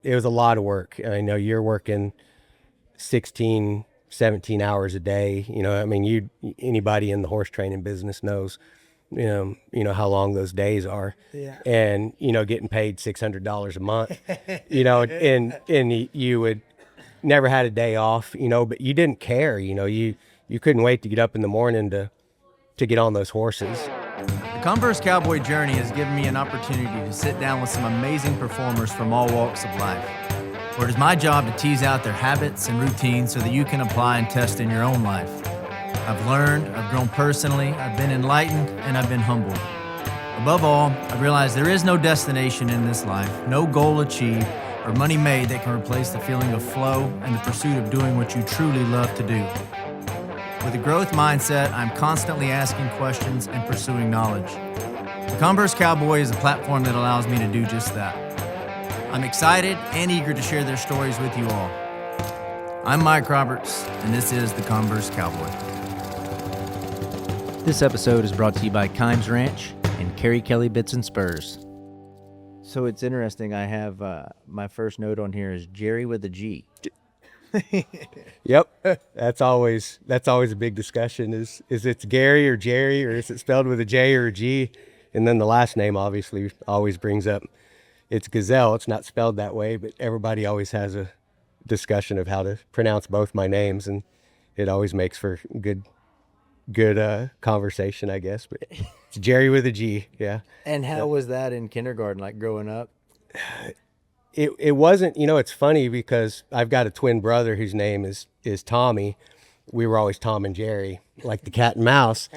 It was a lot of work. I know you're working 16, 17 hours a day. I mean, anybody in the horse training business knows, how long those days are. Yeah. And, getting paid $600 a month, and you would never had a day off, but you didn't care, you couldn't wait to get up in the morning to get on those horses. The Converse Cowboy Journey has given me an opportunity to sit down with some amazing performers from all walks of life, where it is my job to tease out their habits and routines so that you can apply and test in your own life. I've learned, I've grown personally, I've been enlightened, and I've been humbled. Above all, I've realized there is no destination in this life, no goal achieved, or money made that can replace the feeling of flow and the pursuit of doing what you truly love to do. With a growth mindset, I'm constantly asking questions and pursuing knowledge. The Converse Cowboy is a platform that allows me to do just that. I'm excited and eager to share their stories with you all. I'm Mike Roberts, and this is the Converse Cowboy. This episode is brought to you by Kimes Ranch and Kerry Kelley Bits and Spurs. So it's interesting, I have my first note on here is Gerry with a G. Yep. That's always a big discussion is it's Gary or Jerry, or is it spelled with a J or a G? And then the last name obviously always brings up, it's Gesell. It's not spelled that way, but everybody always has a discussion of how to pronounce both my names, and it always makes for good conversation, I guess. But it's Gerry with a G. Yeah. And how was that in kindergarten, like growing up? It wasn't, it's funny because I've got a twin brother whose name is Tommy. We were always Tom and Jerry, like the cat and mouse.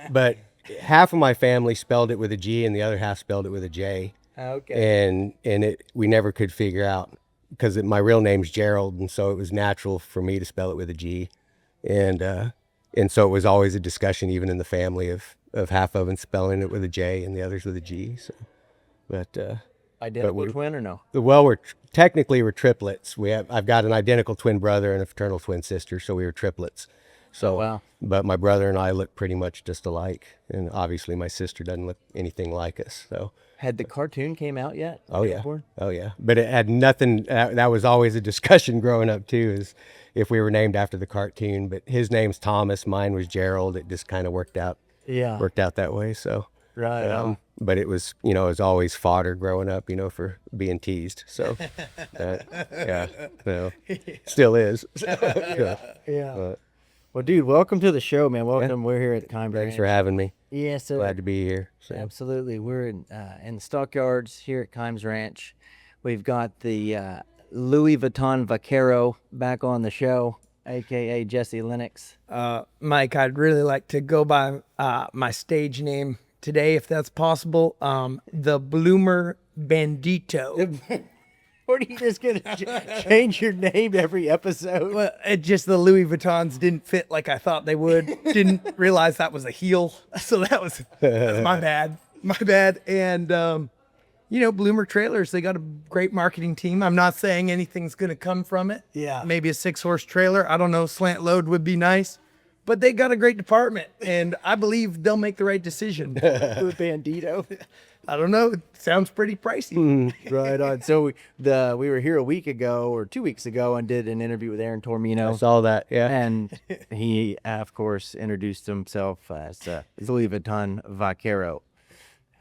But half of my family spelled it with a G and the other half spelled it with a J. Okay. And we never could figure out, because my real name's Gerald, and so it was natural for me to spell it with a G. And so it was always a discussion, even in the family, of half of them spelling it with a J and the others with a G. So, Identical twin or no? Well, we're triplets. I've got an identical twin brother and a fraternal twin sister, so we were triplets. So, wow. But my brother and I look pretty much just alike, and obviously my sister doesn't look anything like us. So, had the cartoon came out yet? Oh yeah, but it had nothing. That was always a discussion growing up too, is if we were named after the cartoon. But his name's Thomas, mine was Gerald. It just kind of worked out. Yeah, worked out that way. So. Right. But it was, it was always fodder growing up, for being teased. So, still is. Yeah. Well, dude, welcome to the show, man. Welcome. Yeah. We're here at the Kimes Ranch. Thanks for having me. Yeah, so glad to be here. So. Absolutely. We're in the Stockyards here at Kimes Ranch. We've got the Louis Vuitton Vaquero back on the show, aka Jesse Lennox. Mike, I'd really like to go by my stage name today, if that's possible. The Bloomer Bandito. What, are you just gonna change your name every episode? Well, it just, the Louis Vuittons didn't fit like I thought they would. Didn't realize that was a heel, so that's my bad. And Bloomer Trailers, they got a great marketing team. I'm not saying anything's gonna come from it. Yeah, maybe a 6-horse trailer. I don't know. Slant load would be nice. But they got a great department, and I believe they'll make the right decision. With Bandito, I don't know. It sounds pretty pricey. Right on. So we were here a week ago or 2 weeks ago and did an interview with Aaron Tormino. I saw that, yeah. And he, of course, introduced himself as Louis Vuitton Vaquero.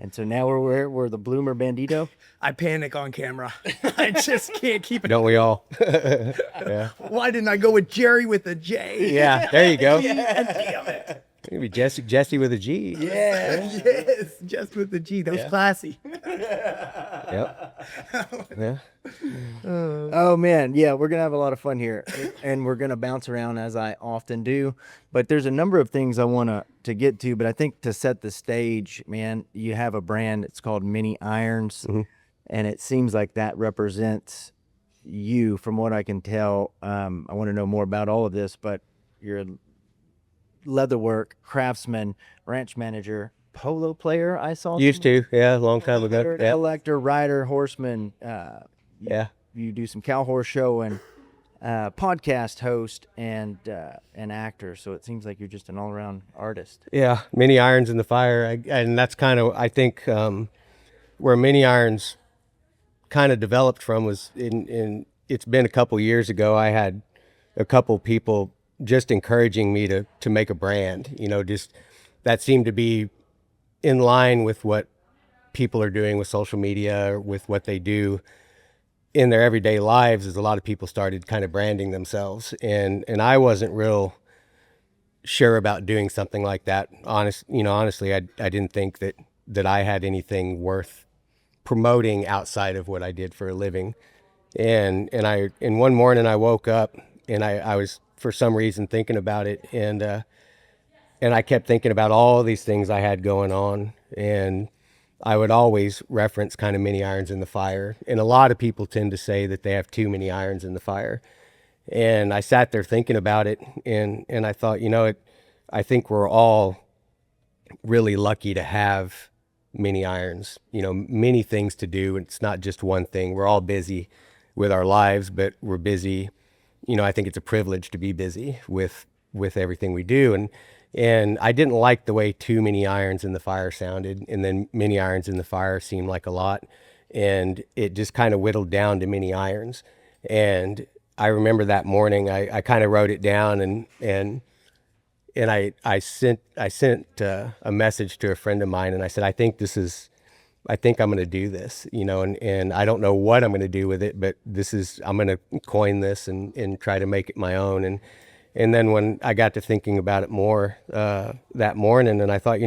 And so now we're the Bloomer Bandito. I panic on camera. I just can't keep it. Don't we all? Yeah. Why didn't I go with Jerry with a J? Yeah, there you go. Yeah, damn it. Maybe Jesse with a G. Yeah, yes, just with the G. That was classy. Yep. Yeah. Oh man, yeah, we're gonna have a lot of fun here, and we're gonna bounce around as I often do. But there's a number of things I want to get to. But I think to set the stage, man, you have a brand. It's called Mini Irons, and it seems like that represents you, from what I can tell. I want to know more about all of this, but you're a leatherwork craftsman, ranch manager, polo player. I saw used to, yeah, a long time ago. Yeah. Collector, rider, horseman. Yeah. You do some cow horse show and podcast host and an actor. So it seems like you're just an all around artist. Yeah, many irons in the fire, and that's kind of, I think, where Mini Irons kind of developed from was it's been a couple years ago. I had a couple people just encouraging me to make a brand, just that seemed to be in line with what people are doing with social media, or with what they do in their everyday lives. Is a lot of people started kind of branding themselves, and I wasn't real sure about doing something like that. Honestly, I didn't think that I had anything worth promoting outside of what I did for a living. And one morning I woke up, and I was for some reason thinking about it, and I kept thinking about all these things I had going on, and I would always reference kind of many irons in the fire. And a lot of people tend to say that they have too many irons in the fire. And I sat there thinking about it, and I thought, I think we're all really lucky to have many irons, many things to do. It's not just one thing. We're all busy with our lives, but we're busy. I think it's a privilege to be busy with everything we do. And I didn't like the way too many irons in the fire sounded, and then many irons in the fire seemed like a lot, and it just kind of whittled down to many irons. And I remember that morning I kind of wrote it down, and I sent a message to a friend of mine, and I said, I think I'm going to do this, and I don't know what I'm going to do with it, but I'm going to coin this and try to make it my own. And then when I got to thinking about it more that morning, and I thought,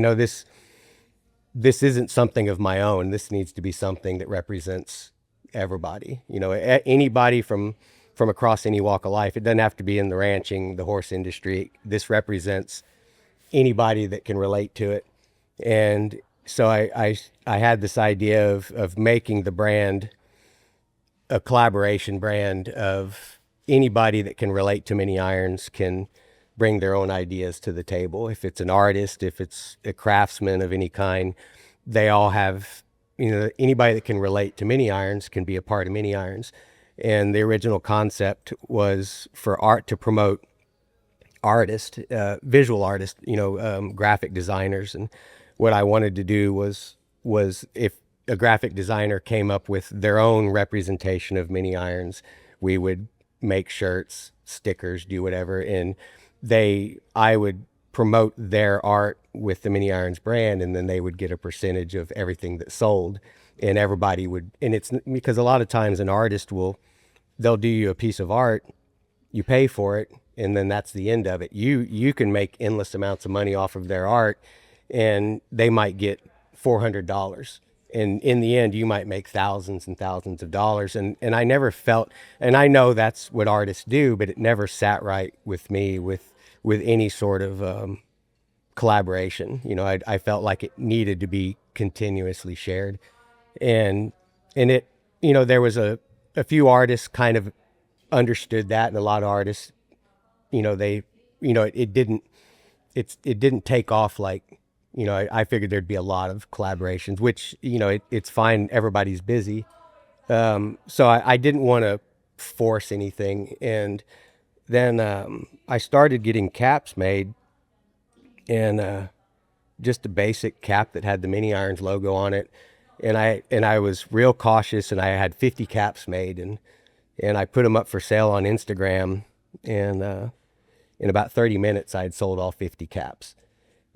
this isn't something of my own. This needs to be something that represents everybody, anybody from across any walk of life. It doesn't have to be in the ranching, the horse industry. This represents anybody that can relate to it. And so I had this idea of making the brand a collaboration brand of anybody that can relate to many irons can bring their own ideas to the table. If it's an artist, if it's a craftsman of any kind, they all have, anybody that can relate to many irons can be a part of many irons. And the original concept was for art to promote artists, visual artists, graphic designers. And what I wanted to do was if a graphic designer came up with their own representation of mini irons, we would make shirts, stickers, do whatever, and I would promote their art with the Mini Irons brand, and then they would get a percentage of everything that sold, and everybody would. And it's because a lot of times an artist they'll do you a piece of art, you pay for it, and then that's the end of it. You can make endless amounts of money off of their art, and they might get $400. And in the end, you might make thousands and thousands of dollars. And I never felt, and I know that's what artists do, but it never sat right with me with any sort of collaboration. I felt like it needed to be continuously shared. And it, there was a few artists kind of understood that, and a lot of artists, it didn't take off like, I figured there'd be a lot of collaborations, which, it's fine. Everybody's busy. So I didn't want to force anything. And then I started getting caps made, and just a basic cap that had the Mini Irons logo on it. And I was real cautious, and I had 50 caps made, and I put them up for sale on Instagram. And in about 30 minutes, I had sold all 50 caps.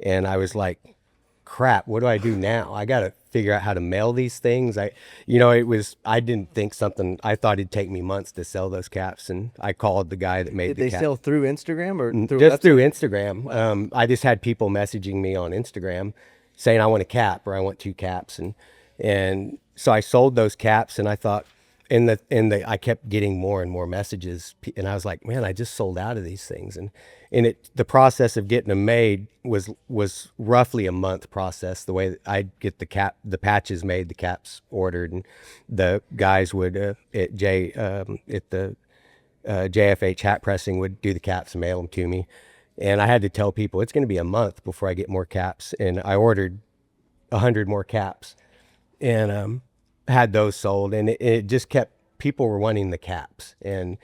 And I was like, crap, what do I do now? I got to figure out how to mail these things. I didn't think I thought it'd take me months to sell those caps. And I called the guy that made Did the they cap. sell through Instagram or through Just website? through Instagram. I just had people messaging me on Instagram saying, I want a cap, or I want 2 caps. And so I sold those caps, and I thought, I kept getting more and more messages, and I was like, man, I just sold out of these things. And the process of getting them made was roughly a month process. The way that I'd get the patches made, the caps ordered, and the guys would at the JFH hat pressing would do the caps and mail them to me. And I had to tell people it's going to be a month before I get more caps. And I ordered 100 more caps, and had those sold, and it just kept, people were wanting the caps, and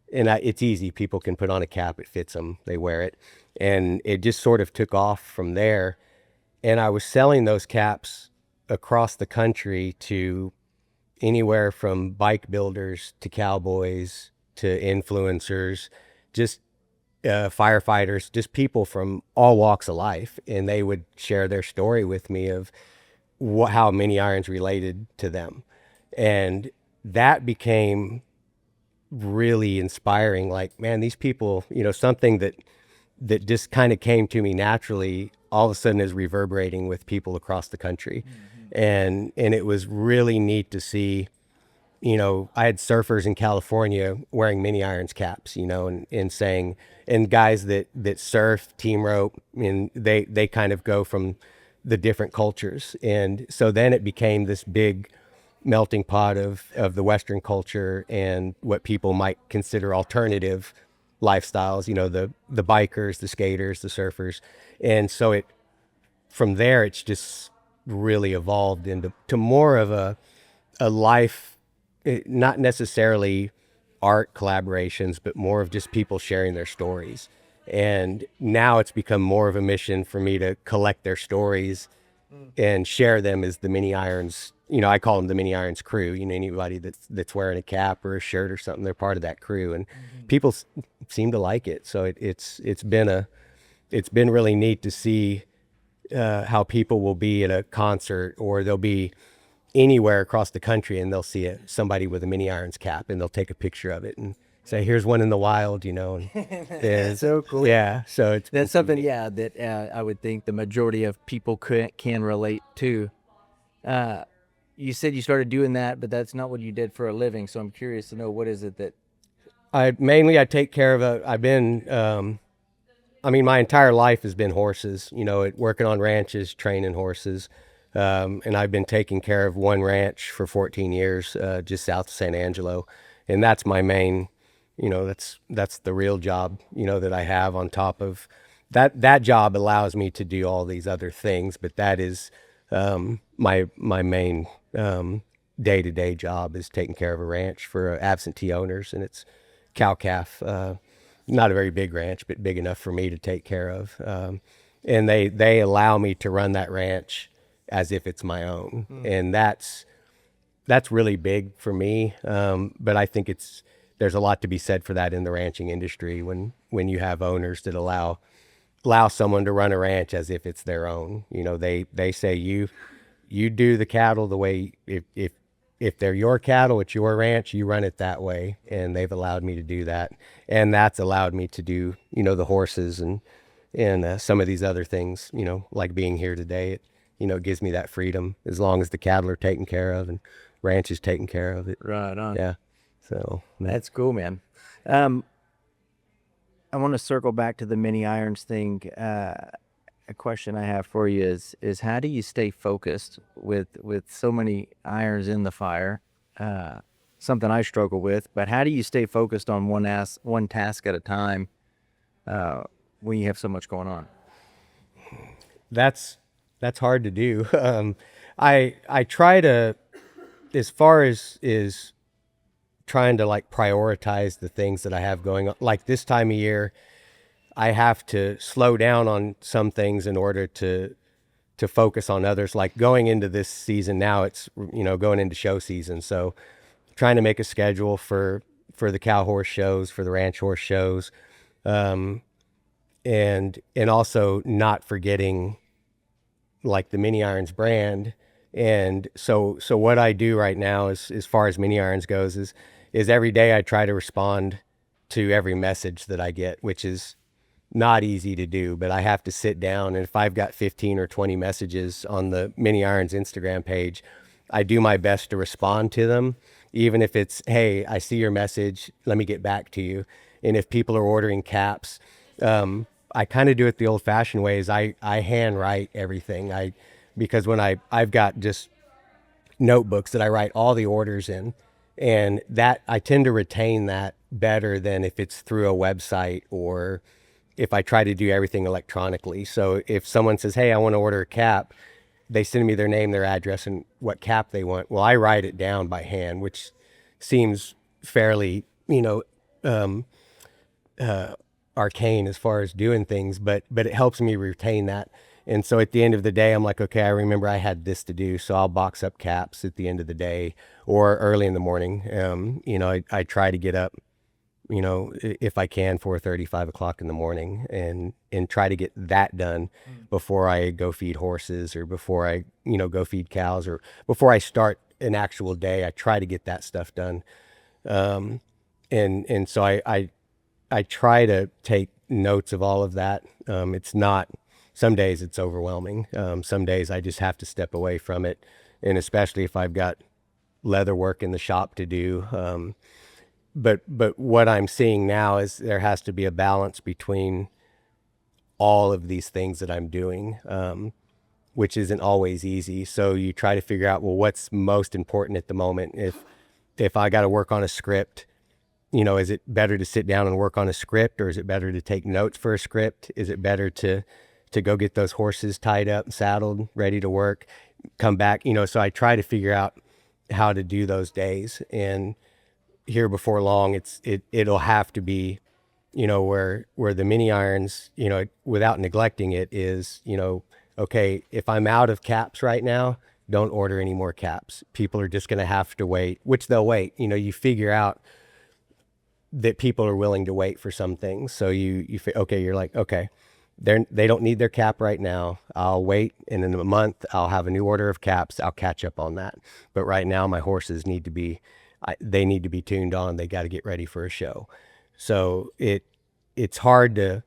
it's easy. People can put on a cap, it fits them, they wear it, and it just sort of took off from there. And I was selling those caps across the country to anywhere from bike builders to cowboys to influencers, just firefighters, just people from all walks of life. And they would share their story with me of how mini irons related to them. And that became really inspiring. Like, man, these people, something that just kind of came to me naturally, all of a sudden is reverberating with people across the country. And it was really neat to see. I had surfers in California wearing mini irons caps, and saying, and guys that surf, team rope, and they kind of go from the different cultures. And so then it became this big melting pot of the Western culture and what people might consider alternative lifestyles, the bikers, the skaters, the surfers. And so from there, it's just really evolved into more of a life, not necessarily art collaborations, but more of just people sharing their stories. And now it's become more of a mission for me to collect their stories and share them as the Mini Irons. I call them the Mini Irons crew. Anybody that's wearing a cap or a shirt or something, they're part of that crew, and people seem to like it. So it's been really neat to see how people will be at a concert, or they'll be anywhere across the country, and they'll see somebody with a Mini Irons cap, and they'll take a picture of it and say, "Here's one in the wild," And So cool. yeah, so That's something, that I would think the majority of people can relate to. You said you started doing that, but that's not what you did for a living. So I'm curious to know, what is it that... I take care of I've been, my entire life has been horses, working on ranches, training horses. And I've been taking care of one ranch for 14 years, just south of San Angelo. And that's my main, that's the real job, that I have on top of that job allows me to do all these other things. But that is, my main, day-to-day job is taking care of a ranch for absentee owners. And it's cow-calf, not a very big ranch, but big enough for me to take care of. And they allow me to run that ranch as if it's my own. And that's really big for me. But I think there's a lot to be said for that in the ranching industry when you have owners that allow someone to run a ranch as if it's their own. They say you do the cattle the way, if they're your cattle, it's your ranch, you run it that way. And they've allowed me to do that. And that's allowed me to do, the horses and some of these other things, like being here today. It gives me that freedom as long as the cattle are taken care of and ranch is taken care of. Right on. Yeah. So That's cool, man. I want to circle back to the Mini Irons thing. A question I have for you is how do you stay focused with so many irons in the fire? Something I struggle with, but how do you stay focused on one task at a time when you have so much going on? that's hard to do. I try to, as far as is trying to like prioritize the things that I have going on. Like this time of year, I have to slow down on some things in order to focus on others. Like going into this season now, it's going into show season, so trying to make a schedule for the cow horse shows, for the ranch horse shows, and also not forgetting like the Mini Irons brand. And so what I do right now is, as far as Mini Irons goes, is every day I try to respond to every message that I get, which is not easy to do, but I have to sit down, and if I've got 15 or 20 messages on the Mini Irons Instagram page, I do my best to respond to them, even if it's, hey, I see your message, let me get back to you. And if people are ordering caps, I kind of do it the old fashioned way, is I hand write everything. Because when I've got just notebooks that I write all the orders in, and that I tend to retain that better than if it's through a website or if I try to do everything electronically. So if someone says, hey, I want to order a cap, they send me their name, their address, and what cap they want. Well, I write it down by hand, which seems fairly, arcane as far as doing things, but it helps me retain that. And so at the end of the day, I'm like, okay, I remember I had this to do. So I'll box up caps at the end of the day or early in the morning. You know, I try to get up, you know, if I can, 4:30, 5 o'clock in the morning, and try to get that done before I go feed horses, or before I, you know, go feed cows, or before I start an actual day. I try to get that stuff done. And so I try to take notes of all of that. It's not, some days it's overwhelming. Some days I just have to step away from it. And especially if I've got leather work in the shop to do. But what I'm seeing now is there has to be a balance between all of these things that I'm doing, which isn't always easy. So you try to figure out, well, what's most important at the moment? If I got to work on a script, you know, is it better to sit down and work on a script, or is it better to take notes for a script? Is it better to go get those horses tied up, saddled, ready to work, come back? You know, so I try to figure out how to do those days. And here before long, it'll have to be, you know, where the mini irons, you know, without neglecting it, is, you know, okay, if I'm out of caps right now, don't order any more caps. People are just going to have to wait, which they'll wait. You know, you figure out that people are willing to wait for some things. So okay, you're like, okay, they don't need their cap right now. I'll wait, and in a month I'll have a new order of caps. I'll catch up on that. But right now my horses need to be, they need to be tuned on. They got to get ready for a show. So it's hard to,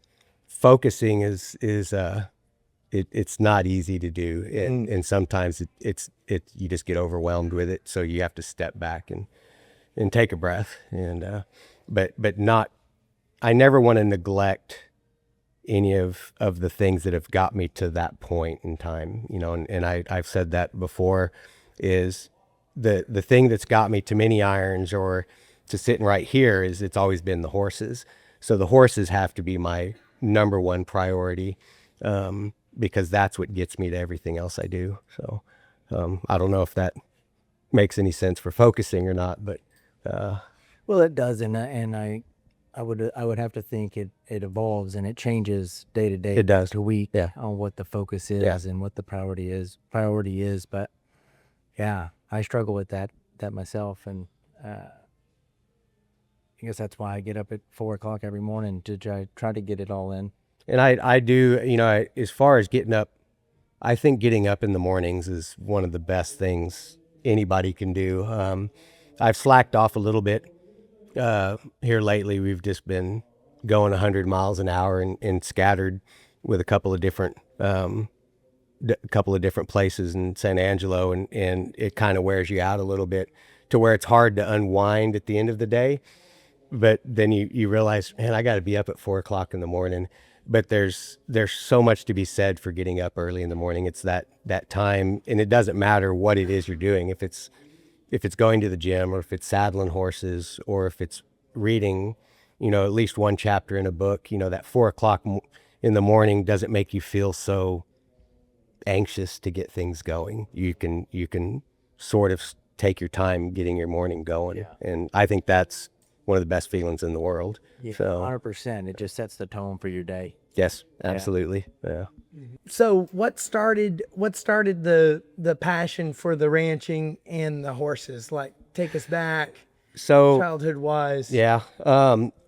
focusing is it's not easy to do. And sometimes you just get overwhelmed with it. So you have to step back and take a breath. And, but not, I never want to neglect any of the things that have got me to that point in time, you know, and I've said that before, is the thing that's got me to mini irons or to sitting right here is it's always been the horses. So the horses have to be my number one priority, because that's what gets me to everything else I do. So I don't know if that makes any sense for focusing or not, but Well, it does, and I would have to think it evolves and it changes day to day, It does. to week, Yeah. on what the focus is Yeah. and what the priority is. But yeah, I struggle with that myself, and I guess that's why I get up at 4 o'clock every morning to try to get it all in. And I do, you know, as far as getting up, I think getting up in the mornings is one of the best things anybody can do. I've slacked off a little bit here lately. We've just been going 100 miles an hour and scattered with a couple of different places in San Angelo, and it kind of wears you out a little bit to where it's hard to unwind at the end of the day. But then you realize, man, I got to be up at 4 o'clock in the morning. But there's so much to be said for getting up early in the morning. It's that time, and it doesn't matter what it is you're doing. If it's going to the gym, or if it's saddling horses, or if it's reading, you know, at least one chapter in a book, you know, that 4 o'clock in the morning doesn't make you feel so anxious to get things going. You can sort of take your time getting your morning going. Yeah. And I think that's one of the best feelings in the world. Yeah, So 100%. It just sets the tone for your day. yes, absolutely. Yeah. So what started the passion for the ranching and the horses? Like, take us back So childhood wise. yeah,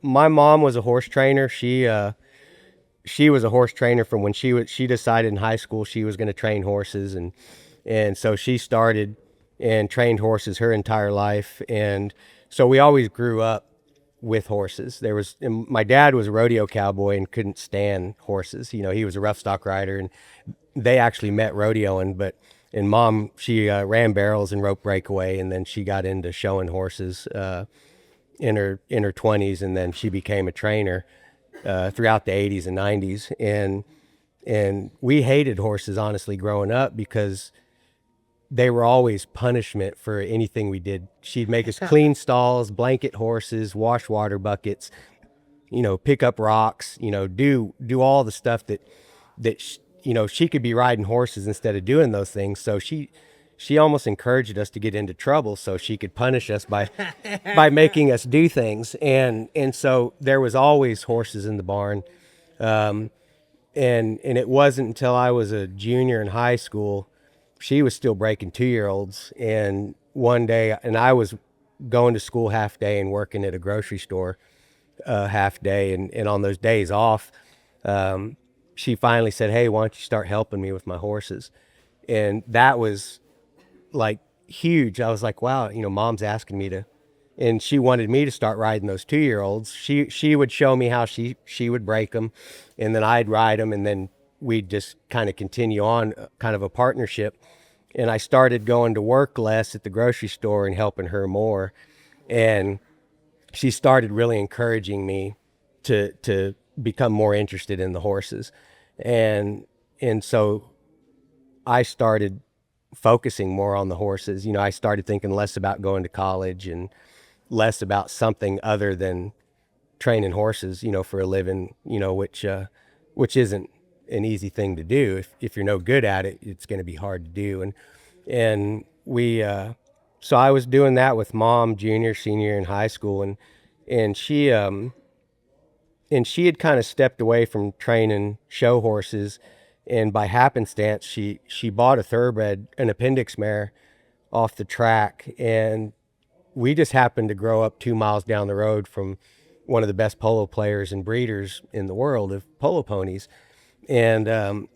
my mom was a horse trainer. She was a horse trainer from when she decided in high school she was going to train horses, and so she started and trained horses her entire life. And so we always grew up with horses. And my dad was a rodeo cowboy and couldn't stand horses. You know, he was a rough stock rider, and they actually met rodeoing. And Mom, she ran barrels and rope breakaway, and then she got into showing horses in her 20s, and then she became a trainer throughout the 80s and 90s. And we hated horses, honestly, growing up, because they were always punishment for anything we did. She'd make us clean stalls, blanket horses, wash water buckets, you know, pick up rocks, you know, do all the stuff that you know, she could be riding horses instead of doing those things. So she almost encouraged us to get into trouble so she could punish us by making us do things. And so there was always horses in the barn. and it wasn't until I was a junior in high school, she was still breaking 2-year-olds. And one day, and I was going to school half day and working at a grocery store half day. And on those days off, she finally said, "Hey, why don't you start helping me with my horses?" And that was like huge. I was like, wow, mom's asking me to, and she wanted me to start riding those 2-year-olds. She would show me how she would break them, and then I'd ride them, and then we'd just kind of continue on, kind of a partnership. And I started going to work less at the grocery store and helping her more. And she started really encouraging me to become more interested in the horses. And so I started focusing more on the horses. I started thinking less about going to college and less about something other than training horses, for a living, which isn't an easy thing to do. If you're no good at it, it's going to be hard to do. And we, so I was doing that with mom, junior, senior in high school. And she had kind of stepped away from training show horses. And by happenstance, she bought a thoroughbred, an appendix mare, off the track. And we just happened to grow up 2 miles down the road from one of the best polo players and breeders in the world of polo ponies. And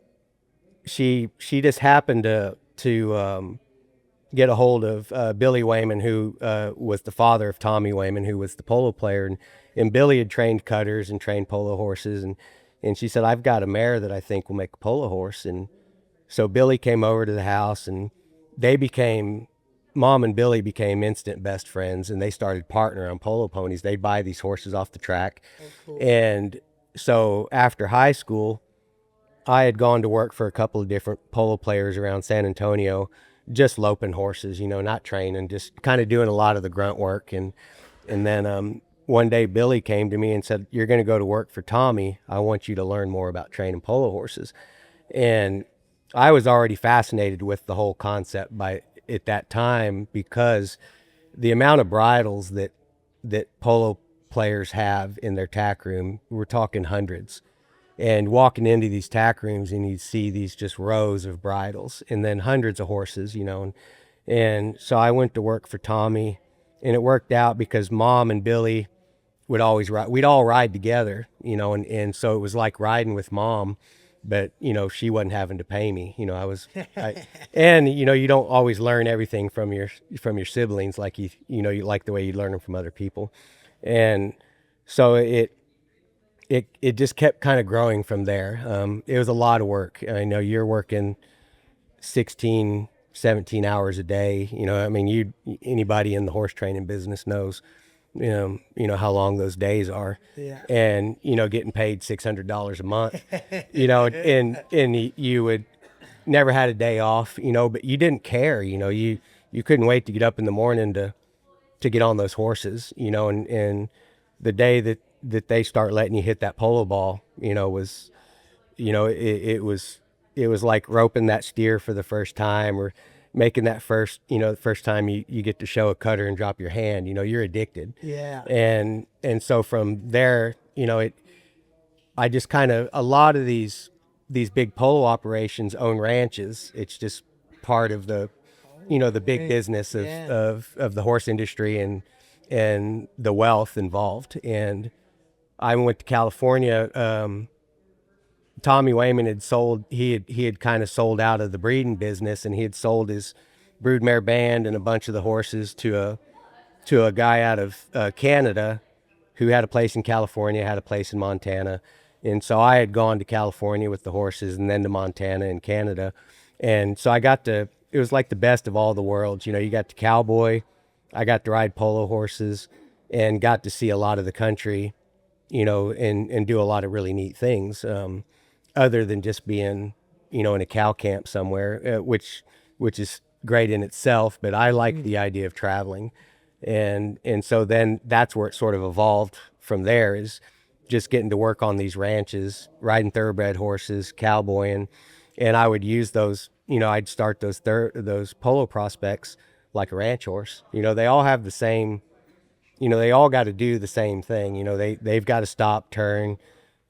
she just happened to get a hold of Billy Wayman, who was the father of Tommy Wayman, who was the polo player. And Billy had trained cutters and trained polo horses. And she said, "I've got a mare that I think will make a polo horse." And so Billy came over to the house, and Mom and Billy became instant best friends, and they started partnering on polo ponies. They'd buy these horses off the track. Oh, cool. And so after high school, I had gone to work for a couple of different polo players around San Antonio, just loping horses, not training, just kind of doing a lot of the grunt work. And then one day Billy came to me and said, "You're going to go to work for Tommy. I want you to learn more about training polo horses." And I was already fascinated with the whole concept at that time, because the amount of bridles that polo players have in their tack room, we're talking hundreds. And walking into these tack rooms, and you see these just rows of bridles, and then hundreds of horses, and so I went to work for Tommy, and it worked out because Mom and Billy would always ride. We'd all ride together, and so it was like riding with Mom, but she wasn't having to pay me. And you don't always learn everything from your siblings, like you like the way you learn them from other people. And so it just kept kind of growing from there. It was a lot of work. I know you're working 16, 17 hours a day. Anybody in the horse training business knows, how long those days are. Yeah. And, getting paid $600 a month, and you would never had a day off, but you didn't care, you couldn't wait to get up in the morning to get on those horses, and the day that they start letting you hit that polo ball, was, it was like roping that steer for the first time, or making that first, the first time you get to show a cutter and drop your hand, you're addicted. Yeah. And so from there, I just kind of, a lot of these big polo operations own ranches. It's just part of the, the big business of the horse industry and the wealth involved. And I went to California. Tommy Wayman had sold, he had kind of sold out of the breeding business, and he had sold his broodmare band and a bunch of the horses to a guy out of Canada, who had a place in California, had a place in Montana. And so I had gone to California with the horses, and then to Montana and Canada. And so it was like the best of all the worlds. You got to cowboy, I got to ride polo horses, and got to see a lot of the country, and do a lot of really neat things, other than just being, in a cow camp somewhere, which is great in itself. But I like the idea of traveling. And so then that's where it sort of evolved from there, is just getting to work on these ranches, riding thoroughbred horses, cowboying. And I would use those, I'd start those polo prospects like a ranch horse. They all have the same, they all got to do the same thing. They've got to stop, turn,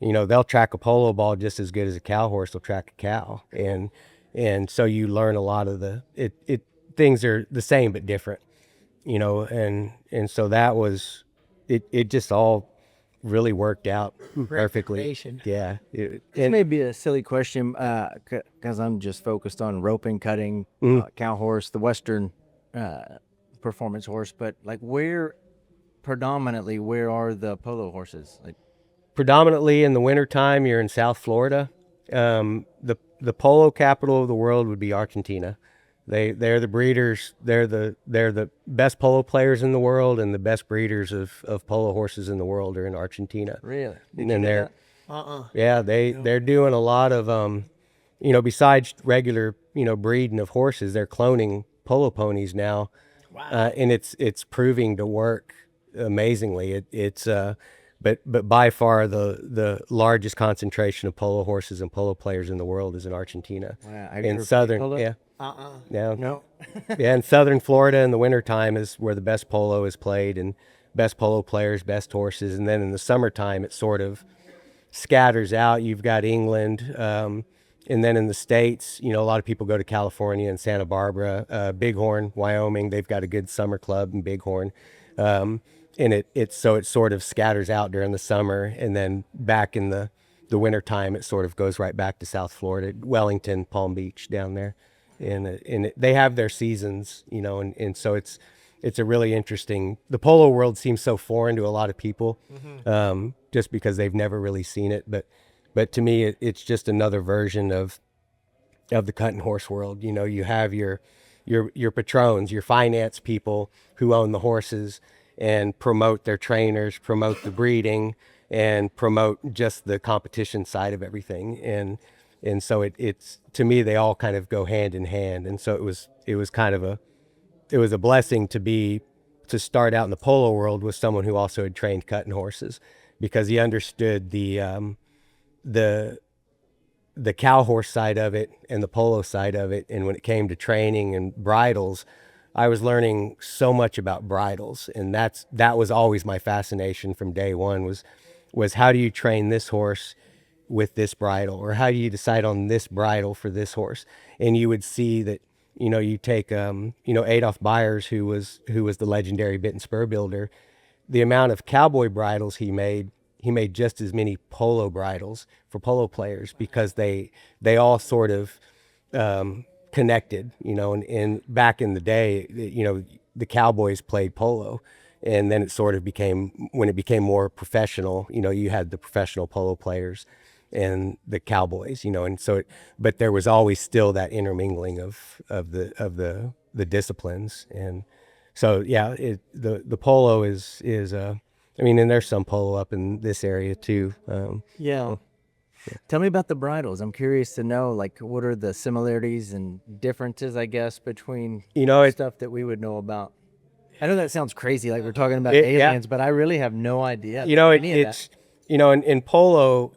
they'll track a polo ball just as good as a cow horse will track a cow. And so you learn a lot of things are the same but different, and so that was, it just all really worked out perfectly. information. Yeah. This may be a silly question because I'm just focused on roping, cutting, cow horse, the Western performance horse. But like, predominantly, where are the polo horses? Like, Predominantly in the wintertime, you're in South Florida. The polo capital of the world would be Argentina. They're the breeders. They're the best polo players in the world, and the best breeders of polo horses in the world are in Argentina. really? And they're Uh-uh. yeah, they're doing a lot of besides regular breeding of horses, they're cloning polo ponies now. Wow. And it's proving to work amazingly. But by far the largest concentration of polo horses and polo players in the world is in Argentina. Wow. Have you ever In played southern, polo? yeah, yeah, No. yeah. In southern Florida in the wintertime is where the best polo is played, and best polo players, best horses. And then in the summertime, it sort of scatters out. You've got England, and then in the States, a lot of people go to California and Santa Barbara, Bighorn, Wyoming. They've got a good summer club in Bighorn. And it sort of scatters out during the summer, and then back in the wintertime, it sort of goes right back to South Florida, Wellington, Palm Beach down there. And they have their seasons, and so it's a really interesting, the polo world seems so foreign to a lot of people, just because they've never really seen it. But to me, it's just another version of the cutting horse world. You have your patrons, your finance people who own the horses and promote their trainers, promote the breeding, and promote just the competition side of everything. And so it's to me, they all kind of go hand in hand. And so it was kind of a blessing to start out in the polo world with someone who also had trained cutting horses, because he understood the cow horse side of it and the polo side of it. And when it came to training and bridles, I was learning so much about bridles, and that was always my fascination from day one, was how do you train this horse with this bridle, or how do you decide on this bridle for this horse? And you would see that, you take Adolph Byers, who was the legendary bit and spur builder, the amount of cowboy bridles he made just as many polo bridles for polo players, because they all sort of connected, and back in the day, the cowboys played polo, and then it sort of became, when it became more professional, you had the professional polo players and the cowboys, and so but there was always still that intermingling of the disciplines. And so yeah, the polo is and there's some polo up in this area too. Yeah. Tell me about the bridles. I'm curious to know, like, what are the similarities and differences, I guess, between stuff that we would know about. I know that sounds crazy, like we're talking about aliens, but I really have no idea. In polo,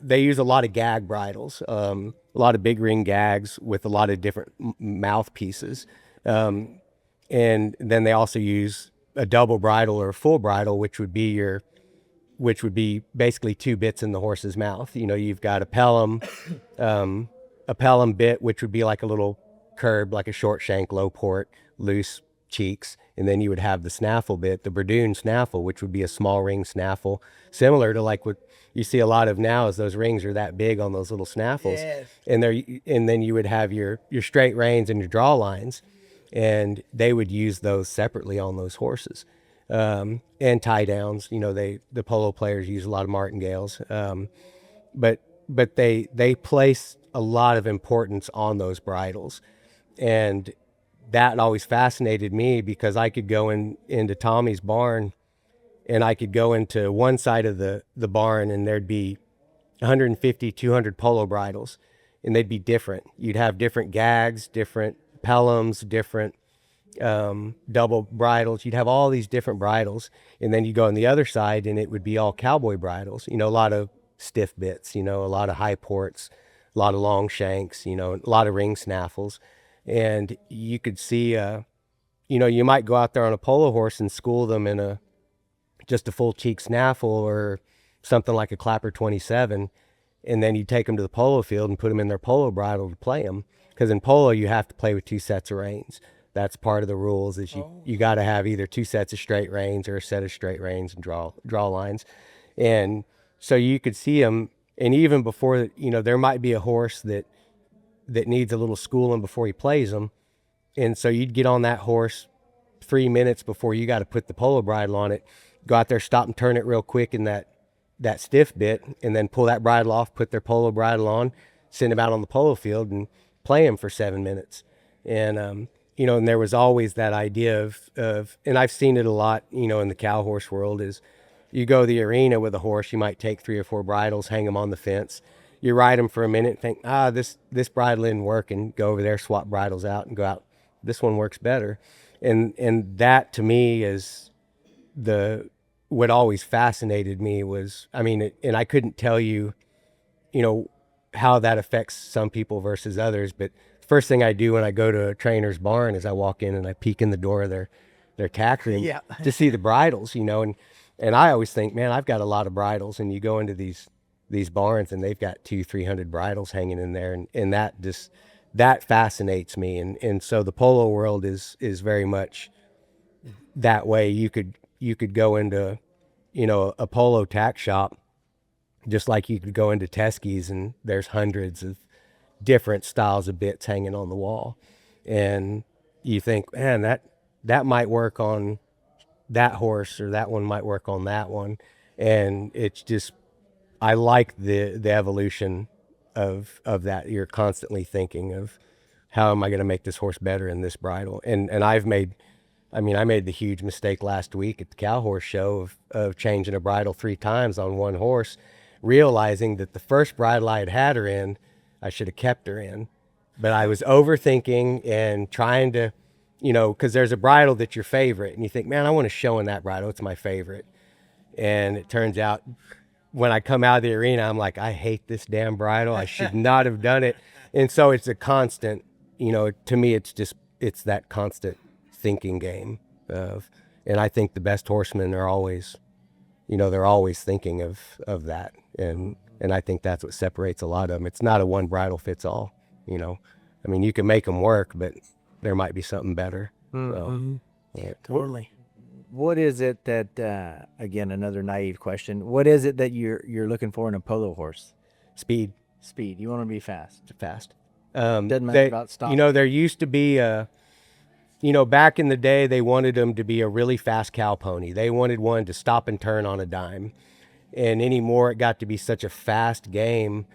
they use a lot of gag bridles, a lot of big ring gags with a lot of different mouthpieces, and then they also use a double bridle or a full bridle, which would be basically two bits in the horse's mouth. You've got a pelham bit, which would be like a little curb, like a short shank, low port, loose cheeks. And then you would have the snaffle bit, the Berdoon snaffle, which would be a small ring snaffle, similar to like what you see a lot of now, is those rings are that big on those little snaffles. Yes. And then you would have your straight reins and your draw lines, and they would use those separately on those horses. And tie downs, the polo players use a lot of martingales, but they place a lot of importance on those bridles, and that always fascinated me, because I could go into Tommy's barn, and I could go into one side of the barn, and there'd be 150, 200 polo bridles, and they'd be different. You'd have different gags, different pelhams, different double bridles. You'd have all these different bridles, and then you go on the other side, and it would be all cowboy bridles. A lot of stiff bits, a lot of high ports, a lot of long shanks, a lot of ring snaffles. And you could see, you might go out there on a polo horse and school them in just a full cheek snaffle, or something like a Clapper 27, and then you take them to the polo field and put them in their polo bridle to play them. Because in polo, you have to play with 2 sets of reins. That's part of the rules is you got to have either 2 sets of straight reins or a set of straight reins and draw lines. And so you could see them, and even before, there might be a horse that needs a little schooling before he plays them. And so you'd get on that horse 3 minutes before you got to put the polo bridle on it, go out there, stop and turn it real quick in that stiff bit, and then pull that bridle off, put their polo bridle on, send them out on the polo field and play them for 7 minutes. And, and there was always that idea of, and I've seen it a lot, in the cow horse world is you go to the arena with a horse, you might take 3 or 4 bridles, hang them on the fence. You ride them for a minute, think, this bridle didn't work, and go over there, swap bridles out and go out. This one works better. And that to me is what always fascinated me was, and I couldn't tell you, how that affects some people versus others. But the first thing I do when I go to a trainer's barn is I walk in and I peek in the door of their tack room to see the bridles, and I always think, man, I've got a lot of bridles. And you go into these barns and they've got 200-300 bridles hanging in there. And that fascinates me. And so the polo world is very much that way. You could go into, a polo tack shop, just like you could go into Teskey's and there's hundreds of different styles of bits hanging on the wall. And you think, man, that might work on that horse, or that one might work on that one. And it's just, I like the evolution of that. You're constantly thinking of, how am I going to make this horse better in this bridle? And I made the huge mistake last week at the cow horse show of changing a bridle 3 times on one horse, realizing that the first bridle I had her in, I should have kept her in. But I was overthinking and trying to, because there's a bridle that's your favorite, and you think, man, I want to show in that bridle. It's my favorite. And it turns out, when I come out of the arena, I'm like, I hate this damn bridle. I should not have done it. And so it's a constant, to me, it's that constant thinking game and I think the best horsemen are always, they're always thinking of that. And I think that's what separates a lot of them. It's not a one bridle fits all, you can make them work, but there might be something better. Mm-hmm. So, yeah. Totally. What is it that, again, another naive question, what is it that you're looking for in a polo horse? Speed. You want to be fast. Doesn't matter about stop. There used to be back in the day, they wanted them to be a really fast cow pony. They wanted one to stop and turn on a dime. And anymore, it got to be such a fast game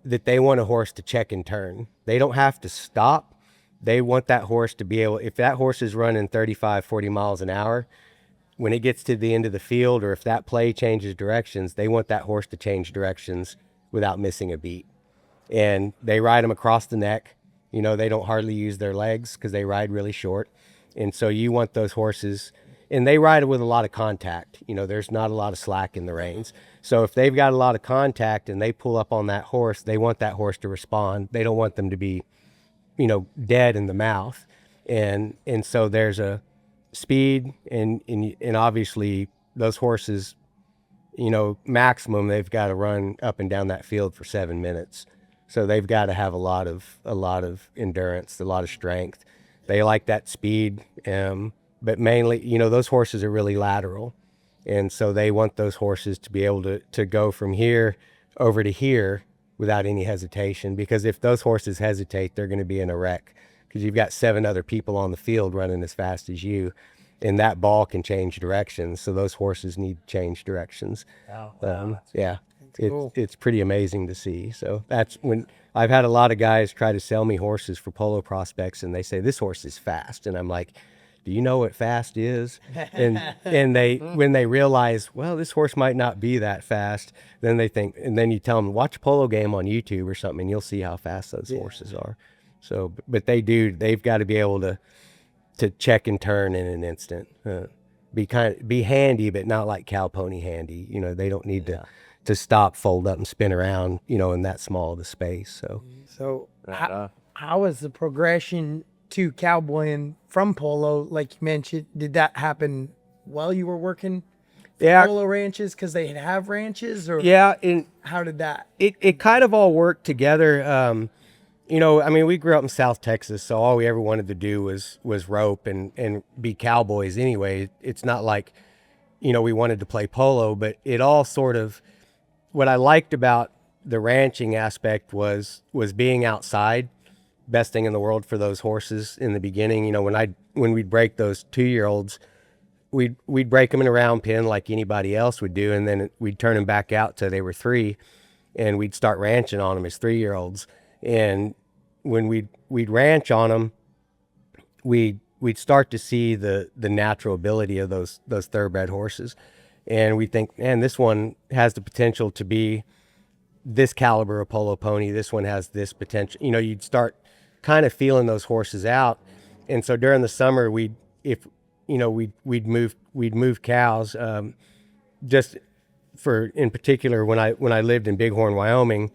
that they want a horse to check and turn. They don't have to stop. They want that horse to be able, if that horse is running 35, 40 miles an hour, when it gets to the end of the field, or if that play changes directions, they want that horse to change directions without missing a beat. And they ride them across the neck. They don't hardly use their legs because they ride really short. And so you want those horses, and they ride with a lot of contact. There's not a lot of slack in the reins. So if they've got a lot of contact and they pull up on that horse, they want that horse to respond. They don't want them to be, dead in the mouth. And so there's a speed and obviously those horses, maximum, they've got to run up and down that field for 7 minutes. So they've got to have a lot of endurance, a lot of strength. They like that speed, but mainly, those horses are really lateral. And so they want those horses to be able to go from here over to here without any hesitation, because if those horses hesitate, they're going to be in a wreck, because you've got 7 other people on the field running as fast as you, and that ball can change directions. So those horses need to change directions. Wow. Yeah. Cool. It's pretty amazing to see. So that's when I've had a lot of guys try to sell me horses for polo prospects, and they say, this horse is fast. And I'm like, do you know what fast is? And when they realize, well, this horse might not be that fast, then they think, and then you tell them, watch a polo game on YouTube or something, and you'll see how fast those horses are. So, but they've got to be able to check and turn in an instant, be handy, but not like cow pony handy. They don't need to stop, fold up, and spin around, in that small of the space. So how is the progression to cowboying from polo, like you mentioned? Did that happen while you were working Yeah. Polo ranches because they have ranches, or Yeah, and how did that? it kind of all worked together. I mean, we grew up in South Texas, so all we ever wanted to do was rope and be cowboys anyway. It's not like, we wanted to play polo, but it all sort of, what I liked about the ranching aspect was being outside. Best thing in the world for those horses in the beginning. When we'd break those 2-year-olds, we'd break them in a round pen like anybody else would do, and then we'd turn them back out till they were 3, and we'd start ranching on them as 3-year-olds. And when we'd ranch on them, we'd start to see the natural ability of those thoroughbred horses, and we think, man, this one has the potential to be this caliber of polo pony. This one has this potential. You'd start kind of feeling those horses out, and so during the summer, we'd move cows. Just for in particular, when I lived in Bighorn, Wyoming,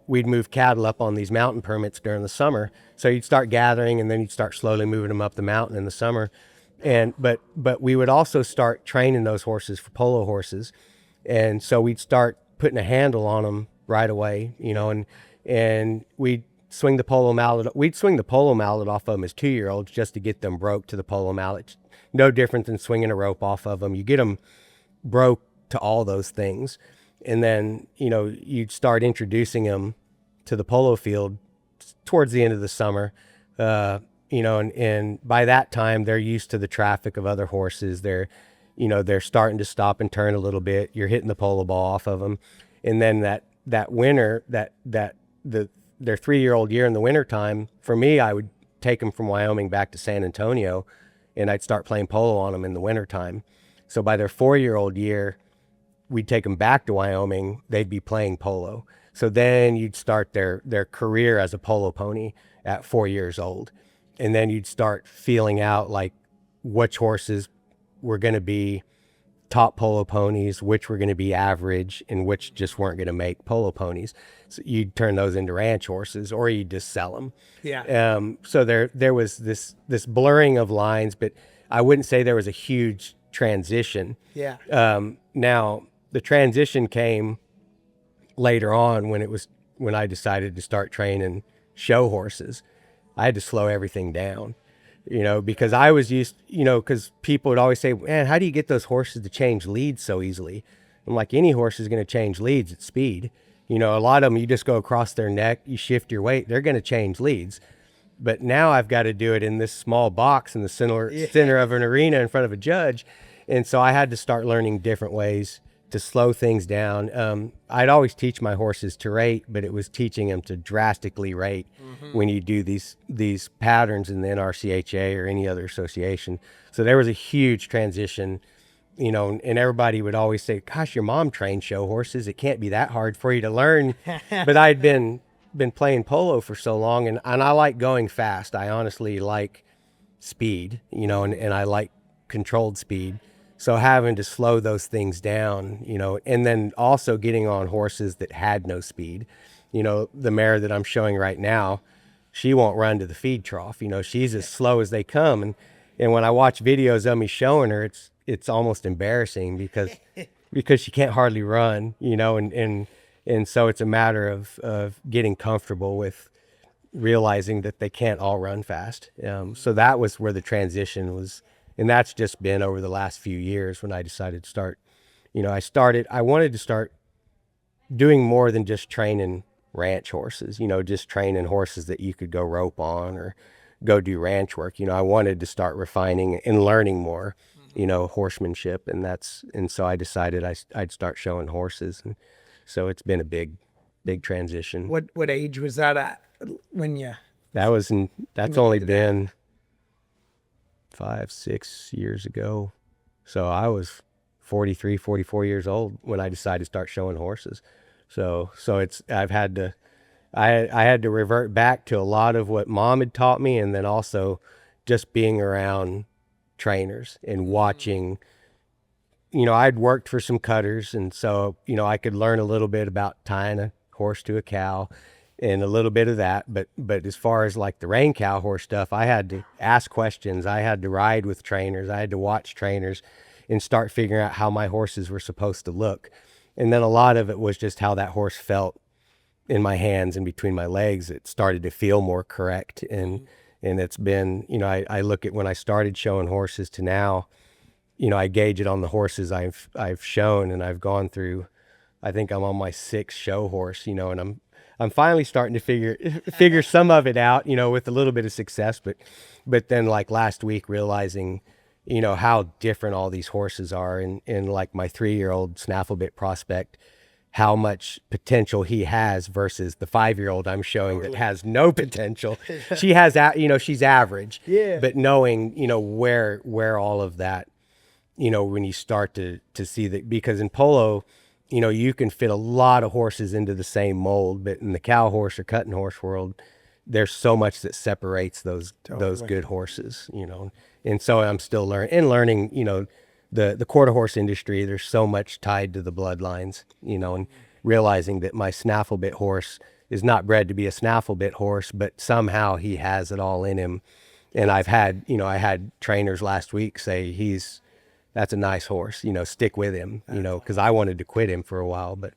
we'd move cattle up on these mountain permits during the summer. So you'd start gathering, and then you'd start slowly moving them up the mountain in the summer. But we would also start training those horses for polo horses, and so we'd start putting a handle on them right away, and we'd swing the polo mallet. We'd swing the polo mallet off of them as 2-year-olds just to get them broke to the polo mallet. No different than swinging a rope off of them. You get them broke to all those things, and then you'd start introducing them to the polo field towards the end of the summer. And by that time they're used to the traffic of other horses. They're starting to stop and turn a little bit. You're hitting the polo ball off of them. And then that winter, their 3-year-old year in the wintertime, for me, I would take them from Wyoming back to San Antonio, and I'd start playing polo on them in the wintertime. So by their 4-year-old year, we'd take them back to Wyoming. They'd be playing polo. So then you'd start their career as a polo pony at 4 years old. And then you'd start feeling out like which horses were going to be top polo ponies, which were going to be average, and which just weren't going to make polo ponies. So you'd turn those into ranch horses, or you'd just sell them. Yeah. So there was this blurring of lines, but I wouldn't say there was a huge transition. Yeah. Now the transition came later on when I decided to start training show horses. I had to slow everything down. Because I was used, because people would always say, man, how do you get those horses to change leads so easily? I'm like, any horse is going to change leads at speed. A lot of them, you just go across their neck, you shift your weight, they're going to change leads. But now I've got to do it in this small box in the center of an arena in front of a judge. And so I had to start learning different ways to slow things down. I'd always teach my horses to rate, but it was teaching them to drastically rate when you do these patterns in the NRCHA or any other association. So there was a huge transition, and everybody would always say, gosh, your mom trained show horses. It can't be that hard for you to learn. But I'd been playing polo for so long, and I like going fast. I honestly like speed, and I like controlled speed. So having to slow those things down, and then also getting on horses that had no speed. The mare that I'm showing right now, she won't run to the feed trough. She's as slow as they come. And when I watch videos of me showing her, it's almost embarrassing because she can't hardly run, and so it's a matter of getting comfortable with realizing that they can't all run fast. So that was where the transition was. And that's just been over the last few years when I decided to start, I wanted to start doing more than just training ranch horses, just training horses that you could go rope on or go do ranch work. I wanted to start refining and learning more, horsemanship. And so I decided I'd start showing horses. And so it's been a big transition. What age was that at when you? That's only been 5-6 years ago. So I was 43, 44 years old when I decided to start showing horses. So I had to revert back to a lot of what mom had taught me, and then also just being around trainers and watching. I'd worked for some cutters, and so I could learn a little bit about tying a horse to a cow and a little bit of that, but as far as like the rein cow horse stuff, I had to ask questions. I had to ride with trainers. I had to watch trainers, and start figuring out how my horses were supposed to look. And then a lot of it was just how that horse felt in my hands and between my legs. It started to feel more correct. And it's been, I look at when I started showing horses to now, I gauge it on the horses I've shown, and I've gone through, I think I'm on my 6th show horse, and I'm finally starting to figure some of it out, with a little bit of success, but then like last week realizing, how different all these horses are, and like my 3-year-old snafflebit prospect, how much potential he has versus the 5-year-old I'm showing that has no potential. She has, she's average, but knowing, where all of that, when you start to see that, because in polo, you can fit a lot of horses into the same mold, but in the cow horse or cutting horse world, there's so much that separates those good horses, And so I'm still learning, the quarter horse industry, there's so much tied to the bloodlines, and realizing that my snafflebit horse is not bred to be a snafflebit horse, but somehow he has it all in him. And I had trainers last week say that's a nice horse, stick with him, because I wanted to quit him for a while, but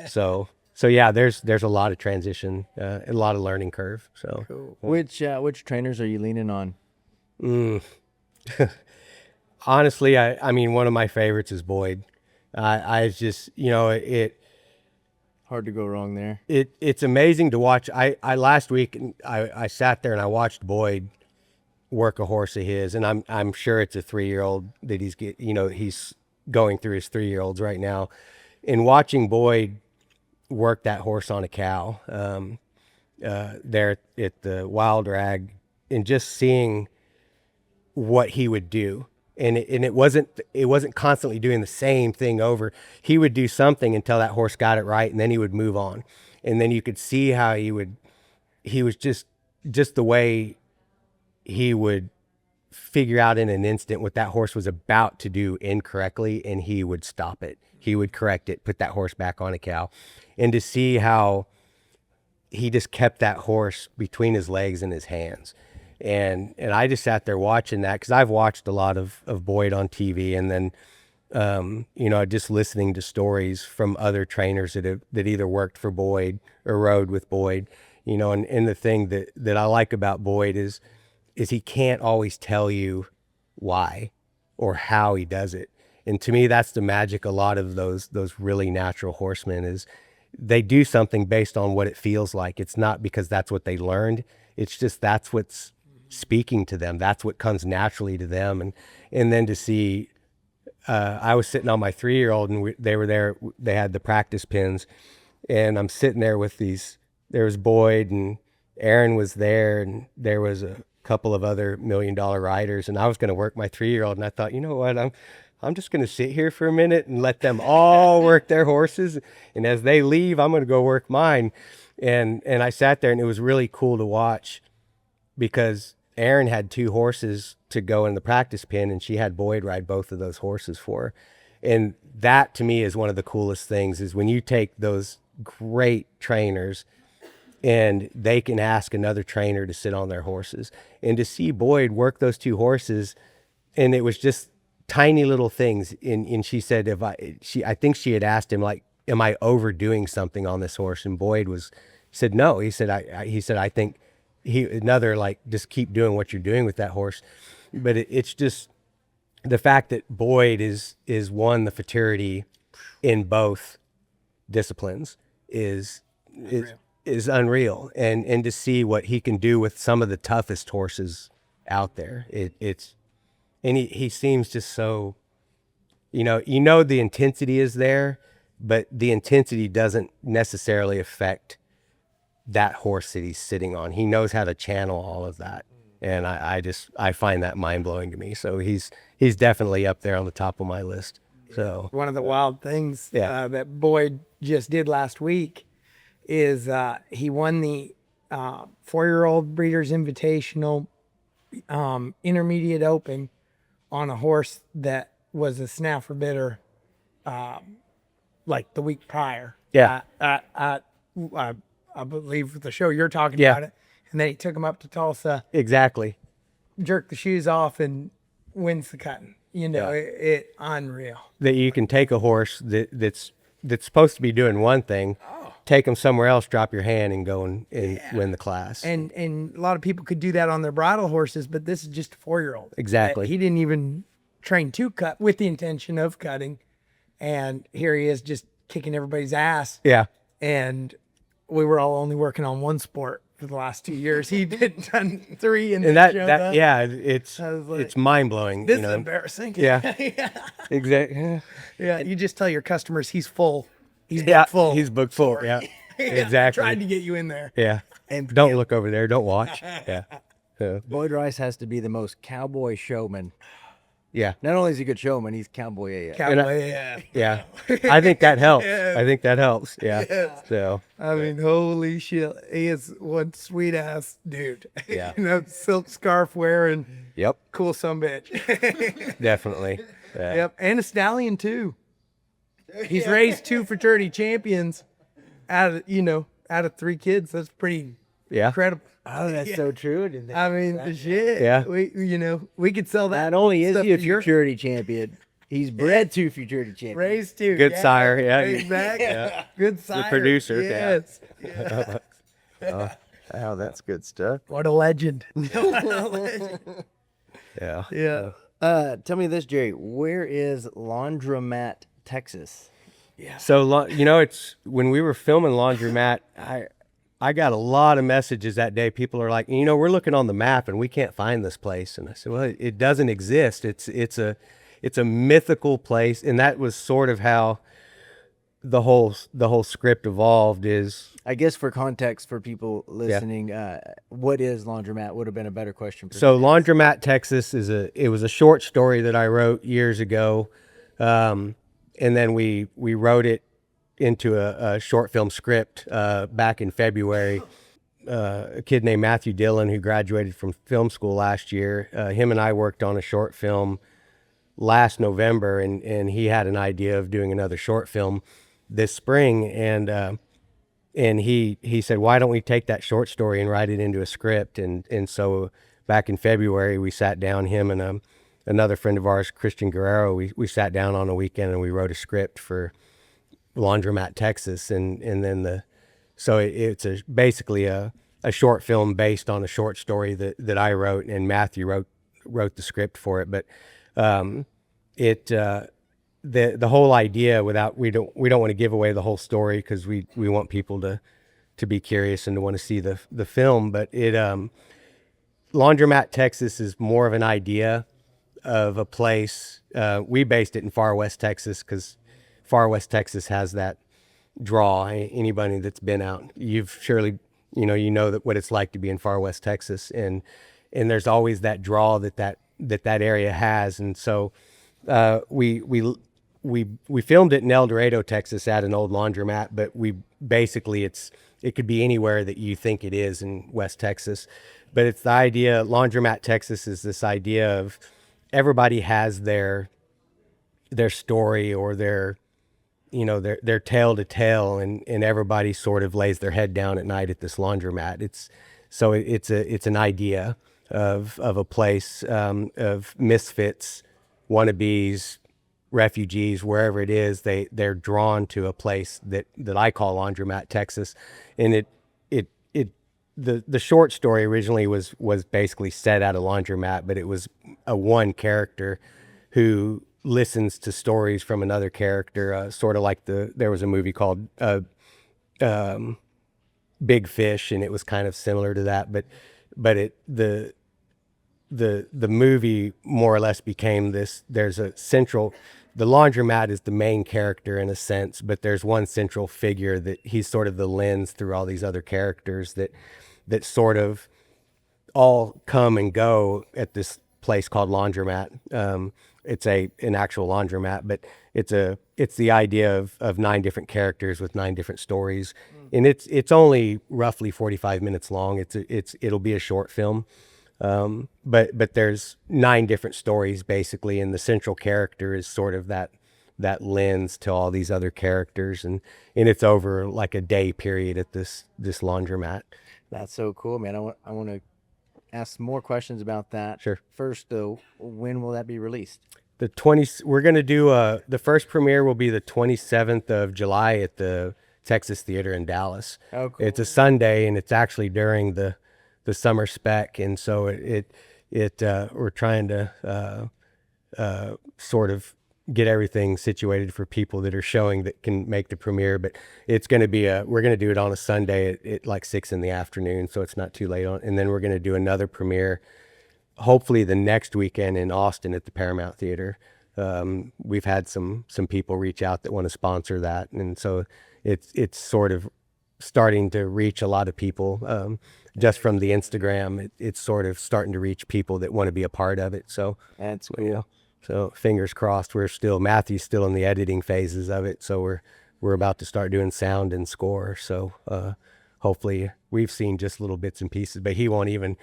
so yeah, there's a lot of transition, a lot of learning curve. So Cool. Which trainers are you leaning on? Honestly, I mean, one of my favorites is Boyd. I just, Hard to go wrong there. it's amazing to watch. I last week I sat there and I watched Boyd work a horse of his, and I'm sure it's a 3-year-old that he's going through his 3-year-olds right now, and watching Boyd work that horse on a cow there at the Wild Rag, and just seeing what he would do. And it wasn't constantly doing the same thing over. He would do something until that horse got it right, and then he would move on. And then you could see how he was just the way he would figure out in an instant what that horse was about to do incorrectly, and he would stop it. He would correct it, put that horse back on a cow. And to see how he just kept that horse between his legs and his hands. And I just sat there watching that, because I've watched a lot of Boyd on TV, and then just listening to stories from other trainers that either worked for Boyd or rode with Boyd, and the thing that I like about Boyd is he can't always tell you why or how he does it. And to me, that's the magic. A lot of those really natural horsemen is they do something based on what it feels like. It's not because that's what they learned. It's just that's what's speaking to them. That's what comes naturally to them. And then to see, I was sitting on my 3-year-old, and they were there. They had the practice pins, and I'm sitting there with there was Boyd, and Aaron was there, and there was a couple of other $1 million riders, and I was going to work my 3-year-old, and I thought, you know what, I'm just going to sit here for a minute and let them all work their horses, and as they leave, I'm going to go work mine. And I sat there, and it was really cool to watch, because Aaron had 2 horses to go in the practice pen, and she had Boyd ride both of those horses for her. And that to me is one of the coolest things, is when you take those great trainers and they can ask another trainer to sit on their horses, and to see Boyd work those 2 horses. And it was just tiny little things. And she said, I think she had asked him, like, am I overdoing something on this horse? And Boyd said, no. He said, I think just keep doing what you're doing with that horse. But it's just the fact that Boyd is one, the futurity in both disciplines is unreal. And to see what he can do with some of the toughest horses out there, and he seems just so, the intensity is there, but the intensity doesn't necessarily affect that horse that he's sitting on. He knows how to channel all of that. And I find that mind blowing to me. So he's definitely up there on the top of my list. So One of the wild things that Boyd just did last week is he won the 4-year-old Breeders' Invitational Intermediate Open on a horse that was a snaffer bidder like the week prior. Yeah. I believe the show you're talking about it. And then he took him up to Tulsa, exactly. jerked the shoes off, and wins the cutting. You know, it unreal. That you can take a horse that's supposed to be doing one thing, take them somewhere else, drop your hand, and go and win the class. And a lot of people could do that on their bridle horses, but this is just a 4-year-old. Exactly. He didn't even train to cut with the intention of cutting, and here he is just kicking everybody's ass. Yeah. And we were all only working on one sport for the last 2 years. He done 3, and And showed that up. yeah, it's I was like, it's mind blowing. This is embarrassing. Yeah. yeah. Exactly. Yeah. You just tell your customers he's full. He's Yeah. booked full. He's booked full. Yeah. Yeah, Exactly. Tried to get you in there. Yeah. And Don't look over there. Don't watch. Yeah. Boyd Rice has to be the most cowboy showman. Yeah. Not only is he a good showman, he's cowboy AF. Cowboy, yeah. Yeah. I think that helps. Yeah. I think that helps. Yeah. Yes. So I mean, holy shit. He is one sweet ass dude. Yeah. You know, silk scarf wearing, yep, cool sumbitch. definitely. Yeah. Yep. And a stallion too. He's raised 2 fraternity champions out of 3 kids. That's pretty Yeah. incredible. Oh, that's so true. Didn't I mean, shit. Yeah. We could sell that. Not only is stuff he a to your- futurity champion, he's bred 2 futurity champions. raised 2. Good sire, yeah. Exactly. Good sire. producer, yeah. Yes. Oh, that's good stuff. What a legend. Yeah. Yeah. Tell me this, Jerry. Where is Laundromat, Texas? So it's when we were filming Laundromat, I got a lot of messages that day. People are like, we're looking on the map and we can't find this place. And I said, well, it doesn't exist. It's a mythical place, and that was sort of how the whole script evolved. Is I guess for context for people listening, what is Laundromat would have been a better question. so Laundromat, Texas it was a short story that I wrote years ago, and then we wrote it into a short film script back in February. A kid named Matthew Dillon, who graduated from film school last year, him and I worked on a short film last November, and he had an idea of doing another short film this spring, and he said, why don't we take that short story and write it into a script? And so back in February, we sat down, him and another friend of ours, Christian Guerrero, we sat down on a weekend and we wrote a script for Laundromat, Texas, and then it's basically a short film based on a short story that I wrote, and Matthew wrote the script for it. But the whole idea, we don't want to give away the whole story because we want people to be curious and to want to see the film. But Laundromat, Texas is more of an idea of a place. We based it in Far West Texas because Far West Texas has that draw. Anybody that's been out, you've surely that what it's like to be in Far West Texas, and there's always that draw that area has. And so we filmed it in El Dorado, Texas, at an old laundromat, but it could be anywhere that you think it is in West Texas. But it's the idea, Laundromat, Texas is this idea of everybody has their story or their tale to tell, and everybody sort of lays their head down at night at this laundromat. It's an idea of a place of misfits, wannabes, refugees, wherever it is, they're drawn to a place that I call Laundromat, Texas. And the short story originally was basically set at a laundromat, but it was a one character who listens to stories from another character, sort of like there was a movie called Big Fish, and it was kind of similar to that, but the movie more or less became this. The laundromat is the main character in a sense, but there's one central figure that he's sort of the lens through all these other characters that sort of all come and go at this place called Laundromat. It's an actual laundromat, but it's the idea of 9 different characters with 9 different stories, and it's only roughly 45 minutes long. It'll be a short film, but there's 9 different stories basically, and the central character is sort of that lens to all these other characters, and it's over like a day period at this laundromat. That's so cool, man. I want to ask more questions about that. Sure. First, though, when will that be released? the 20. We're gonna do the first premiere will be the 27th of July at the Texas Theater in Dallas. Oh, cool. It's a Sunday, and it's actually during the summer spec, and so we're trying to sort of get everything situated for people that are showing that can make the premiere. But it's going to be we're going to do it on a Sunday at like 6 p.m, so it's not too late on. And then we're going to do another premiere, hopefully the next weekend in Austin at the Paramount Theater. We've had some people reach out that want to sponsor that, and so it's sort of starting to reach a lot of people. Just from the Instagram, it's sort of starting to reach people that want to be a part of it. So That's cool. you know, so fingers crossed. Matthew's still in the editing phases of it, so we're about to start doing sound and score. So hopefully, we've seen just little bits and pieces, but he won't even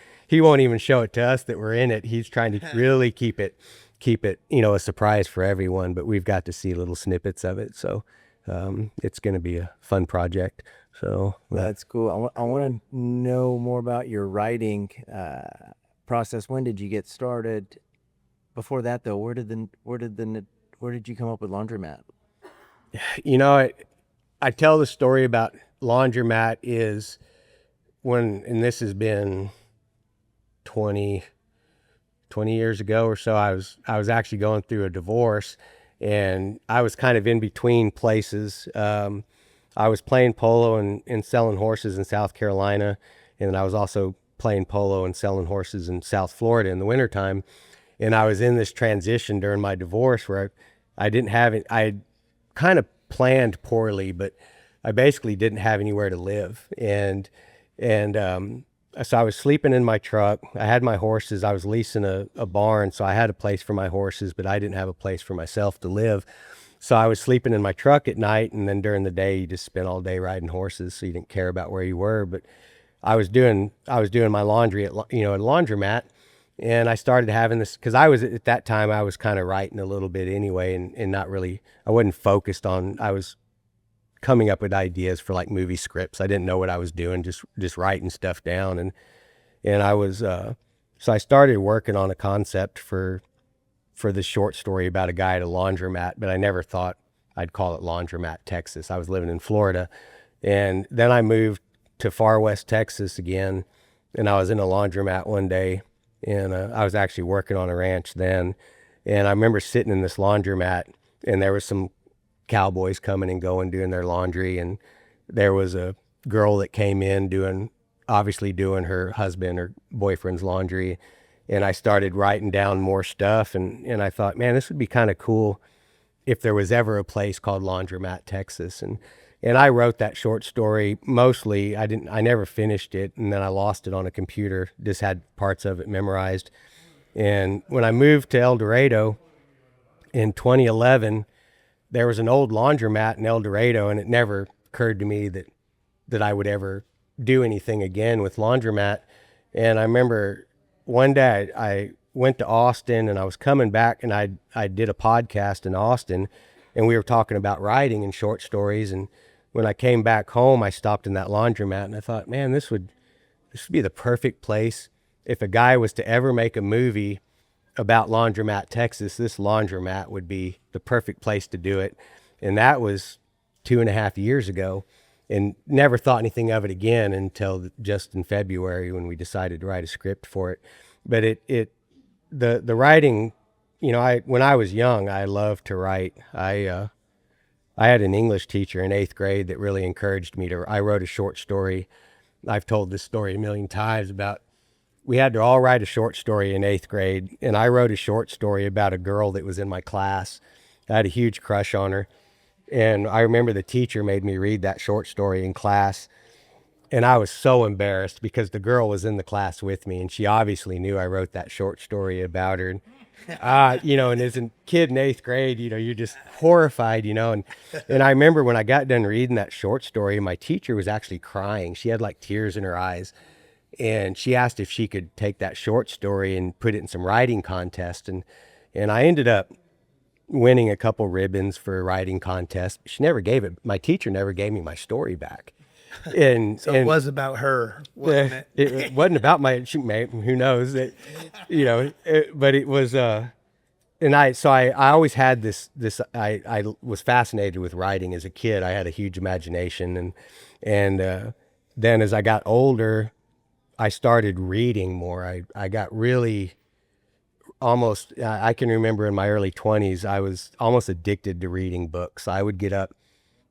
show it to us that we're in it. He's trying to really keep it a surprise for everyone. But we've got to see little snippets of it, so it's going to be a fun project. So That's cool. I want to know more about your writing process. When did you get started? Before that, though, where did you come up with Laundromat? I tell the story about Laundromat is and this has been 20 years ago or so. I was actually going through a divorce, and I was kind of in between places. I was playing polo and selling horses in South Carolina, and I was also playing polo and selling horses in South Florida in the wintertime. And I was in this transition during my divorce where I didn't have it. I kind of planned poorly, but I basically didn't have anywhere to live. And so I was sleeping in my truck. I had my horses. I was leasing a barn, so I had a place for my horses, but I didn't have a place for myself to live. So I was sleeping in my truck at night, and then during the day, you just spent all day riding horses, so you didn't care about where you were. But I was doing my laundry at a laundromat. And I started having this, because at that time, I was kind of writing a little bit anyway, and not really, I wasn't focused on, I was coming up with ideas for like movie scripts. I didn't know what I was doing, just writing stuff down. And I was, so I started working on a concept for this short story about a guy at a laundromat, but I never thought I'd call it Laundromat Texas. I was living in Florida. And then I moved to far west Texas again, and I was in a laundromat one day. And I was actually working on a ranch then. And I remember sitting in this laundromat, and there was some cowboys coming and going doing their laundry. And there was a girl that came in obviously doing her husband or boyfriend's laundry. And I started writing down more stuff. And I thought, man, this would be kind of cool if there was ever a place called Laundromat Texas. And I wrote that short story. Mostly, I never finished it, and then I lost it on a computer, just had parts of it memorized. And when I moved to El Dorado in 2011, there was an old laundromat in El Dorado, and it never occurred to me that I would ever do anything again with laundromat. And I remember one day I went to Austin, and I was coming back, and I did a podcast in Austin, and we were talking about writing and short stories. And when I came back home, I stopped in that laundromat, and I thought, man, this would be the perfect place. If a guy was to ever make a movie about Laundromat Texas, this laundromat would be the perfect place to do it. And that was 2.5 years ago, and never thought anything of it again until just in February when we decided to write a script for it. But the writing, when I was young, I loved to write. I had an English teacher in 8th grade that really encouraged me I wrote a short story. I've told this story a million times about, we had to all write a short story in 8th grade. And I wrote a short story about a girl that was in my class. I had a huge crush on her. And I remember the teacher made me read that short story in class. And I was so embarrassed because the girl was in the class with me, and she obviously knew I wrote that short story about her. And as a kid in 8th grade, you're just horrified, and I remember when I got done reading that short story, my teacher was actually crying. She had like tears in her eyes, and she asked if she could take that short story and put it in some writing contest. And I ended up winning a couple ribbons for a writing contest. My teacher never gave me my story back. So it was about her, wasn't it? It wasn't about who knows that, but it was, and I always had I was fascinated with writing as a kid. I had a huge imagination, and then as I got older, I started reading more. I got really almost, I can remember in my early 20s, I was almost addicted to reading books. I would get up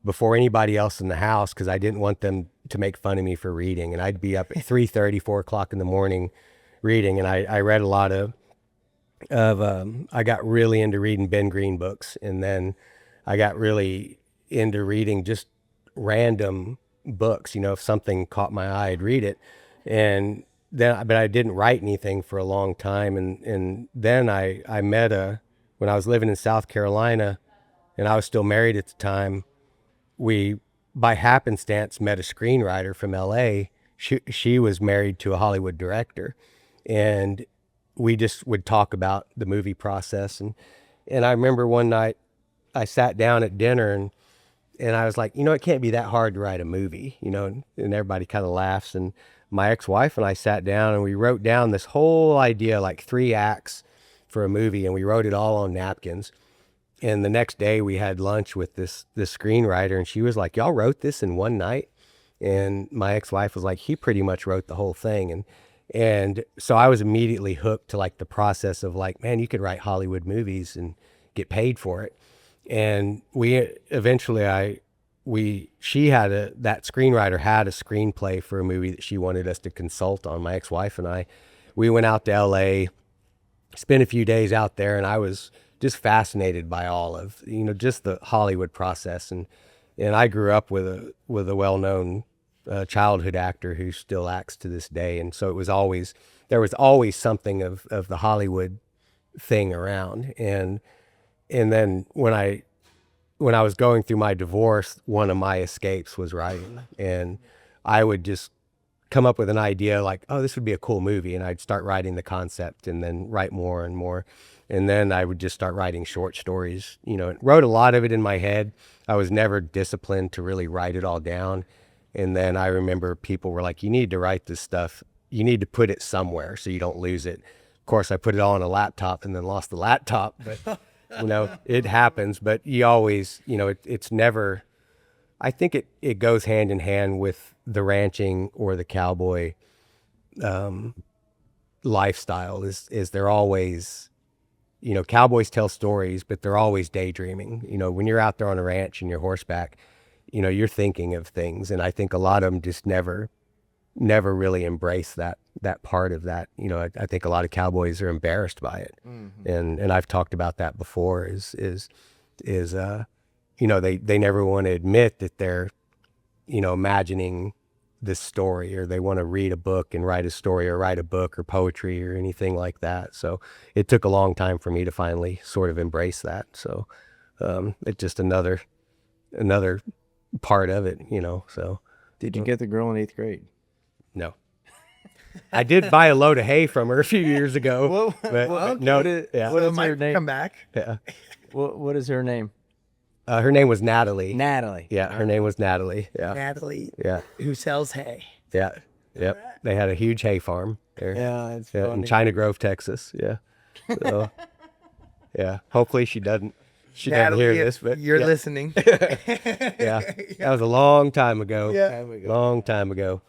before anybody else in the house because I didn't want them to make fun of me for reading. And I'd be up at 3:30, 4 o'clock in the morning reading. And I read a lot I got really into reading Ben Green books. And then I got really into reading just random books. You know, if something caught my eye, I'd read it. But I didn't write anything for a long time. And then I met when I was living in South Carolina and I was still married at the time, we, by happenstance, met a screenwriter from LA. She was married to a Hollywood director, and we just would talk about the movie process. And I remember one night I sat down at dinner and I was like, it can't be that hard to write a movie, and everybody kind of laughs. And my ex-wife and I sat down and we wrote down this whole idea, like 3 acts for a movie, and we wrote it all on napkins. And the next day we had lunch with this screenwriter, and she was like, y'all wrote this in one night? And my ex-wife was like, he pretty much wrote the whole thing. And so I was immediately hooked to like the process of like, man, you could write Hollywood movies and get paid for it. And that screenwriter had a screenplay for a movie that she wanted us to consult on, my ex-wife and I. We went out to LA, spent a few days out there, and I was just fascinated by all of, just the Hollywood process. And I grew up with a well-known childhood actor who still acts to this day. And so there was always something of the Hollywood thing around. And then when I was going through my divorce, one of my escapes was writing. And I would just come up with an idea like, oh, this would be a cool movie. And I'd start writing the concept and then write more and more. And then I would just start writing short stories, wrote a lot of it in my head. I was never disciplined to really write it all down. And then I remember people were like, you need to write this stuff. You need to put it somewhere so you don't lose it. Of course, I put it all on a laptop and then lost the laptop, but it happens. But you always, it's never, I think it goes hand in hand with the ranching or the cowboy lifestyle is they're always, cowboys tell stories, but they're always daydreaming. When you're out there on a ranch and you're horseback, you're thinking of things. And I think a lot of them just never really embrace that part of that. I think a lot of cowboys are embarrassed by it. Mm-hmm. And I've talked about that before they never want to admit that they're, imagining this story, or they want to read a book and write a story or write a book or poetry or anything like that. So it took a long time for me to finally sort of embrace that. So it's just another part of it, so. Did you get the girl in 8th grade? No. I did buy a load of hay from her a few years ago. But no. What is her name? Come back. Yeah. What is her name? Her name was Natalie. Natalie. Yeah, her name was Natalie. Yeah. Natalie. Yeah. Who sells hay. Yeah. Yep. They had a huge hay farm there. Yeah, it's funny. In China Grove, Texas. Yeah. So, yeah. Hopefully she doesn't Natalie, hear this, but you're listening. Yeah. That was a long time ago. Yeah. Long time ago.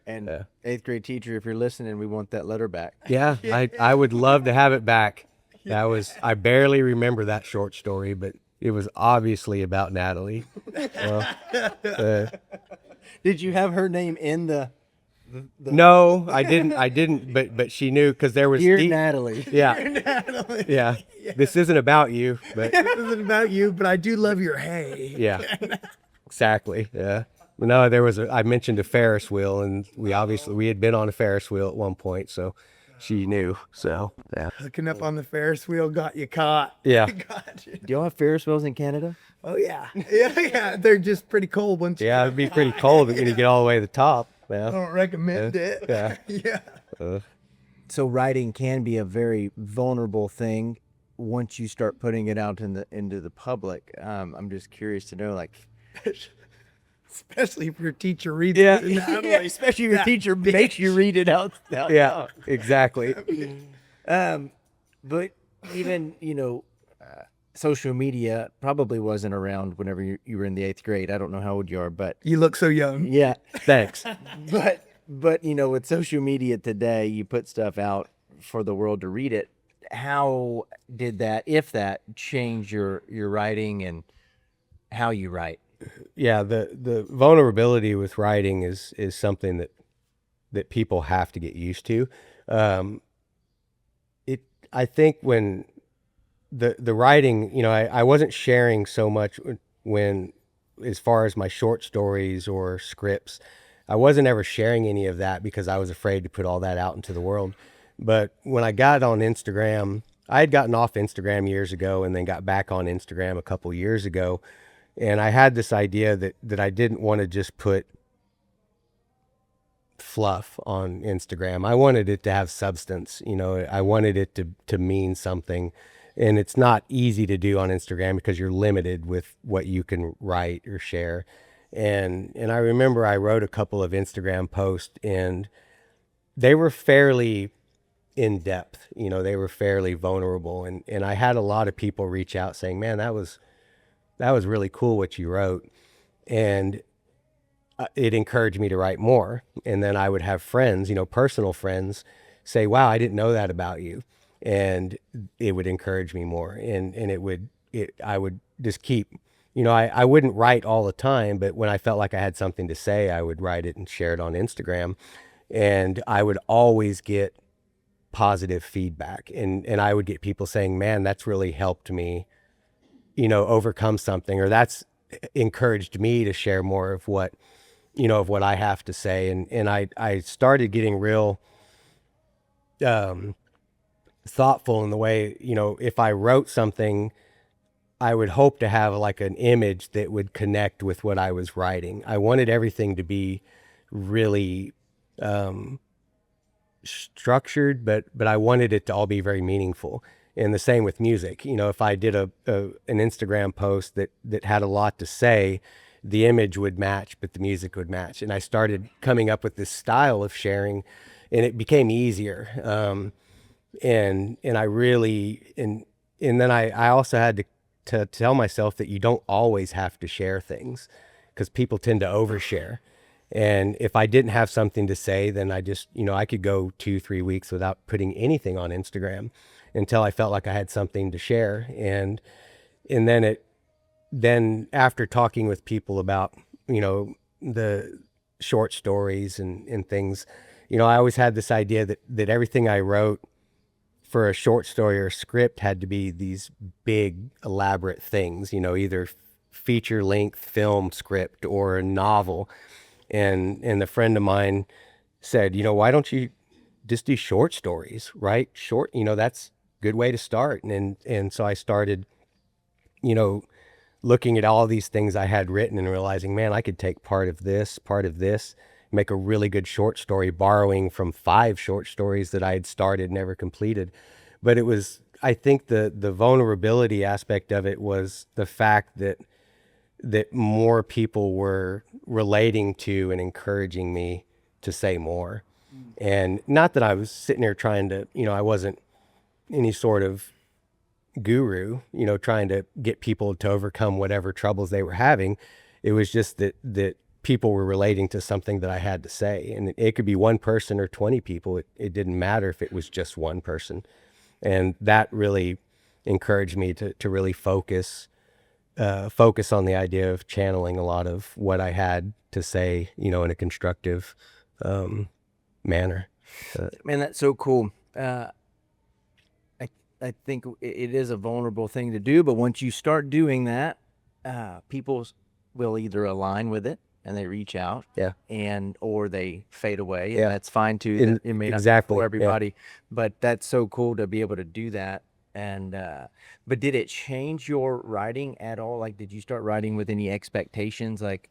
And 8th grade teacher, if you're listening, we want that letter back. Yeah, I would love to have it back. I barely remember that short story, but it was obviously about Natalie. Did you have her name in the No, I didn't, but she knew because there was Dear Natalie. Yeah. Dear Natalie. Yeah. This isn't about you, but This isn't about you, but I do love your hay. yeah. Exactly. Yeah. No, I mentioned a Ferris wheel, and we had been on a Ferris wheel at one point, so she knew. So, yeah. Hooking up on the Ferris wheel got you caught. Yeah. Got you. Do y'all have Ferris wheels in Canada? Oh, yeah. Yeah. They're just pretty cold once you Yeah, it'd be pretty cold when you get all the way to the top. I Yeah. don't recommend it. Yeah. Yeah. So writing can be a very vulnerable thing once you start putting it out into the public. I'm just curious to know, like, Especially if your teacher reads Yeah. it. especially your teacher makes you read it out Yeah, exactly. But even, social media probably wasn't around whenever you were in the 8th grade. I don't know how old you are, but You look so young. yeah. Thanks. But with social media today, you put stuff out for the world to read it. How did that, if that, change your writing and how you write? Yeah, the vulnerability with writing is something that people have to get used to. I think when the writing, I wasn't sharing so much when, as far as my short stories or scripts, I wasn't ever sharing any of that because I was afraid to put all that out into the world. But when I got on Instagram, I had gotten off Instagram years ago and then got back on Instagram a couple years ago. And I had this idea that I didn't want to just put fluff on Instagram. I wanted it to have substance. I wanted it to mean something. And it's not easy to do on Instagram because you're limited with what you can write or share. And I remember I wrote a couple of Instagram posts and they were fairly in depth. They were fairly vulnerable. And I had a lot of people reach out saying, man, that was really cool what you wrote. And it encouraged me to write more. And then I would have friends, personal friends, say, wow, I didn't know that about you. And it would encourage me more. And I would just keep, I wouldn't write all the time, but when I felt like I had something to say, I would write it and share it on Instagram. And I would always get positive feedback. And I would get people saying, man, that's really helped me, overcome something, or that's encouraged me to share more of what I have to say. And I started getting real thoughtful in the way, if I wrote something, I would hope to have like an image that would connect with what I was writing. I wanted everything to be really structured, but I wanted it to all be very meaningful. And the same with music. If I did an Instagram post that had a lot to say, the image would match, but the music would match. And I started coming up with this style of sharing, and it became easier. And I really, and then I also had to tell myself that you don't always have to share things because people tend to overshare. And if I didn't have something to say, then I just, I could go 2-3 weeks without putting anything on Instagram until I felt like I had something to share. And then after talking with people about, the short stories and things, I always had this idea that everything I wrote for a short story or script had to be these big, elaborate things, either feature length film script or a novel. And a friend of mine said, why don't you just do short stories, right? Short, that's a good way to start. And so I started, looking at all these things I had written and realizing, man, I could take part of this, make a really good short story, borrowing from 5 short stories that I had started, never completed. But it was, I think the vulnerability aspect of it was the fact that more people were relating to and encouraging me to say more. And not that I was sitting there trying to, I wasn't any sort of guru, trying to get people to overcome whatever troubles they were having. It was just that people were relating to something that I had to say. And it could be one person or 20 people. It didn't matter if it was just one person. And that really encouraged me to really focus on the idea of channeling a lot of what I had to say, in a constructive manner. Man, that's so cool. I think it is a vulnerable thing to do, but once you start doing that, people will either align with it and they reach out, or they fade away, and that's fine too. It may not be for everybody, but that's so cool to be able to do that. And but did it change your writing at all? Like, did you start writing with any expectations? Like,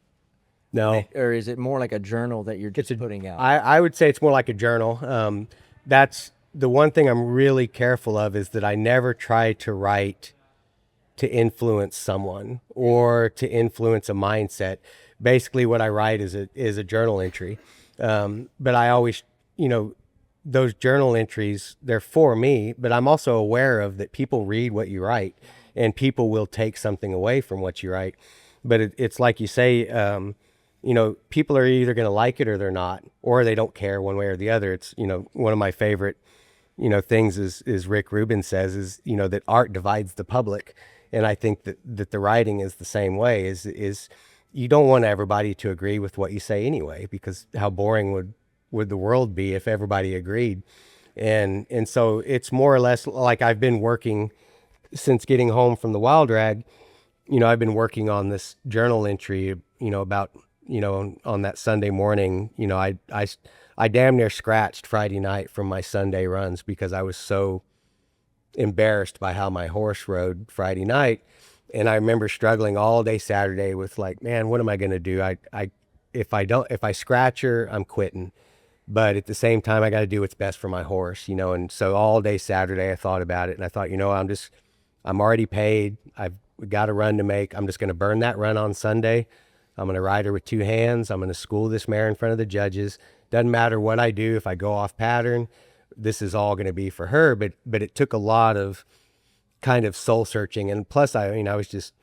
no, or is it more like a journal that you're just putting out? I would say it's more like a journal. That's the one thing I'm really careful of, is that I never try to write to influence someone or to influence a mindset. Basically, what I write is a journal entry. But I always, those journal entries, they're for me, but I'm also aware of that people read what you write and people will take something away from what you write. But it's like you say, people are either going to like it or they're not, or they don't care one way or the other. It's, one of my favorite, things is Rick Rubin says is, that art divides the public. And I think that the writing is the same way is you don't want everybody to agree with what you say anyway, because how boring would the world be if everybody agreed? And so it's more or less like I've been working since getting home from the wild drag. I've been working on this journal entry, about, on that Sunday morning, I damn near scratched Friday night from my Sunday runs because I was so embarrassed by how my horse rode Friday night. And I remember struggling all day Saturday with like, man, what am I going to do? If I scratch her, I'm quitting. But at the same time, I got to do what's best for my horse, and so all day Saturday I thought about it and I thought, I'm already paid. I've got a run to make. I'm just going to burn that run on Sunday. I'm going to ride her with two hands. I'm going to school this mare in front of the judges. Doesn't matter what I do. If I go off pattern, this is all going to be for her. But it took a lot of kind of soul searching. And plus I was just,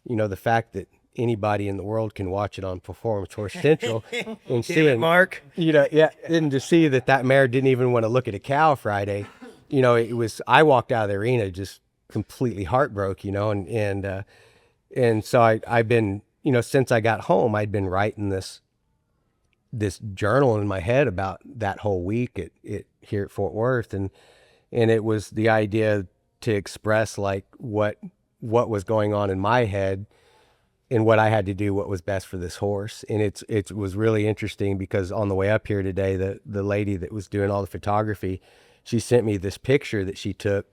the fact that anybody in the world can watch it on Performance Horse Central and seeing Mark, and to see that mare didn't even want to look at a cow Friday, I walked out of the arena just completely heartbroken, and so I've been, since I got home, I'd been writing this journal in my head about that whole week here at Fort Worth. And it was the idea to express like what was going on in my head and what I had to do, what was best for this horse. And it was really interesting because on the way up here today, the lady that was doing all the photography, she sent me this picture that she took.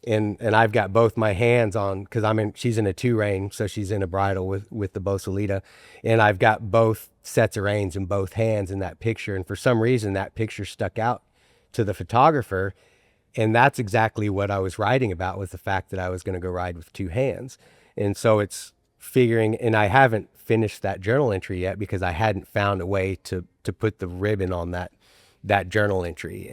And I've got both my hands on, because she's in a 2-rein, so she's in a bridle with the Bosalita, and I've got both sets of reins in both hands in that picture. And for some reason, that picture stuck out to the photographer, and that's exactly what I was writing about, was the fact that I was going to go ride with two hands. And so it's figuring, and I haven't finished that journal entry yet because I hadn't found a way to put the ribbon on that journal entry.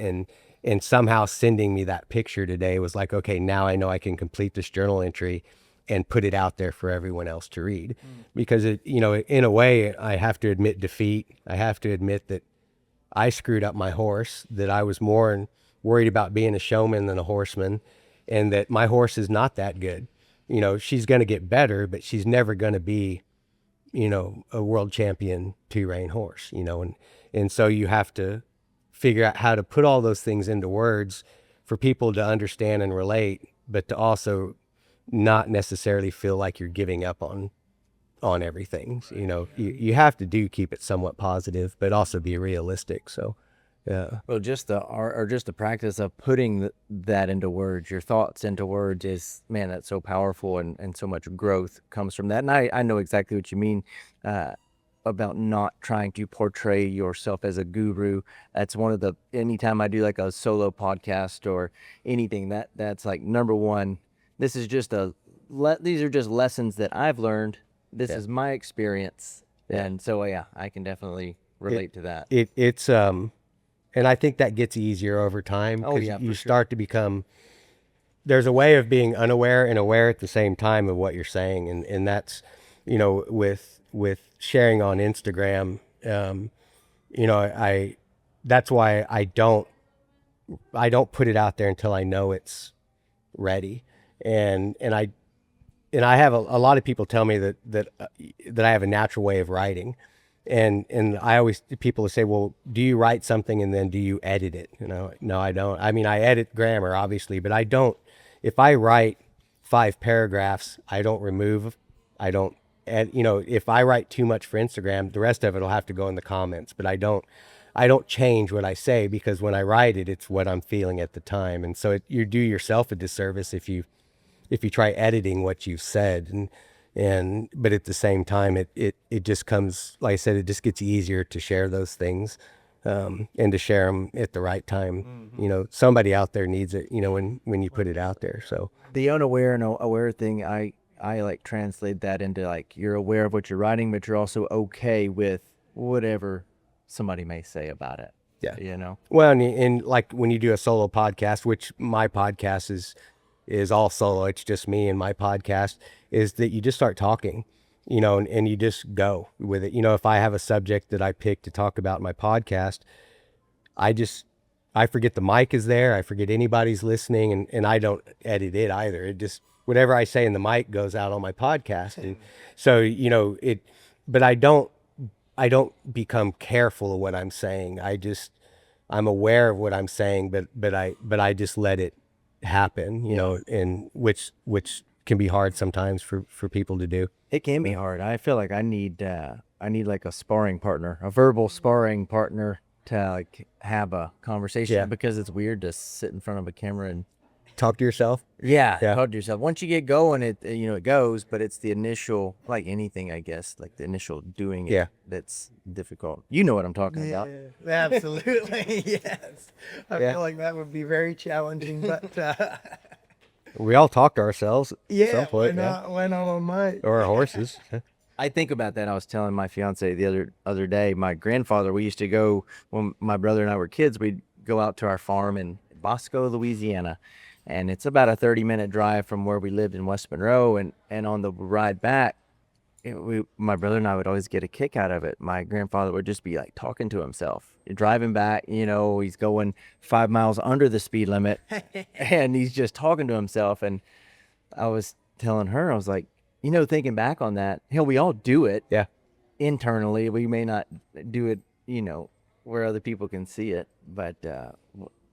And somehow sending me that picture today was like, okay, now I know I can complete this journal entry and put it out there for everyone else to read. Because in a way, I have to admit defeat. I have to admit that I screwed up my horse, that I was more worried about being a showman than a horseman, and that my horse is not that good. She's going to get better, but she's never going to be, a world champion 2-rein horse, and so you have to figure out how to put all those things into words for people to understand and relate, but to also not necessarily feel like you're giving up on everything. You have to keep it somewhat positive, but also be realistic. So, yeah. Well, just the art, or just the practice of putting that into words, your thoughts into words, is, man, that's so powerful, and so much growth comes from that. And I know exactly what you mean. About not trying to portray yourself as a guru. That's one of anytime I do like a solo podcast or anything, that's like number one. This is just these are just lessons that I've learned. This is my experience. Yeah. And so, I can definitely relate to that. It's and I think that gets easier over time. Oh yeah, you start to become, there's a way of being unaware and aware at the same time of what you're saying. And that's, with sharing on Instagram, that's why I don't put it out there until I know it's ready. And I have a lot of people tell me that I have a natural way of writing. And people will say, well, do you write something and then do you edit it? No, I don't. I mean, I edit grammar obviously, but I don't, if I write 5 paragraphs, I don't and if I write too much for Instagram, the rest of it will have to go in the comments, but I don't change what I say, because when I write it, it's what I'm feeling at the time. And so you do yourself a disservice if you try editing what you've said. But at the same time, it just comes, like I said, it just gets easier to share those things, and to share them at the right time. Mm-hmm. Somebody out there needs it, when you put it out there. So the unaware and aware thing, I like translate that into like, you're aware of what you're writing, but you're also okay with whatever somebody may say about it. Yeah. You know? Well, and like when you do a solo podcast, which my podcast is all solo, it's just me and my podcast, is that you just start talking, and you just go with it. If I have a subject that I pick to talk about in my podcast, I forget the mic is there. I forget anybody's listening, and I don't edit it either. It just, whatever I say in the mic goes out on my podcast. And so, but I don't become careful of what I'm saying. I'm aware of what I'm saying, but I just let it happen, and which can be hard sometimes for people to do. It can be hard. I feel like I need like a sparring partner, a verbal sparring partner to like have a conversation, because it's weird to sit in front of a camera and Talk to yourself. talk to yourself. Once you get going, it goes, but it's the initial, like anything, I guess, like the initial doing it that's difficult. You know what I'm talking about. Absolutely. Yes. I feel like that would be very challenging, but We all talk to ourselves at some point, why not on mic? or our horses. I think about that. I was telling my fiance the other day, my grandfather, we used to go, when my brother and I were kids, we'd go out to our farm in Bosco, Louisiana. And it's about a 30-minute drive from where we lived in West Monroe. And on the ride back, my brother and I would always get a kick out of it. My grandfather would just be like talking to himself. Driving back, he's going 5 miles under the speed limit and he's just talking to himself. And I was telling her, I was like, thinking back on that, we all do it internally. We may not do it, where other people can see it, but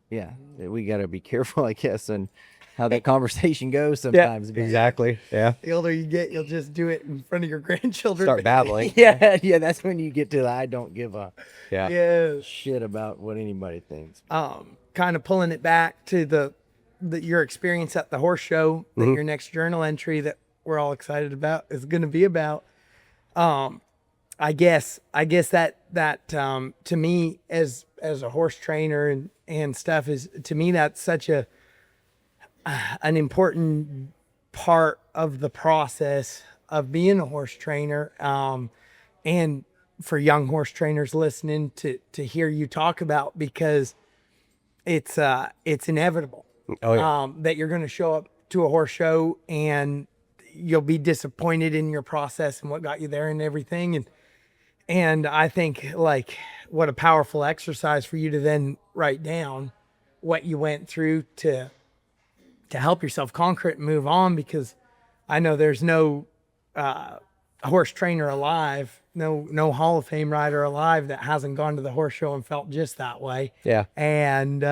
we got to be careful, I guess, and how that conversation goes sometimes. Yeah, exactly. Yeah. The older you get, you'll just do it in front of your grandchildren. Start babbling. Yeah, that's when you get to the I don't give a Yes. shit about what anybody thinks. Kind of pulling it back to your experience at the horse show, that your next journal entry that we're all excited about is going to be about. I guess that to me as a horse trainer and stuff is, to me, that's such an important part of the process of being a horse trainer. And for young horse trainers listening to hear you talk about, because it's inevitable that you're going to show up to a horse show and you'll be disappointed in your process and what got you there and everything. And I think, like, what a powerful exercise for you to then write down what you went through to help yourself conquer it and move on, because I know there's no horse trainer alive, no Hall of Fame rider alive that hasn't gone to the horse show and felt just that way. Yeah. And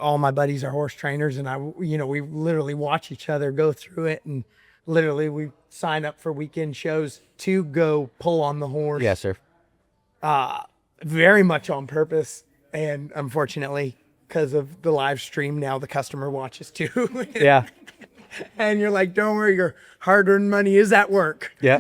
all my buddies are horse trainers, and we literally watch each other go through it, and literally we sign up for weekend shows to go pull on the horse. Yes, sir. Very much on purpose, and unfortunately, because of the live stream now, the customer watches too. Yeah. And you're like, don't worry, your hard-earned money is at work. Yeah.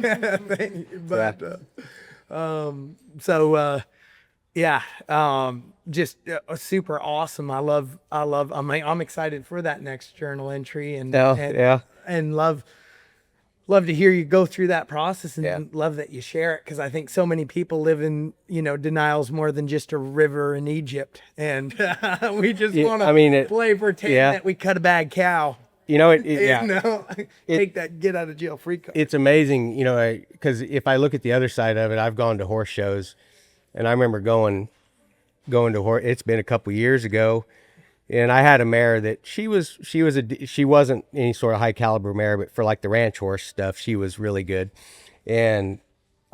Just super awesome. I'm excited for that next journal entry, and love to hear you go through that process, and love that you share it, because I think so many people live in denials more than just a river in Egypt, and we just want to play pretend that we cut a bad cow. Take that get out of jail free card. It's amazing, because if I look at the other side of it, I've gone to horse shows, and I remember going to horse. It's been a couple years ago, and I had a mare that she wasn't any sort of high caliber mare, but for like the ranch horse stuff, she was really good. And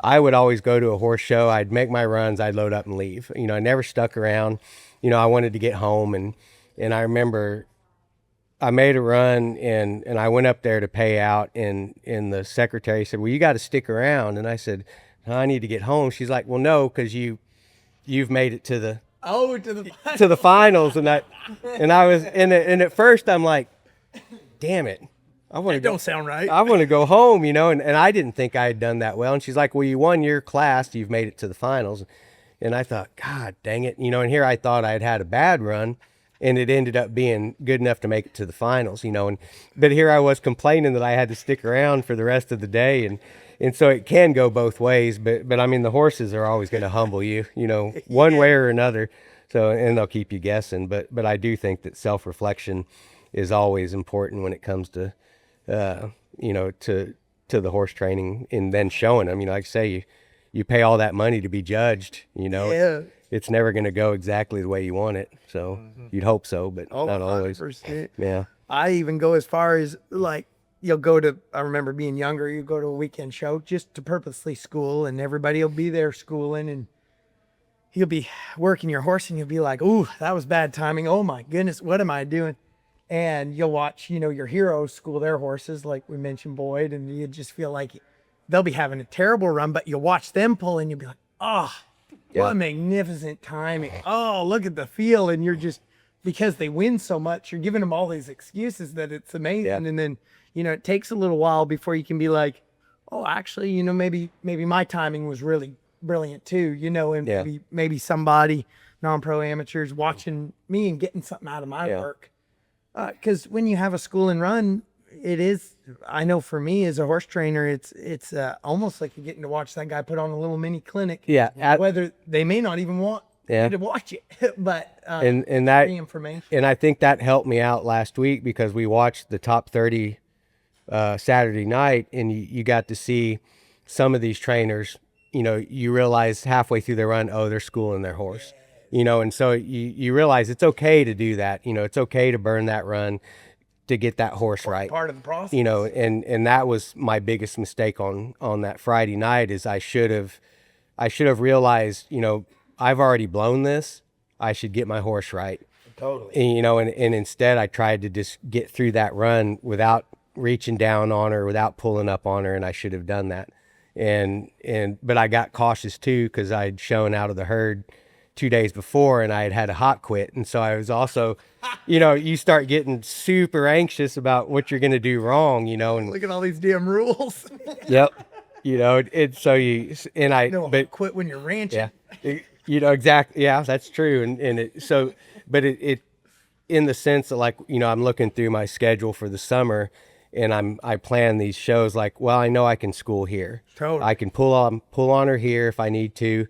I would always go to a horse show. I'd make my runs. I'd load up and leave. I never stuck around. I wanted to get home, and I remember I made a run, and I went up there to pay out, and the secretary said, "Well, you got to stick around." And I said, "I need to get home." She's like, "Well, no, because you've made it to the to the finals." And I was and at first I'm like, "Damn it, don't sound right. I want to go home," and I didn't think I had done that well. And she's like, "Well, you won your class. You've made it to the finals." And I thought, God dang it, and here I thought I'd had a bad run, and it ended up being good enough to make it to the finals, but here I was complaining that I had to stick around for the rest of the day, And so it can go both ways, but I mean, the horses are always going to humble you, one way or another. So, and they'll keep you guessing, but I do think that self-reflection is always important when it comes to, to the horse training, and then showing them, like I say, you pay all that money to be judged, Yeah. it's never going to go exactly the way you want it. So you'd hope so, but Oh, not always. 100%. Yeah. I even go as far as like you'll go to, I remember being younger, you go to a weekend show just to purposely school, and everybody will be there schooling, and you'll be working your horse and you'll be like, ooh, that was bad timing. Oh my goodness, what am I doing? And you'll watch, your heroes school their horses, like we mentioned Boyd, and you just feel like they'll be having a terrible run, but you'll watch them pull and you'll be like, oh, what magnificent timing. Oh, look at the feel. And you're just, because they win so much, you're giving them all these excuses that it's amazing. Yeah. And then, it takes a little while before you can be like, oh, actually, maybe my timing was really brilliant too, and maybe somebody, non-pro amateurs, watching me and getting something out of my work. Because when you have a school and run, it is, I know for me as a horse trainer, it's almost like you're getting to watch that guy put on a little mini clinic. Yeah. Whether they may not even want you to watch it, but and that free information. And I think that helped me out last week, because we watched the top 30 Saturday night, and you got to see some of these trainers. You realize halfway through their run, they're schooling their horse. And so you realize it's okay to do that. It's okay to burn that run to get that horse right. Part of the process. And that was my biggest mistake on that Friday night, is I should have realized, I've already blown this. I should get my horse right. Totally. And instead I tried to just get through that run without reaching down on her, without pulling up on her, and I should have done that. But I got cautious too, because I'd shown out of the herd 2 days before, and I had a hot quit. And so I was also, you start getting super anxious about what you're going to do wrong, and Look at all these damn rules. yep. It's so but quit when you're ranching. Yeah. Exactly. Yeah, that's true. But it in the sense that, like, I'm looking through my schedule for the summer, and I plan these shows like, well, I know I can school here. Totally. I can pull on her here if I need to.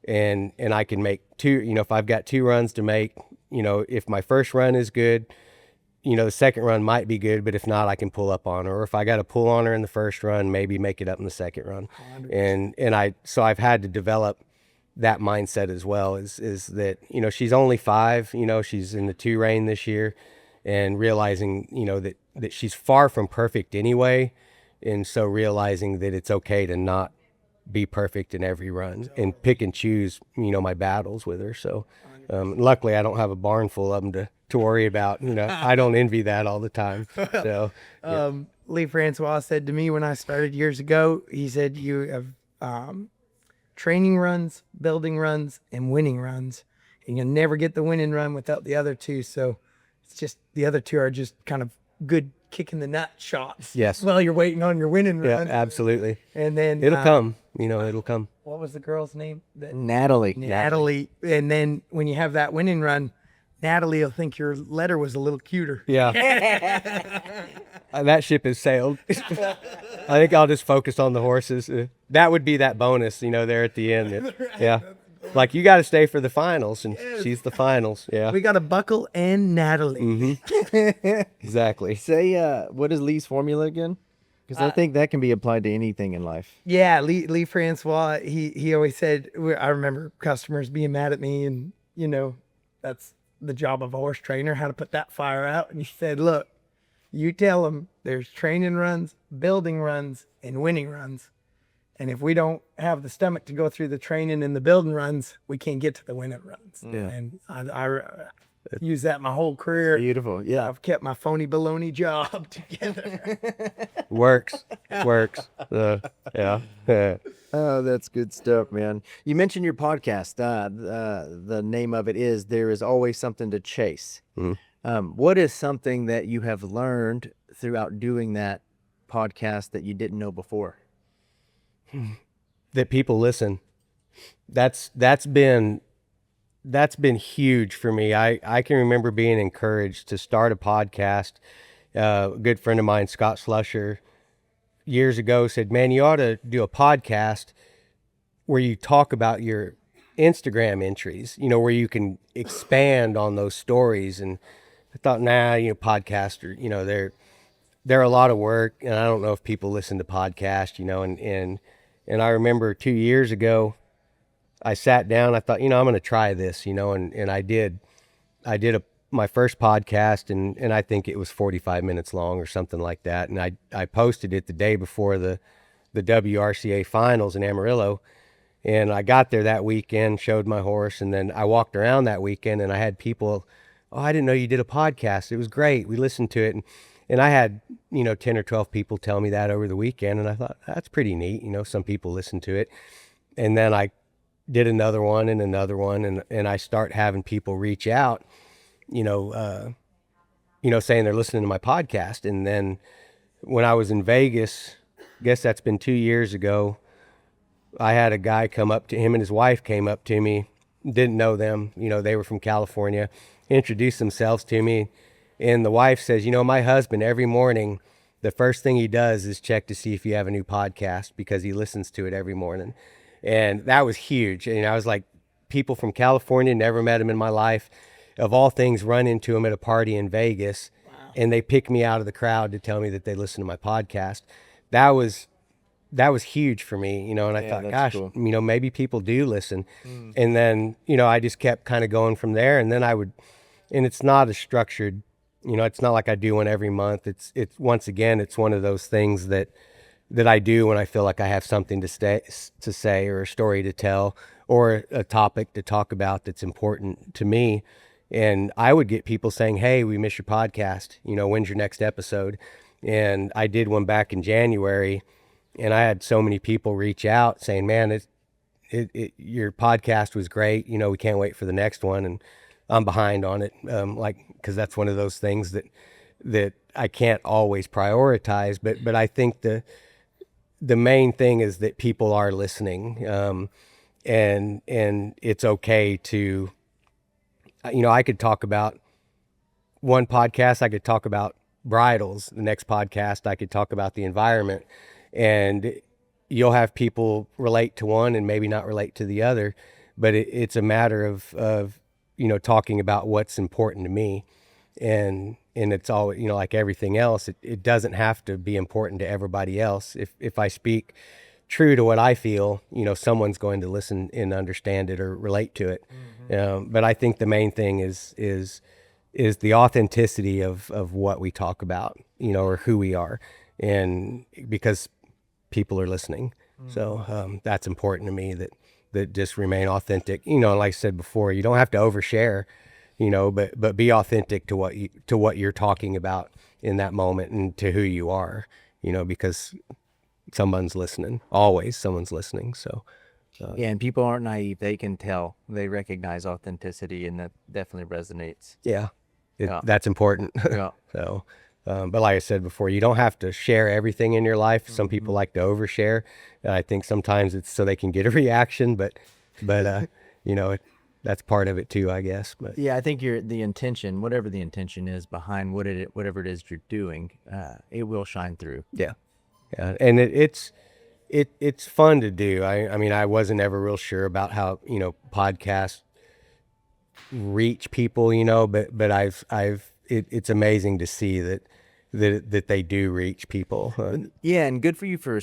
And I can make two, if I've got 2 runs to make, if my first run is good, the second run might be good, but if not, I can pull up on her. Or if I got to pull on her in the first run, maybe make it up in the second run. 100%. So I've had to develop that mindset as well, is that, she's only 5, she's in the 2 rein this year, and realizing, that she's far from perfect anyway. And so realizing that it's okay to not be perfect in every run, and pick and choose, my battles with her. So luckily I don't have a barn full of them to worry about. I don't envy that all the time. So Lee Francois said to me when I started years ago, he said, you have training runs, building runs, and winning runs, and you'll never get the winning run without the other 2. So it's just, the other 2 are just kind of good kick in the nut shots. Yes. While you're waiting on your winning run. Yeah, absolutely. And then it'll come, it'll come. What was the girl's name? Natalie. And then when you have that winning run, Natalie will think your letter was a little cuter. Yeah. That ship has sailed. I think I'll just focus on the horses. That would be that bonus, there at the end. Yeah. Like, you got to stay for the finals, and she's the finals. Yeah. We got a Buckle and Natalie. Mm-hmm. Exactly. Say, what is Lee's formula again? Because I think that can be applied to anything in life. Yeah, Lee Francois, he always said, I remember customers being mad at me, and, that's the job of a horse trainer, how to put that fire out. And he said, look, you tell them there's training runs, building runs, and winning runs. And if we don't have the stomach to go through the training and the building runs, we can't get to the winning runs. Yeah. And I use that my whole career. Beautiful. Yeah. I've kept my phony baloney job together. Works. Yeah. Oh, that's good stuff, man. You mentioned your podcast. The name of it is There Is Always Something to Chase. Mm-hmm. What is something that you have learned throughout doing that podcast that you didn't know before? That people listen. That's been huge for me. I can remember being encouraged to start a podcast. A good friend of mine, Scott Slusher, years ago said, man, you ought to do a podcast where you talk about your Instagram entries, you know, where you can expand on those stories. And I thought, nah, you know, podcaster, you know, they're a lot of work, and I don't know if people listen to podcasts, you know, and I remember 2 years ago, I sat down, I thought, you know, I'm going to try this, you know, and I did my first podcast, and I think it was 45 minutes long or something like that. And I posted it the day before the WRCA finals in Amarillo. And I got there that weekend, showed my horse, and then I walked around that weekend, and I had people, oh, I didn't know you did a podcast. It was great. We listened to it. And I had, you know, 10 or 12 people tell me that over the weekend. And I thought, that's pretty neat. You know, some people listen to it. And then I did another one and another one. And I start having people reach out, you know, saying they're listening to my podcast. And then when I was in Vegas, I guess that's been 2 years ago, I had a guy come up to him, and his wife came up to me, didn't know them, you know, they were from California, introduced themselves to me. And the wife says, you know, my husband, every morning, the first thing he does is check to see if you have a new podcast, because he listens to it every morning. And that was huge. And I was like, people from California, never met him in my life, of all things, run into him at a party in Vegas. Wow. And they pick me out of the crowd to tell me that they listen to my podcast. That was huge for me, you know, and I thought, gosh, cool. You know, maybe people do listen. And then, you know, I just kept kind of going from there. And then and it's not a structured, you know, it's not like I do one every month. It's once again, it's one of those things that I do when I feel like I have something to say, or a story to tell, or a topic to talk about that's important to me. And I would get people saying, hey, we miss your podcast. You know, when's your next episode? And I did one back in January, and I had so many people reach out saying, man, your podcast was great. You know, we can't wait for the next one. And I'm behind on it. Cause that's one of those things that I can't always prioritize, but I think the main thing is that people are listening. And it's okay to, you know, I could talk about one podcast, I could talk about bridles. The next podcast, I could talk about the environment. And you'll have people relate to one and maybe not relate to the other, but it's a matter of, you know, talking about what's important to me. And it's all, you know, like everything else, it doesn't have to be important to everybody else. If I speak true to what I feel, you know, someone's going to listen and understand it or relate to it. But I think the main thing is the authenticity of what we talk about, you know, or who we are. And because people are listening. So that's important to me, that just remain authentic. You know, like I said before, you don't have to overshare, you know, but be authentic to what you're talking about in that moment and to who you are, you know, because someone's listening. Always someone's listening. So yeah, and people aren't naive. They can tell. They recognize authenticity, and that definitely resonates. Yeah, that's important. Yeah. So but like I said before, you don't have to share everything in your life. Some people like to overshare. I think sometimes it's so they can get a reaction, but you know, that's part of it too, I guess. But yeah, I think the intention, whatever the intention is behind whatever it is you're doing, it will shine through. Yeah. And it's fun to do. I mean, I wasn't ever real sure about how, you know, podcasts reach people, you know, but it's amazing to see that they do reach people. Yeah, and good for you for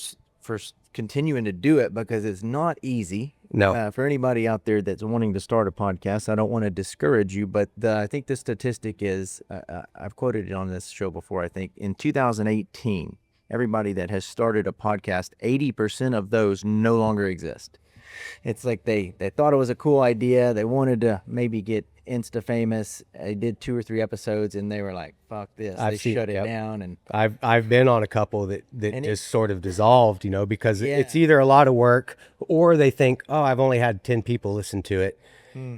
continuing to do it, because it's not easy. No. For anybody out there that's wanting to start a podcast, I don't want to discourage you, but I think the statistic is, I've quoted it on this show before, I think, in 2018, everybody that has started a podcast, 80% of those no longer exist. It's like they thought it was a cool idea. They wanted to maybe get Insta famous. They did 2 or 3 episodes and they were like, fuck this. They shut it down. And I've been on a couple that just sort of dissolved, you know, because it's either a lot of work or they think, oh, I've only had 10 people listen to it.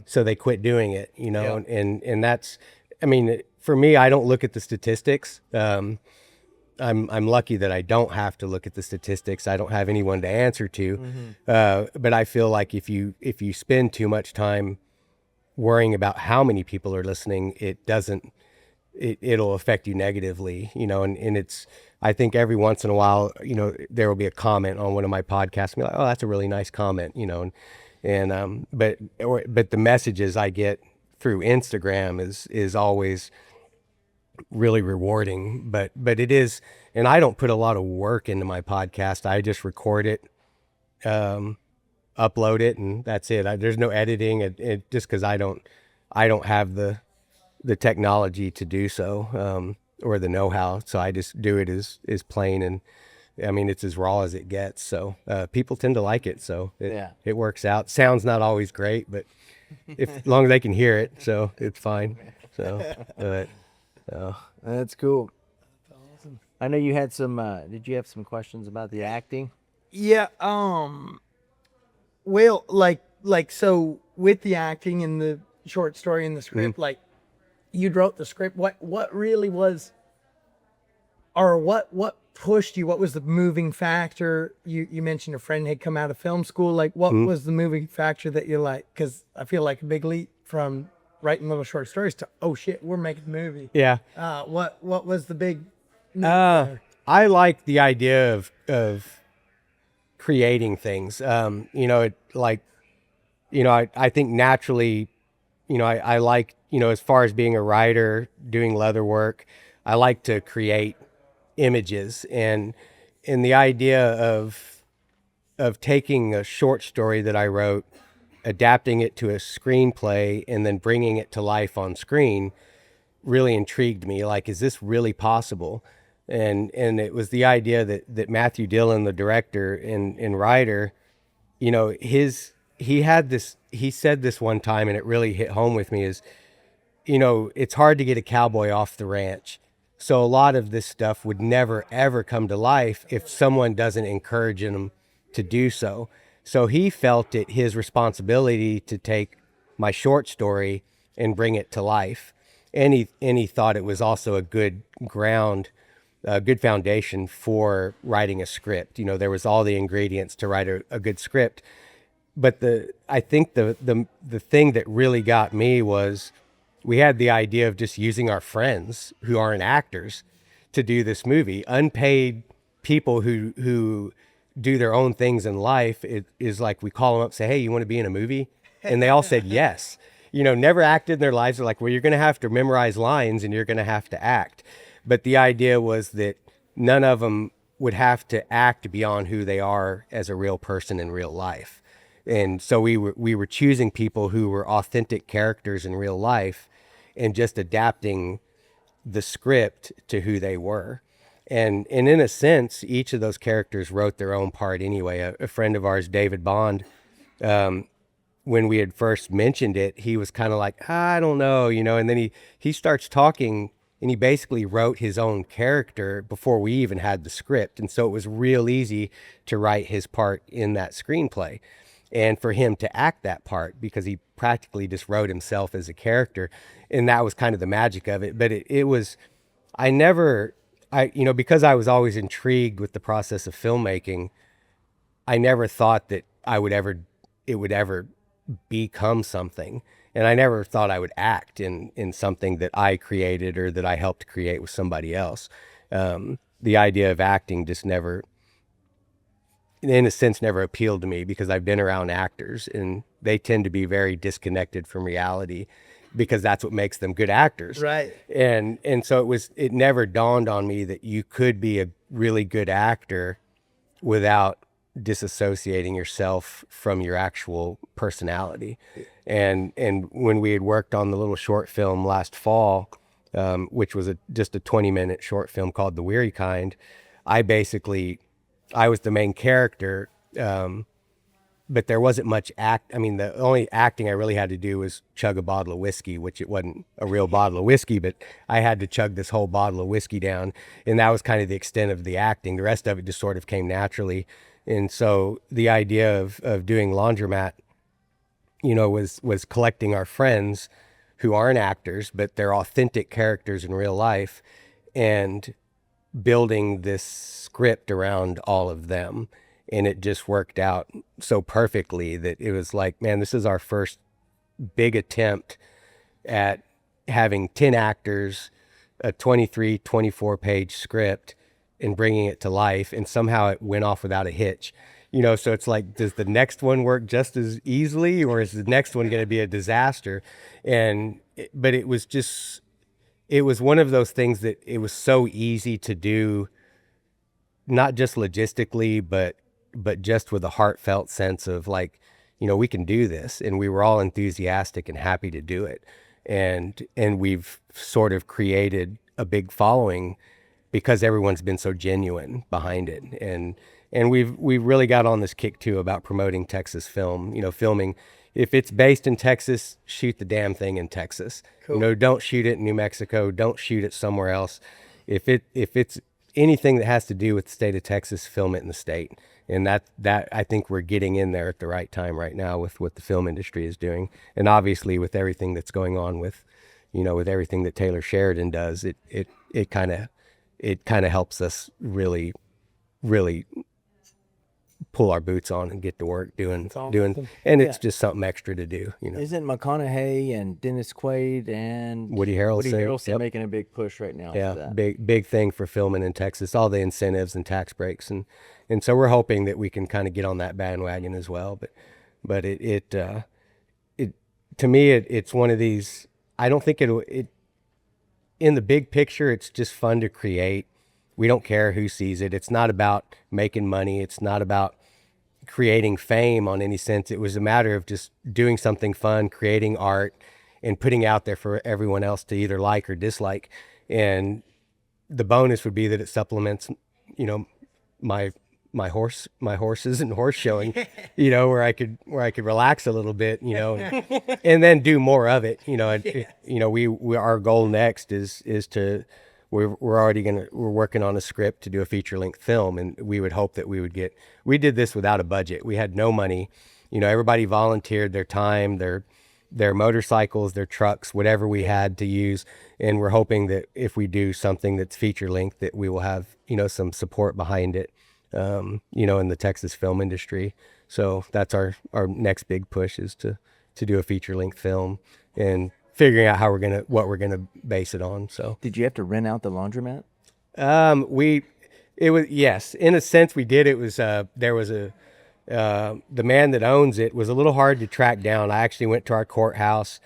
So they quit doing it, you know, and that's, I mean, for me, I don't look at the statistics. I'm lucky that I don't have to look at the statistics. I don't have anyone to answer to. But I feel like if you spend too much time worrying about how many people are listening, it'll affect you negatively, you know, and I think every once in a while, there will be a comment on one of my podcasts and be like, oh, that's a really nice comment, but the messages I get through Instagram is always really rewarding, but it is, and I don't put a lot of work into my podcast. I just record it, upload it, and that's it. There's no editing, it just because I don't have the technology to do so, or the know-how. So I just do it as plain, and I mean, it's as raw as it gets. So people tend to like it. So it works out. Sounds not always great, but as long as they can hear it, so it's fine. So, That's cool. I know you had some. Did you have some questions about the acting? Yeah. Well, like so with the acting and the short story and the script, like you wrote the script. What really was, or what pushed you? What was the moving factor? You mentioned a friend had come out of film school. Like, what was the moving factor that you like? Because I feel like a big leap from writing little short stories to, oh shit, we're making a movie. Yeah. What was the big? I like the idea of creating things. I think naturally, I like, as far as being a writer, doing leather work, I like to create images, and the idea of taking a short story that I wrote, adapting it to a screenplay, and then bringing it to life on screen really intrigued me. Like, is this really possible? And it was the idea that Matthew Dillon, the director and writer, he said this one time, and it really hit home with me, is, it's hard to get a cowboy off the ranch. So a lot of this stuff would never, ever come to life if someone doesn't encourage him to do so. So he felt it his responsibility to take my short story and bring it to life. And he thought it was also a good good foundation for writing a script. There was all the ingredients to write a good script. But I think the thing that really got me was, we had the idea of just using our friends who aren't actors to do this movie, unpaid people who do their own things in life. It is like, we call them up, say, hey, you want to be in a movie? And they all said yes. Never acted in their lives. They're like, well, you're going to have to memorize lines and you're going to have to act. But the idea was that none of them would have to act beyond who they are as a real person in real life. And so we were choosing people who were authentic characters in real life and just adapting the script to who they were. And in a sense, each of those characters wrote their own part anyway. A friend of ours, David Bond, when we had first mentioned it, he was kind of like, I don't know, and then he starts talking, and he basically wrote his own character before we even had the script. And so it was real easy to write his part in that screenplay, and for him to act that part, because he practically just wrote himself as a character. And that was kind of the magic of it. But it was, because I was always intrigued with the process of filmmaking, I never thought that it would ever become something. And I never thought I would act in something that I created or that I helped create with somebody else. The idea of acting just never, in a sense, never appealed to me, because I've been around actors and they tend to be very disconnected from reality, because that's what makes them good actors. Right. And so it never dawned on me that you could be a really good actor without disassociating yourself from your actual personality. And when we had worked on the little short film last fall, which was just a 20-minute short film called The Weary Kind, I was the main character, but there wasn't much the only acting I really had to do was chug a bottle of whiskey, which it wasn't a real bottle of whiskey, but I had to chug this whole bottle of whiskey down. And that was kind of the extent of the acting. The rest of it just sort of came naturally. And so the idea of doing Laundromat, was collecting our friends who aren't actors, but they're authentic characters in real life, and building this script around all of them. And it just worked out so perfectly that it was like, man, this is our first big attempt at having 10 actors, a 23, 24 page script, and bringing it to life, and somehow it went off without a hitch. So it's like, does the next one work just as easily, or is the next one going to be a disaster? But it was one of those things that it was so easy to do, not just logistically, but just with a heartfelt sense of like, we can do this. And we were all enthusiastic and happy to do it. And we've sort of created a big following because everyone's been so genuine behind it. And we've really got on this kick too about promoting Texas film, filming. If it's based in Texas, shoot the damn thing in Texas. Cool. Don't shoot it in New Mexico. Don't shoot it somewhere else. If it's anything that has to do with the state of Texas, film it in the state. And that I think we're getting in there at the right time right now with what the film industry is doing. And obviously with everything that's going on with everything that Taylor Sheridan does, it kind of helps us really, really pull our boots on and get to work doing, and it's just something extra to do. Isn't McConaughey and Dennis Quaid and Woody Harrelson making a big push right now? Yeah, for that? big thing for filming in Texas. All the incentives and tax breaks, and so we're hoping that we can kind of get on that bandwagon as well. But it to me it's one of these. I don't think it in the big picture. It's just fun to create. We don't care who sees it. It's not about making money. It's not about creating fame on any sense. It was a matter of just doing something fun, creating art, and putting out there for everyone else to either like or dislike. And the bonus would be that it supplements, my horses and horse showing, where I could relax a little bit, and then do more of it. Our goal next is to. We're working on a script to do a feature-length film, and we would hope that we did this without a budget. We had no money. Everybody volunteered their time, their motorcycles, their trucks, whatever we had to use. And we're hoping that if we do something that's feature-length, that we will have, some support behind it, in the Texas film industry. So that's our next big push is to do a feature-length film and figuring out what we're gonna base it on. So did you have to rent out the laundromat? Yes, in a sense we did. It was there was the man that owns it was a little hard to track down. I actually went to our courthouse,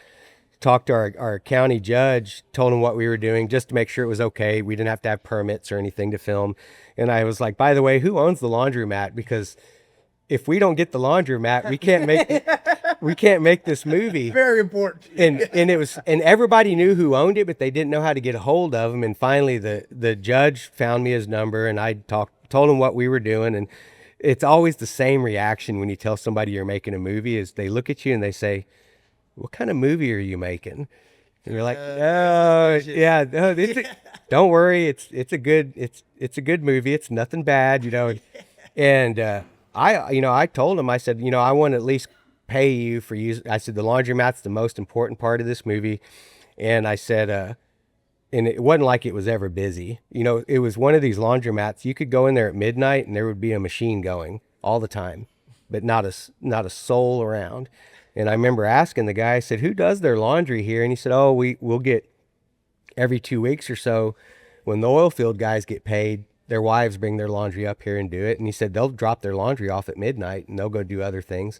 talked to our county judge, told him what we were doing just to make sure it was okay. We didn't have to have permits or anything to film. And I was like, by the way, who owns the laundromat? Because if we don't get the laundromat, we can't make this movie. Very important. And everybody knew who owned it, but they didn't know how to get a hold of him. And finally the judge found me his number, and I told him what we were doing. And it's always the same reaction when you tell somebody you're making a movie is they look at you and they say, what kind of movie are you making? And you're like, don't worry. It's a good movie. It's nothing bad, And, I told him, I said, I want to at least pay you for use. I said, the laundromat's the most important part of this movie. And I said, and it wasn't like it was ever busy. It was one of these laundromats. You could go in there at midnight and there would be a machine going all the time, but not a soul around. And I remember asking the guy, I said, who does their laundry here? And he said, oh, we'll get every 2 weeks or so when the oil field guys get paid, their wives bring their laundry up here and do it. And he said, they'll drop their laundry off at midnight and they'll go do other things.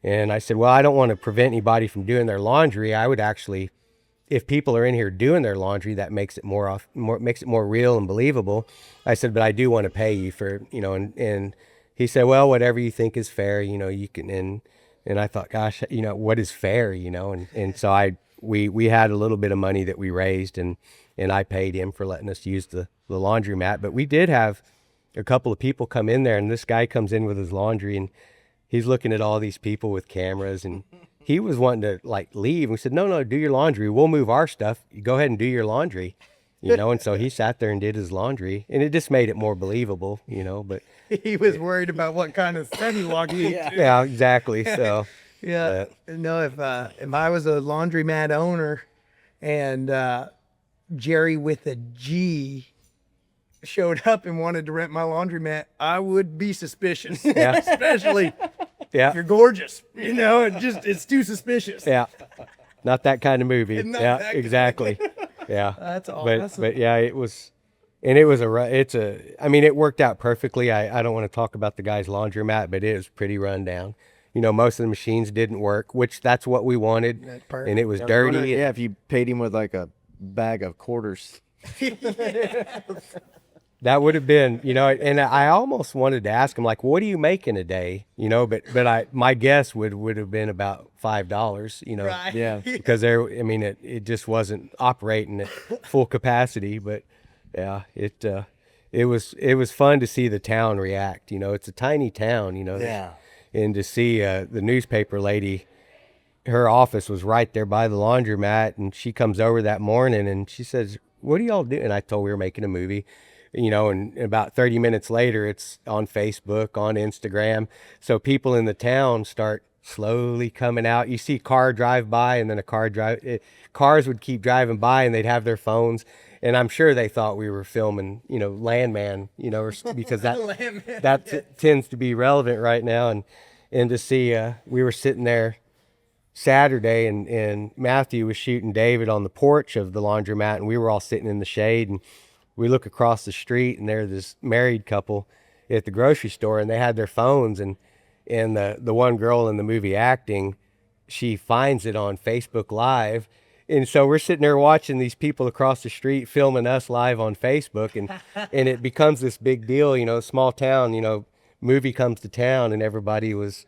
And I said, well, I don't want to prevent anybody from doing their laundry. I would actually, if people are in here doing their laundry, that makes it more real and believable. I said, but I do want to pay you for, and he said, well, whatever you think is fair, you can, and I thought, gosh, what is fair, and so we had a little bit of money that we raised, and I paid him for letting us use the laundromat. But we did have a couple of people come in there, and this guy comes in with his laundry, and he's looking at all these people with cameras, and he was wanting to leave. We said, no, do your laundry. We'll move our stuff. You go ahead and do your laundry, and so he sat there and did his laundry, and it just made it more believable, but he was worried about what kind of set he walked into. Yeah, exactly. So yeah, no, if I was a laundromat owner and Gerry with a G showed up and wanted to rent my laundromat, I would be suspicious. Yeah. Especially if you're gorgeous. It's too suspicious. Yeah. Not that kind of movie. Not Yeah, that exactly. Yeah. That's awesome. But yeah, it was And I mean, it worked out perfectly. I don't want to talk about the guy's laundromat, but it was pretty run down. Most of the machines didn't work, which that's what we wanted. And it was dirty. Yeah, if you paid him with like a bag of quarters. That would have been, and I almost wanted to ask him, like, what do you make in a day? But my guess would have been about $5, Right. Yeah. because it just wasn't operating at full capacity. But yeah, it was fun to see the town react. It's a tiny town, Yeah. and to see the newspaper lady, her office was right there by the laundromat, and she comes over that morning and she says, "What are y'all doing?" And I told her we were making a movie. And about 30 minutes later, it's on Facebook, on Instagram. So people in the town start slowly coming out. You see a car drive by, and then cars would keep driving by, and they'd have their phones. And I'm sure they thought we were filming, Landman, because that tends to be relevant right now. And to see, we were sitting there Saturday, and Matthew was shooting David on the porch of the laundromat, and we were all sitting in the shade, and we look across the street, and there's this married couple at the grocery store, and they had their phones, and the one girl in the movie acting, she finds it on Facebook Live. And so we're sitting there watching these people across the street filming us live on Facebook, and it becomes this big deal, small town, movie comes to town, and everybody was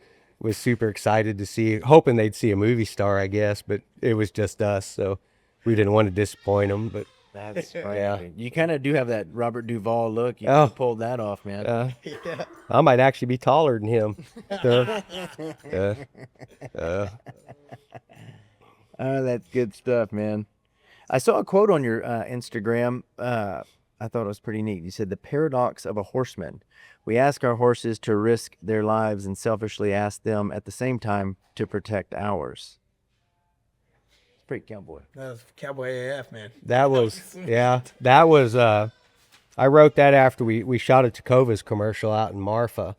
super excited to see, hoping they'd see a movie star, I guess, but it was just us, so we didn't want to disappoint them. But That's funny. Yeah. You kind of do have that Robert Duvall look. You Oh. pulled that off, man. I might actually be taller than him. So, Oh, that's good stuff, man. I saw a quote on your Instagram. I thought it was pretty neat. You said, "The paradox of a horseman. We ask our horses to risk their lives and selfishly ask them at the same time to protect ours." It's pretty cowboy. That was Cowboy AF, man. that was I wrote that after we shot a Tecovas commercial out in Marfa,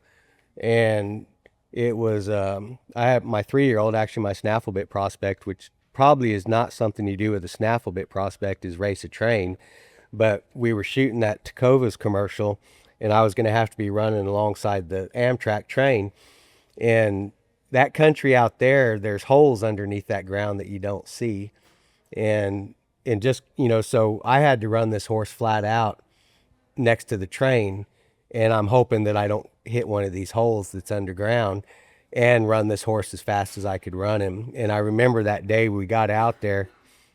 and it was I have my 3-year-old, actually my snaffle bit prospect, which probably is not something you do with a snaffle bit prospect, is race a train. But we were shooting that Tecovas commercial, and I was going to have to be running alongside the Amtrak train. And that country out there, there's holes underneath that ground that you don't see. And just, so I had to run this horse flat out next to the train, and I'm hoping that I don't hit one of these holes that's underground, and run this horse as fast as I could run him. And I remember that day we got out there,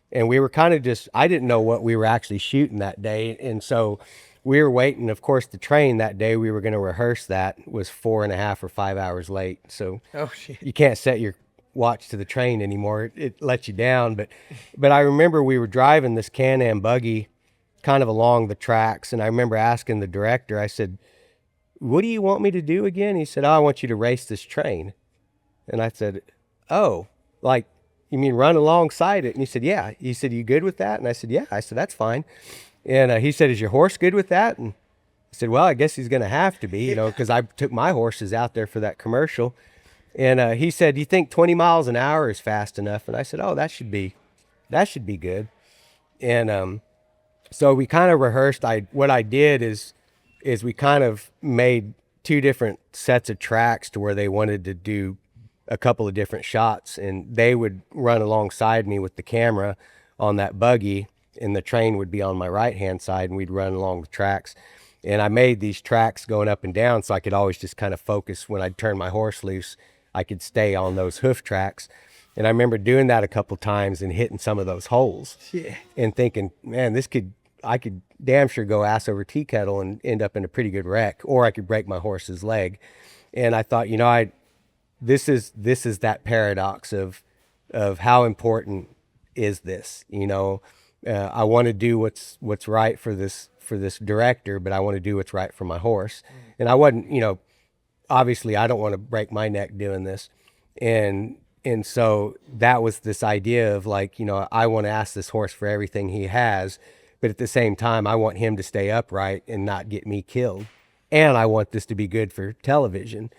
and we were kind of I didn't know what we were actually shooting that day. And so we were waiting. Of course, the train that day we were going to rehearse that was 4.5 or 5 hours late. So Oh, shit. you can't set your watch to the train anymore. It lets you down. But I remember we were driving this Can-Am buggy kind of along the tracks. And I remember asking the director, I said, "What do you want me to do again?" He said, "Oh, I want you to race this train." And I said, "Oh, like, you mean run alongside it?" And he said, "Yeah." He said, "You good with that?" And I said, "Yeah." I said, "That's fine." And he said, "Is your horse good with that?" And I said, "Well, I guess he's going to have to be, because I took my horses out there for that commercial." And he said, "You think 20 miles an hour is fast enough?" And I said, "Oh, that should be good." And so we kind of rehearsed. What I did is we kind of made 2 different sets of tracks to where they wanted to do a couple of different shots, and they would run alongside me with the camera on that buggy, and the train would be on my right hand side, and we'd run along the tracks. And I made these tracks going up and down so I could always just kind of focus. When I'd turn my horse loose, I could stay on those hoof tracks. And I remember doing that a couple times and hitting some of those holes. Yeah. And thinking, man, I could damn sure go ass over tea kettle and end up in a pretty good wreck, or I could break my horse's leg. And I thought, this is that paradox of how important is this? I want to do what's right for this director, but I want to do what's right for my horse. And I wasn't, obviously I don't want to break my neck doing this. And so that was this idea of like, I want to ask this horse for everything he has, but at the same time, I want him to stay upright and not get me killed. And I want this to be good for television.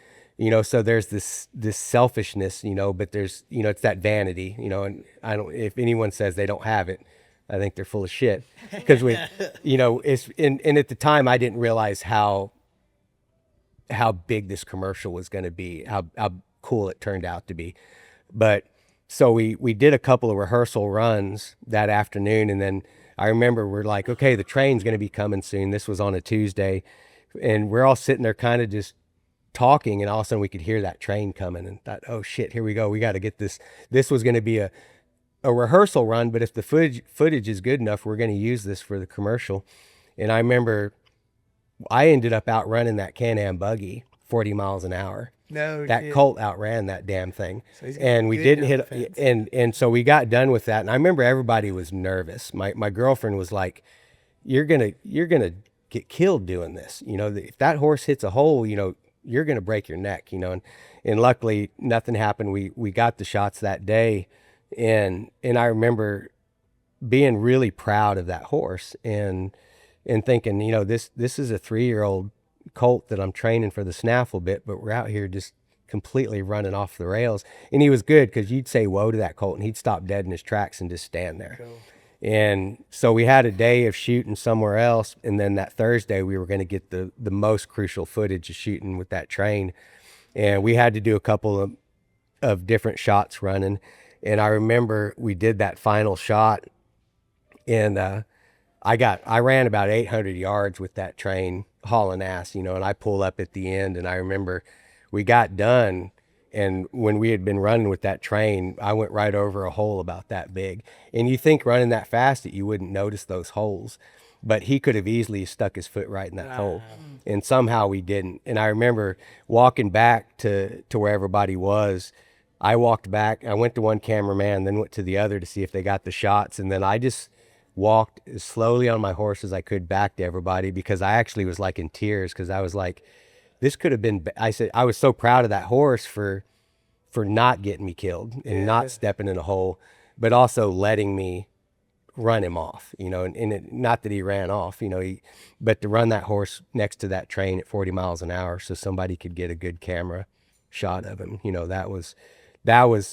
So there's this selfishness, but there's, it's that vanity, and if anyone says they don't have it, I think they're full of shit. Because it's and at the time I didn't realize how big this commercial was going to be, how cool it turned out to be. But so we did a couple of rehearsal runs that afternoon, and then I remember we're like, okay, the train's going to be coming soon. This was on a Tuesday, and we're all sitting there kind of just talking, and all of a sudden we could hear that train coming, and thought, oh shit, here we go. We got to get this. This was going to be a rehearsal run, but if the footage is good enough, we're going to use this for the commercial. And I remember I ended up outrunning that Can-Am buggy 40 miles an hour. No, that shit. Colt outran that damn thing, So he's got and we good didn't hit. defense. And so we got done with that, and I remember everybody was nervous. My girlfriend was like, "You're gonna get killed doing this. If that horse hits a hole, you're gonna break your neck. And luckily nothing happened. We got the shots that day, and I remember being really proud of that horse and thinking, this is a 3-year-old colt that I'm training for the snaffle bit, but we're out here just completely running off the rails. And he was good, because you'd say whoa to that colt and he'd stop dead in his tracks and just stand there. Cool. And so we had a day of shooting somewhere else, and then that Thursday we were going to get the most crucial footage of shooting with that train, and we had to do a couple of different shots running. And I remember we did that final shot, and I ran about 800 yards with that train hauling ass, and I pull up at the end, and I remember we got done, and when we had been running with that train, I went right over a hole about that big. And you think running that fast that you wouldn't notice those holes, but he could have easily stuck his foot right in that hole, and somehow we didn't. And I remember walking back to where everybody was. I walked back, I went to one cameraman, then went to the other to see if they got the shots, and then I just walked as slowly on my horse as I could back to everybody, because I actually was like in tears, because I was like, this could have been, I said, I was so proud of that horse for not getting me killed and not stepping in a hole, but also letting me run him off, not that he ran off, but to run that horse next to that train at 40 miles an hour so somebody could get a good camera shot of him, that was,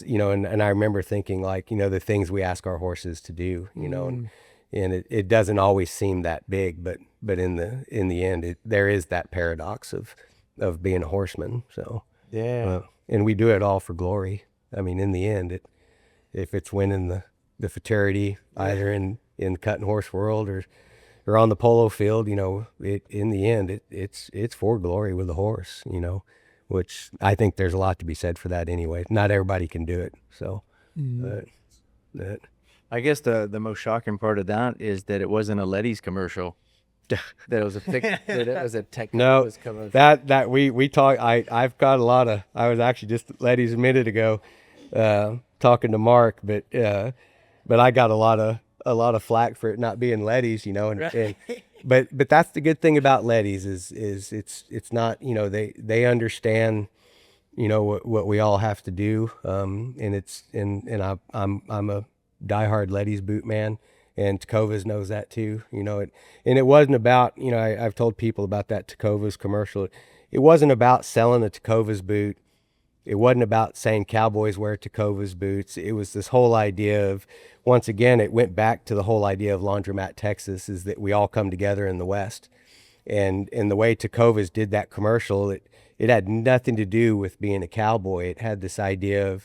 and I remember thinking, like, the things we ask our horses to do, and it doesn't always seem that big, but in the end, there is that paradox of being a horseman. So and we do it all for glory. I mean, in the end, if it's winning the fraternity, either in the cutting horse world or on the polo field, in the end, it's for glory with the horse, which I think there's a lot to be said for that anyway. Not everybody can do it, so that. I guess the most shocking part of that is that it wasn't a Letty's commercial. That it was a tech. No, that we talk. I've got a lot of. I was actually just Letty's a minute ago, talking to Mark, but I got a lot of flack for it not being Letty's, and but that's the good thing about Letty's is it's not, they understand, what we all have to do, and I'm a diehard Letty's boot man, and Tecovas knows that too, and it wasn't about, I've told people about that Tecovas commercial. It wasn't about selling a Tecovas boot. It wasn't about saying cowboys wear Tecovas boots. It was this whole idea of, once again, it went back to the whole idea of Laundromat Texas, is that we all come together in the West. And the way Tecovas did that commercial, it had nothing to do with being a cowboy. It had this idea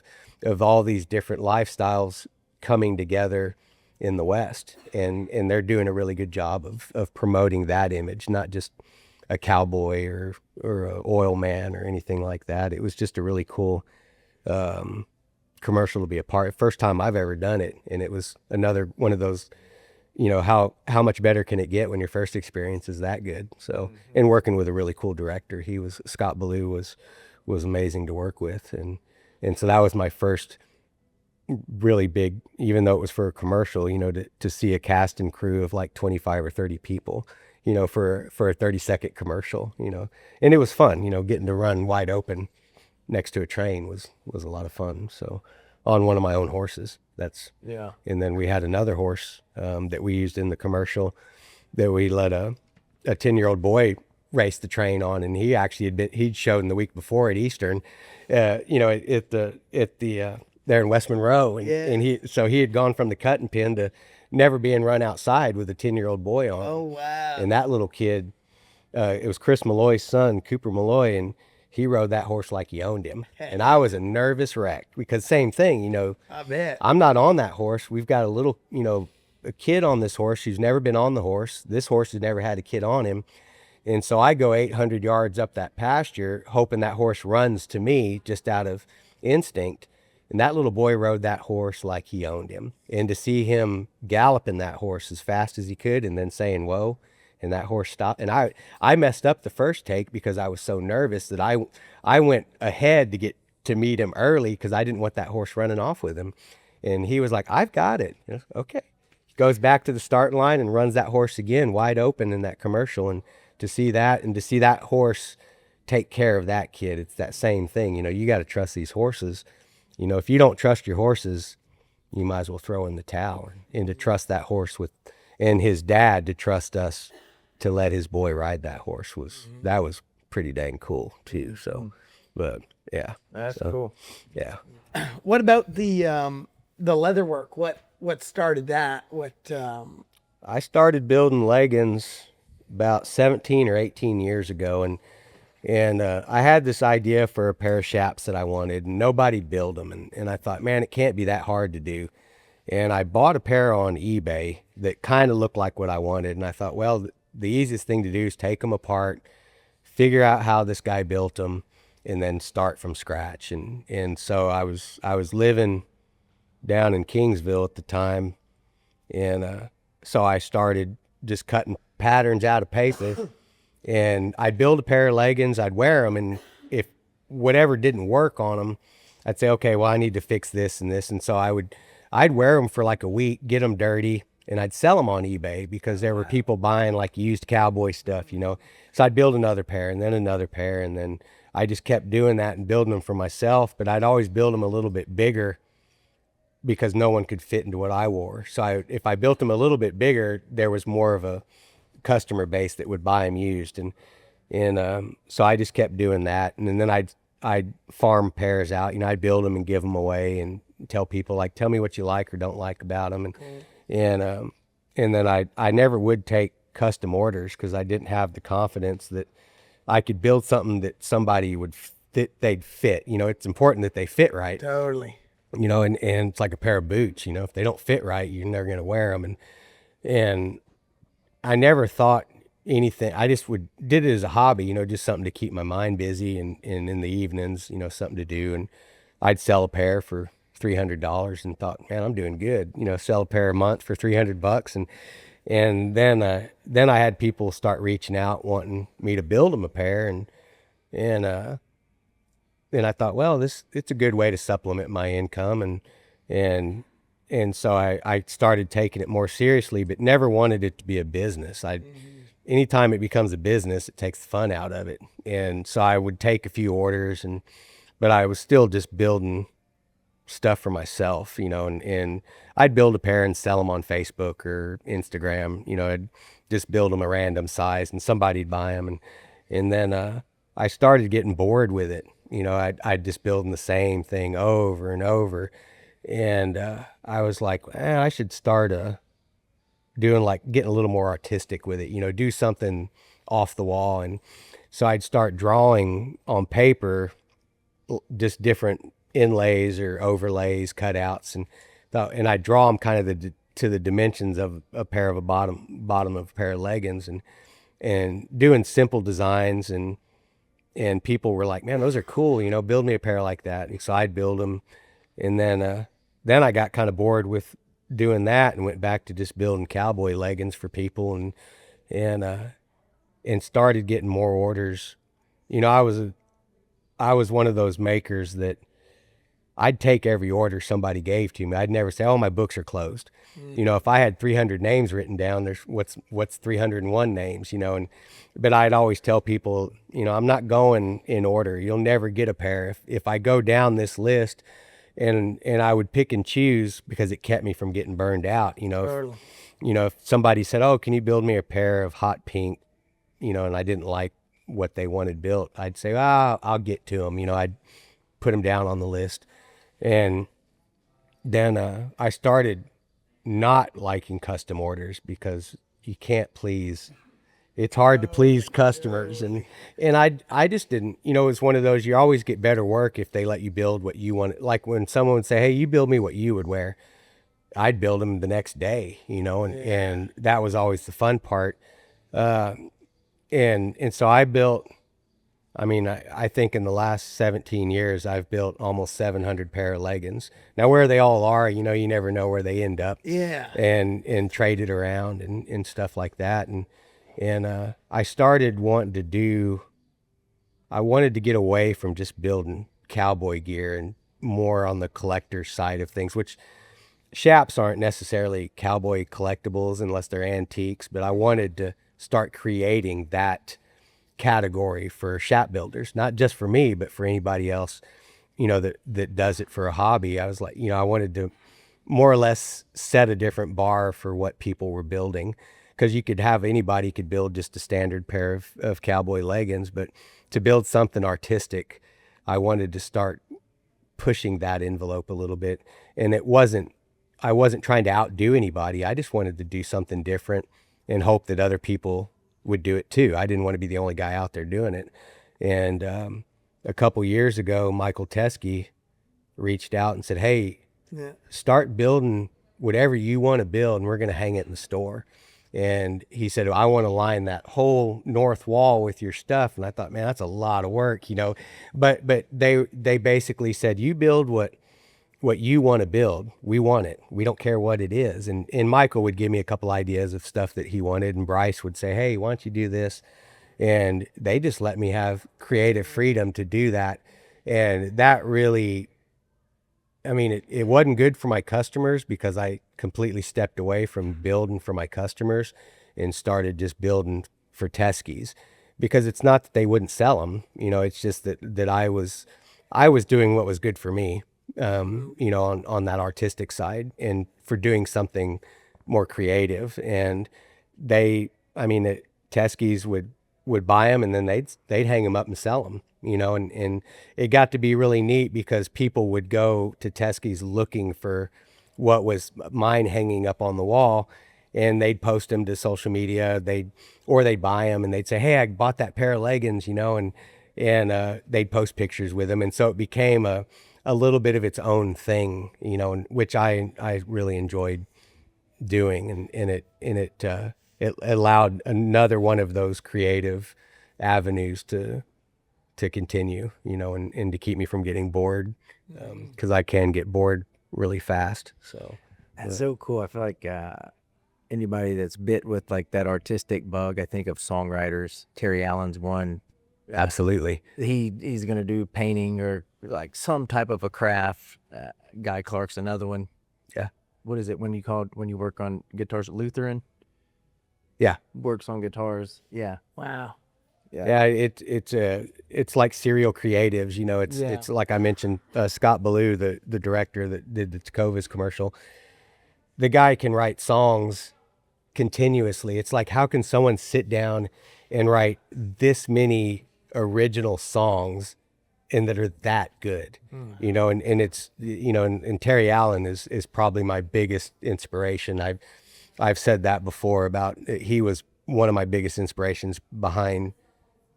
of all these different lifestyles coming together in the West. And they're doing a really good job of promoting that image, not just a cowboy or a oil man or anything like that. It was just a really cool commercial to be a part. First time I've ever done it, and it was another one of those, how much better can it get when your first experience is that good? So, and working with a really cool director, Scott Ballou was amazing to work with, and so that was my first really big, even though it was for a commercial, to see a cast and crew of like 25 or 30 people, for a 30-second commercial, and it was fun, getting to run wide open next to a train was a lot of fun. So on one of my own horses, and then we had another horse that we used in the commercial that we let a 10-year-old boy race the train on, and he actually he'd shown the week before at Eastern, at the there in West Monroe, and he had gone from the cutting pen never being run outside with a 10-year-old boy on. Oh, wow. And that little kid, it was Chris Malloy's son, Cooper Malloy, and he rode that horse like he owned him. And I was a nervous wreck because same thing, you know, I bet. I'm not on that horse. We've got a little, you know, a kid on this horse who's never been on the horse. This horse has never had a kid on him. And so I go 800 yards up that pasture, hoping that horse runs to me just out of instinct. And that little boy rode that horse like he owned him. And to see him galloping that horse as fast as he could and then saying, whoa, and that horse stopped. And I messed up the first take because I was so nervous that I went ahead to get to meet him early because I didn't want that horse running off with him. And he was like, I've got it. Okay. Goes back to the starting line and runs that horse again wide open in that commercial. And to see that and to see that horse take care of that kid, it's that same thing. You know, you got to trust these horses. You know, if you don't trust your horses, you might as well throw in the towel. And to trust that horse and his dad to trust us to let his boy ride that horse that was pretty dang cool too. So, but yeah, That's cool. yeah. What about the leather work? What started that? I started building leggings about 17 or 18 years ago, and I had this idea for a pair of chaps that I wanted, and nobody built them, and I thought, man, it can't be that hard to do. And I bought a pair on eBay that kind of looked like what I wanted, and I thought, well, the easiest thing to do is take them apart, figure out how this guy built them, and then start from scratch. And so I was living down in Kingsville at the time, and so I started just cutting patterns out of paper, and I'd build a pair of leggings, I'd wear them, and if whatever didn't work on them, I'd say, okay, well, I need to fix this and this. And so I'd wear them for like a week, get them dirty, and I'd sell them on eBay because there were people buying like used cowboy stuff, you know. So I'd build another pair and then another pair, and then I just kept doing that and building them for myself. But I'd always build them a little bit bigger because no one could fit into what I wore. So if I built them a little bit bigger, there was more of a customer base that would buy them used. And so I just kept doing that. And then I'd farm pairs out, you know, I'd build them and give them away and tell people, like, tell me what you like or don't like about them. And then I never would take custom orders because I didn't have the confidence that I could build something that somebody they'd fit. You know, it's important that they fit right. Totally. You know, and it's like a pair of boots, you know, if they don't fit right, you're never going to wear them. And I never thought anything. I just did it as a hobby, you know, just something to keep my mind busy, and in the evenings, you know, something to do. And I'd sell a pair for $300 and thought, man, I'm doing good, you know, sell a pair a month for $300. And then I had people start reaching out wanting me to build them a pair. And I thought, well, it's a good way to supplement my income. And so I started taking it more seriously, but never wanted it to be a business. Anytime it becomes a business, it takes the fun out of it. And so I would take a few orders, but I was still just building stuff for myself, you know, and I'd build a pair and sell them on Facebook or Instagram, you know. I'd just build them a random size and somebody'd buy them. And then I started getting bored with it. You know, I'd just building the same thing over and over. And I was like, I should start getting a little more artistic with it, you know, do something off the wall. And so I'd start drawing on paper, just different inlays or overlays, cutouts, and I'd draw them kind of to the dimensions of a pair of a bottom of a pair of leggings, and doing simple designs. And people were like, man, those are cool, you know, build me a pair like that. And so I'd build them. And then I got kind of bored with doing that and went back to just building cowboy leggings for people, and started getting more orders. You know, I was one of those makers that I'd take every order somebody gave to me. I'd never say, oh, my books are closed. You know, if I had 300 names written down, there's what's 301 names, you know. But I'd always tell people, you know, I'm not going in order. You'll never get a pair. If I go down this list, and I would pick and choose because it kept me from getting burned out, you know. Totally. If somebody said, oh, can you build me a pair of hot pink, you know, and I didn't like what they wanted built, I'd say, I'll get to them. You know, I'd put them down on the list. And then I started not liking custom orders because you can't please. It's hard to please customers, and I just didn't. You know, it's one of those, you always get better work if they let you build what you want. Like when someone would say, "Hey, you build me what you would wear," I'd build them the next day. You know, and that was always the fun part. And so I built. I mean, I think in the last 17 years, I've built almost 700 pair of leggings. Now, where they all are, you know, you never know where they end up. Yeah. And trade it around and stuff like that. And I started I wanted to get away from just building cowboy gear and more on the collector side of things, which shaps aren't necessarily cowboy collectibles unless they're antiques, but I wanted to start creating that category for shop builders, not just for me, but for anybody else, you know, that does it for a hobby. I was like, you know, I wanted to more or less set a different bar for what people were building, because anybody could build just a standard pair of cowboy leggings, but to build something artistic, I wanted to start pushing that envelope a little bit. And I wasn't trying to outdo anybody. I just wanted to do something different and hope that other people would do it too. I didn't want to be the only guy out there doing it. And a couple years ago, Michael Teskey reached out and said, "Hey, start building whatever you want to build, and we're going to hang it in the store." And he said, "I want to line that whole north wall with your stuff." And I thought, man, that's a lot of work, you know. But they basically said, "You build what you want to build. We want it. We don't care what it is." And Michael would give me a couple ideas of stuff that he wanted, and Bryce would say, "Hey, why don't you do this?" And they just let me have creative freedom to do that. And that really, I mean, it wasn't good for my customers because I completely stepped away from building for my customers and started just building for Teskey's, because it's not that they wouldn't sell them, you know, it's just that I was doing what was good for me, you know, on that artistic side, and for doing something more creative. And Teskey's would buy them, and then they'd hang them up and sell them, you know, and it got to be really neat because people would go to Teskey's looking for what was mine hanging up on the wall, and they'd post them to social media, or they'd buy them and they'd say, "Hey, I bought that pair of leggings," you know, and they'd post pictures with them. And so it became a little bit of its own thing, you know, which I really enjoyed doing. And it allowed another one of those creative avenues to continue, you know, and to keep me from getting bored, because I can get bored really fast. So That's so cool. I feel like anybody that's bit with like that artistic bug, I think of songwriters. Terry Allen's one. absolutely. He's gonna do painting or like some type of a craft. Guy Clark's another one. Yeah. What is it when you work on guitars? Lutheran Yeah. works on guitars. Yeah. Wow. Yeah, it's like serial creatives, you know. It's like I mentioned, Scott Ballou, the director that did the Tecovas commercial. The guy can write songs continuously. It's like, how can someone sit down and write this many original songs and that are that good, you know? And it's, you know, and Terry Allen is probably my biggest inspiration. I've said that before about, he was one of my biggest inspirations behind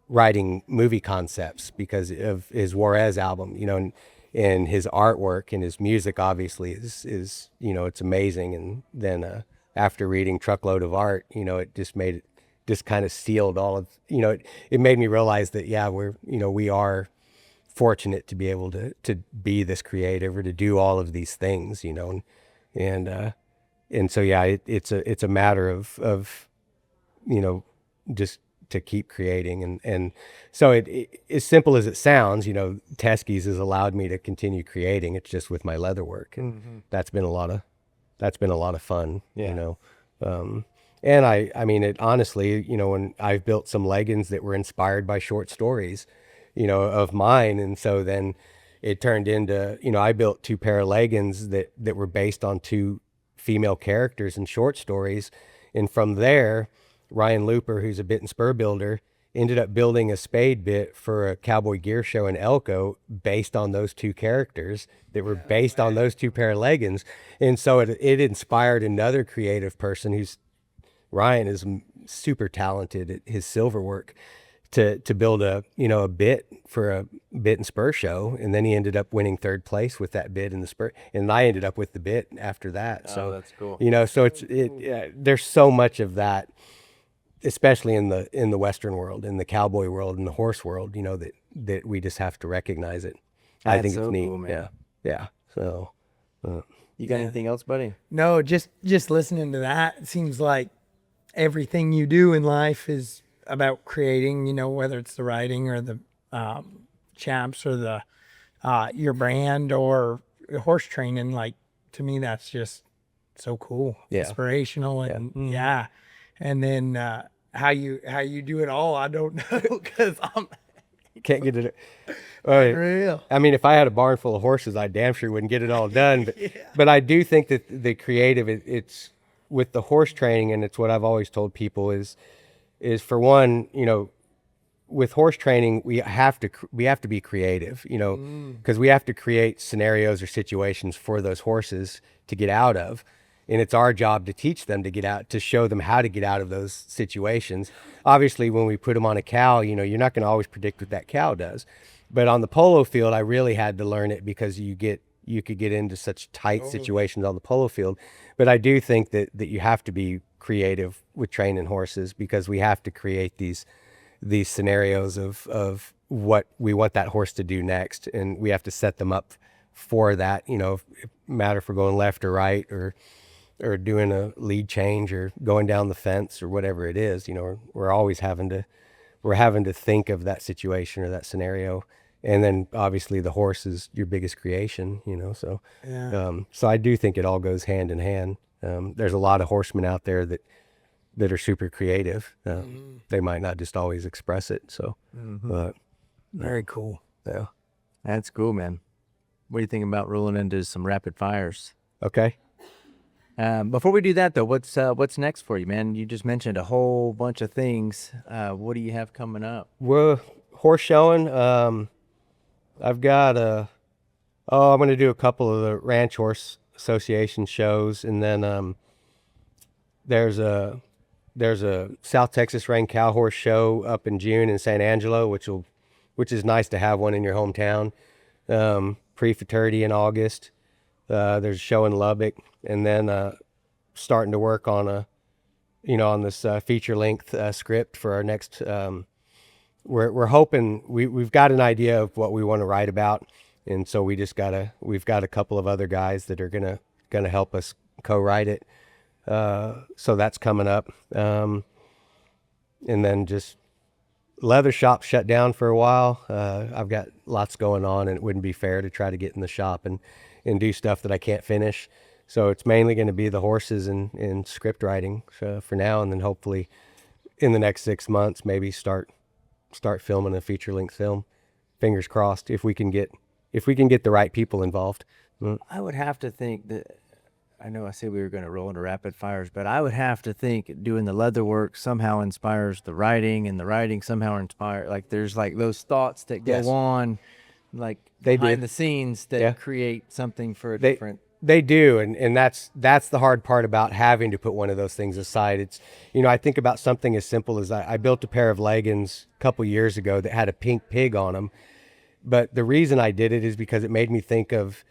writing movie concepts because of his Juarez album, you know, and his artwork and his music obviously is, you know, it's amazing. And then after reading Truckload of Art, you know, it just kind of sealed all of, you know, it made me realize that, yeah, we are fortunate to be able to be this creative or to do all of these things, you know, and so, yeah, it's a matter of, you know, just to keep creating. And so it as simple as it sounds, you know, Teskey's has allowed me to continue creating. It's just with my leather work. And that's been a lot of fun, you know? And I mean, it honestly, you know, when I've built some leggings that were inspired by short stories, you know, of mine. And so then it turned into, you know, I built 2 pair of leggings that were based on 2 female characters in short stories. And from there, Ryan Looper, who's a bit and spur builder, ended up building a spade bit for a cowboy gear show in Elko based on those two characters that were based on those two pair of leggings. And so it inspired another creative person who's Ryan is super talented at his silver work to build a bit for a bit and spur show. And then he ended up winning third place with that bit in the spur. And I ended up with the bit after that. So that's cool. So there's so much of that, especially in the Western world, in the cowboy world, in the horse world, that we just have to recognize it. I That's think so it's neat. cool, man. Yeah. So, You got anything else, buddy? No, just listening to that, it seems like everything you do in life is about creating, whether it's the writing or the champs or the your brand or horse training. Like, to me, that's just so cool, inspirational, and and then how you do it all, I don't know, because I'm can't get it. real. I mean, if I had a barn full of horses, I damn sure wouldn't get it all done. But I do think that the creative, it's with the horse training, and it's what I've always told people is for one, with horse training, we have to be creative, because we have to create scenarios or situations for those horses to get out of. And it's our job to teach them to get out, to show them how to get out of those situations. Obviously, when we put them on a cow, you're not going to always predict what that cow does. But on the polo field, I really had to learn it because you could get into such tight situations on the polo field. But I do think that you have to be creative with training horses, because we have to create these scenarios of what we want that horse to do next. And we have to set them up for that, matter if we're going left or right, or doing a lead change or going down the fence or whatever it is. We're always having to think of that situation or that scenario. And then obviously the horse is your biggest creation, so so I do think it all goes hand in hand. There's a lot of horsemen out there that are super creative. They might not just always express it. So but Very cool. yeah. That's cool, man. What do you think about rolling into some rapid fires? Okay. Before we do that, though, what's next for you, man? You just mentioned a whole bunch of things. What do you have coming up? We're horse showing. I've got I'm going to do a couple of the Ranch Horse Association shows, and then there's a South Texas Rain Cow Horse show up in June in San Angelo, which is nice to have one in your hometown. Pre-Futurity in August. There's a show in Lubbock, and then starting to work on on this feature length script for our next. We're hoping we've got an idea of what we want to write about, and so we've got a couple of other guys that are gonna help us co-write it. So that's coming up, and then just leather shop shut down for a while. I've got lots going on, and it wouldn't be fair to try to get in the shop and do stuff that I can't finish. So it's mainly going to be the horses and script writing for now, and then hopefully in the next 6 months maybe start filming a feature length film. Fingers crossed, if we can get the right people involved. I would have to think that, I know I said we were going to roll into rapid fires, but I would have to think doing the leather work somehow inspires the writing, and the writing somehow inspires, like there's like those thoughts that go on, like They behind do. the scenes that create something for a They- different. They do, and that's the hard part about having to put one of those things aside. It's, I think about something as simple as I built a pair of leggings a couple years ago that had a pink pig on them. But the reason I did it is because it made me think of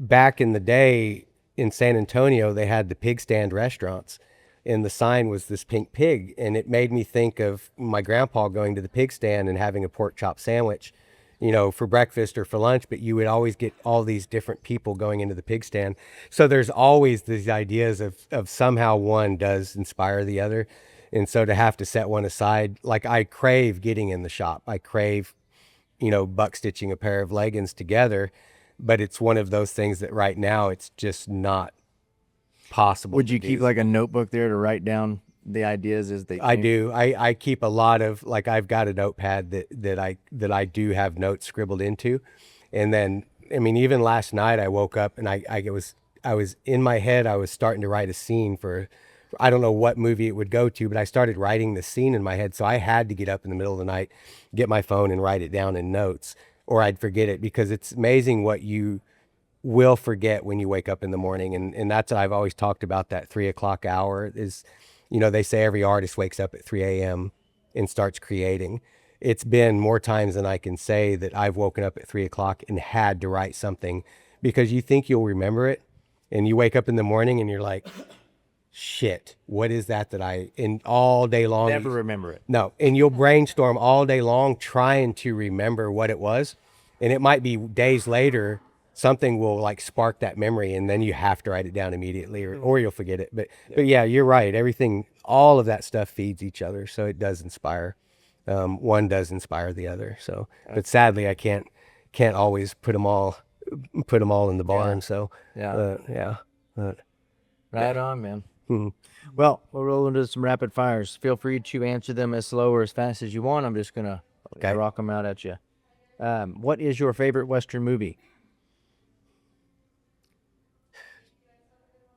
back in the day in San Antonio, they had the pig stand restaurants, and the sign was this pink pig. And it made me think of my grandpa going to the pig stand and having a pork chop sandwich, for breakfast or for lunch, but you would always get all these different people going into the pig stand. So there's always these ideas of somehow one does inspire the other. And so to have to set one aside, like I crave getting in the shop. I crave, buck stitching a pair of leggings together, but it's one of those things that right now it's just not possible. Would you to keep do. like a notebook there to write down the ideas as they I change? do. I keep a lot of, like, I've got a notepad that I do have notes scribbled into. And then, I mean, even last night I woke up and I was in my head, I was starting to write a scene for I don't know what movie it would go to, but I started writing the scene in my head. So I had to get up in the middle of the night, get my phone and write it down in notes, or I'd forget it, because it's amazing what you will forget when you wake up in the morning. And that's what I've always talked about, that 3 o'clock hour is, they say every artist wakes up at 3 a.m. and starts creating. It's been more times than I can say that I've woken up at 3 o'clock and had to write something, because you think you'll remember it, and you wake up in the morning and you're like, shit, what is that and all day long. Never remember it. No. And you'll brainstorm all day long trying to remember what it was. And it might be days later, something will like spark that memory, and then you have to write it down immediately, or you'll forget it. But yeah, you're right. Everything, all of that stuff feeds each other. So it does inspire. One does inspire the other. So, but sadly I can't always put them all in the barn. So, yeah. Right on, man. Mhm. Well, we'll roll into some rapid fires. Feel free to answer them as slow or as fast as you want. I'm just going to rock them out at you. What is your favorite Western movie?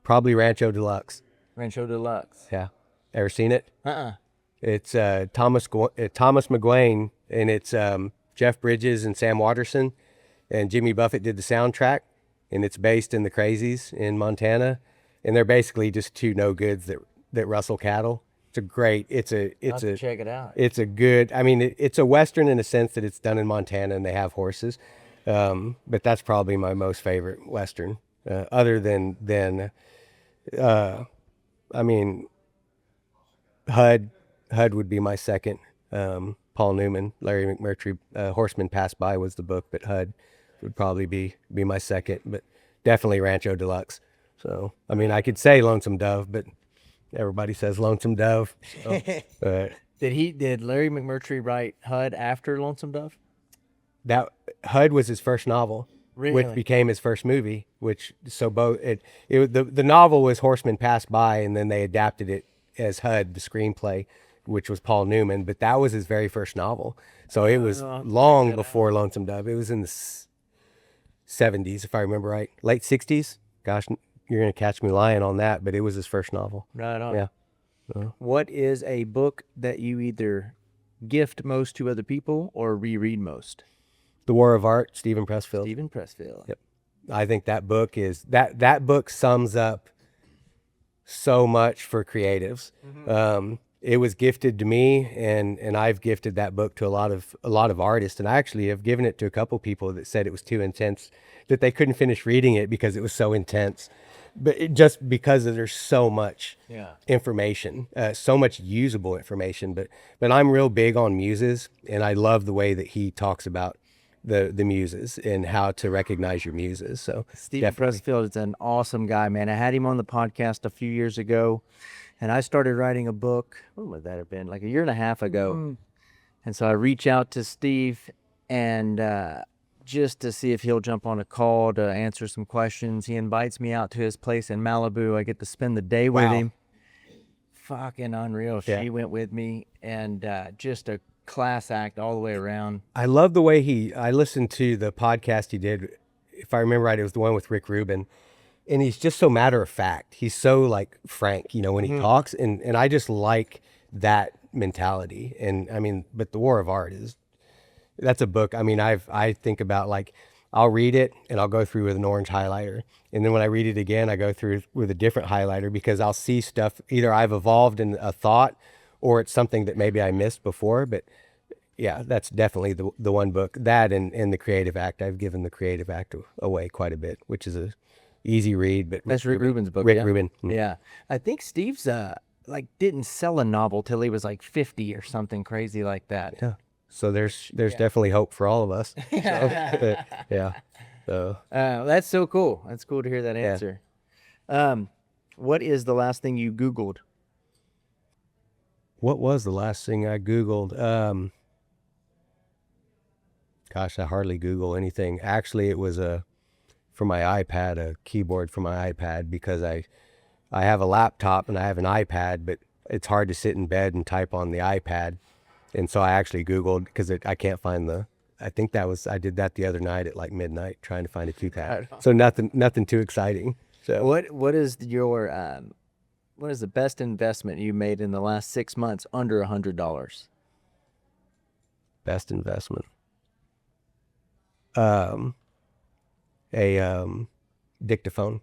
Probably Rancho Deluxe. Rancho Deluxe. Yeah. Ever seen it? Uh-uh. It's Thomas McGuane, and it's Jeff Bridges and Sam Waterston, and Jimmy Buffett did the soundtrack, and it's based in the Crazies in Montana, and they're basically just two no goods that rustle cattle. It's a check it out. It's a good, it's a Western in a sense that it's done in Montana and they have horses, but that's probably my most favorite Western, other than HUD would be my second. Paul Newman, Larry McMurtry, Horseman Passed By was the book, but HUD would probably be my second, but definitely Rancho Deluxe. So, I could say Lonesome Dove, but everybody says Lonesome Dove. So, Did Larry McMurtry write HUD after Lonesome Dove? That HUD was his first novel, Really? which became his first movie. The novel was Horseman Passed By, and then they adapted it as HUD, the screenplay, which was Paul Newman. But that was his very first novel, so it was long before Lonesome Dove. It was in the 70s, if I remember right, late 60s. Gosh, you're gonna catch me lying on that, but it was his first novel. Right on. Yeah. What is a book that you either gift most to other people or reread most? The War of Art, Stephen Pressfield. Stephen Pressfield. Yep. I think that book is that book sums up so much for creatives. Mm-hmm. It was gifted to me, and I've gifted that book to a lot of artists, and I actually have given it to a couple people that said it was too intense, that they couldn't finish reading it because it was so intense. But just because there's so much information, so much usable information. But I'm real big on muses, and I love the way that he talks about the muses and how to recognize your muses. So Stephen Pressfield is an awesome guy, man. I had him on the podcast a few years ago, and I started writing a book. When would that have been? Like a year and a half ago. Mm. And so I reach out to Steve and just to see if he'll jump on a call to answer some questions. He invites me out to his place in Malibu. I get to spend the day with him. Fucking unreal. Yeah. She went with me, and just a class act all the way around. I love the way I listened to the podcast he did. If I remember right, it was the one with Rick Rubin, and he's just so matter of fact. He's so like frank, when he talks, and I just like that mentality. And but The War of Art that's a book. I think about, like, I'll read it and I'll go through with an orange highlighter. And then when I read it again, I go through with a different highlighter, because I'll see stuff either I've evolved in a thought or it's something that maybe I missed before. But yeah, that's definitely the one book. That and The Creative Act. I've given The Creative Act away quite a bit, which is a easy read. But that's Rick Rubin's book. Rick Rubin. Mm-hmm. Yeah. I think Steve's didn't sell a novel till he was like 50 or something crazy like that. Yeah. So there's definitely hope for all of us. Yeah. So that's so cool. That's cool to hear that answer. What is the last thing you Googled? What was the last thing I Googled? Gosh, I hardly Google anything. Actually, it was for my iPad, a keyboard for my iPad, because I have a laptop and I have an iPad, but it's hard to sit in bed and type on the iPad. And so I actually Googled, because I can't find I did that the other night at like midnight, trying to find a keypad. So nothing too exciting. So what is your what is the best investment you made in the last 6 months under $100? Best investment. A dictaphone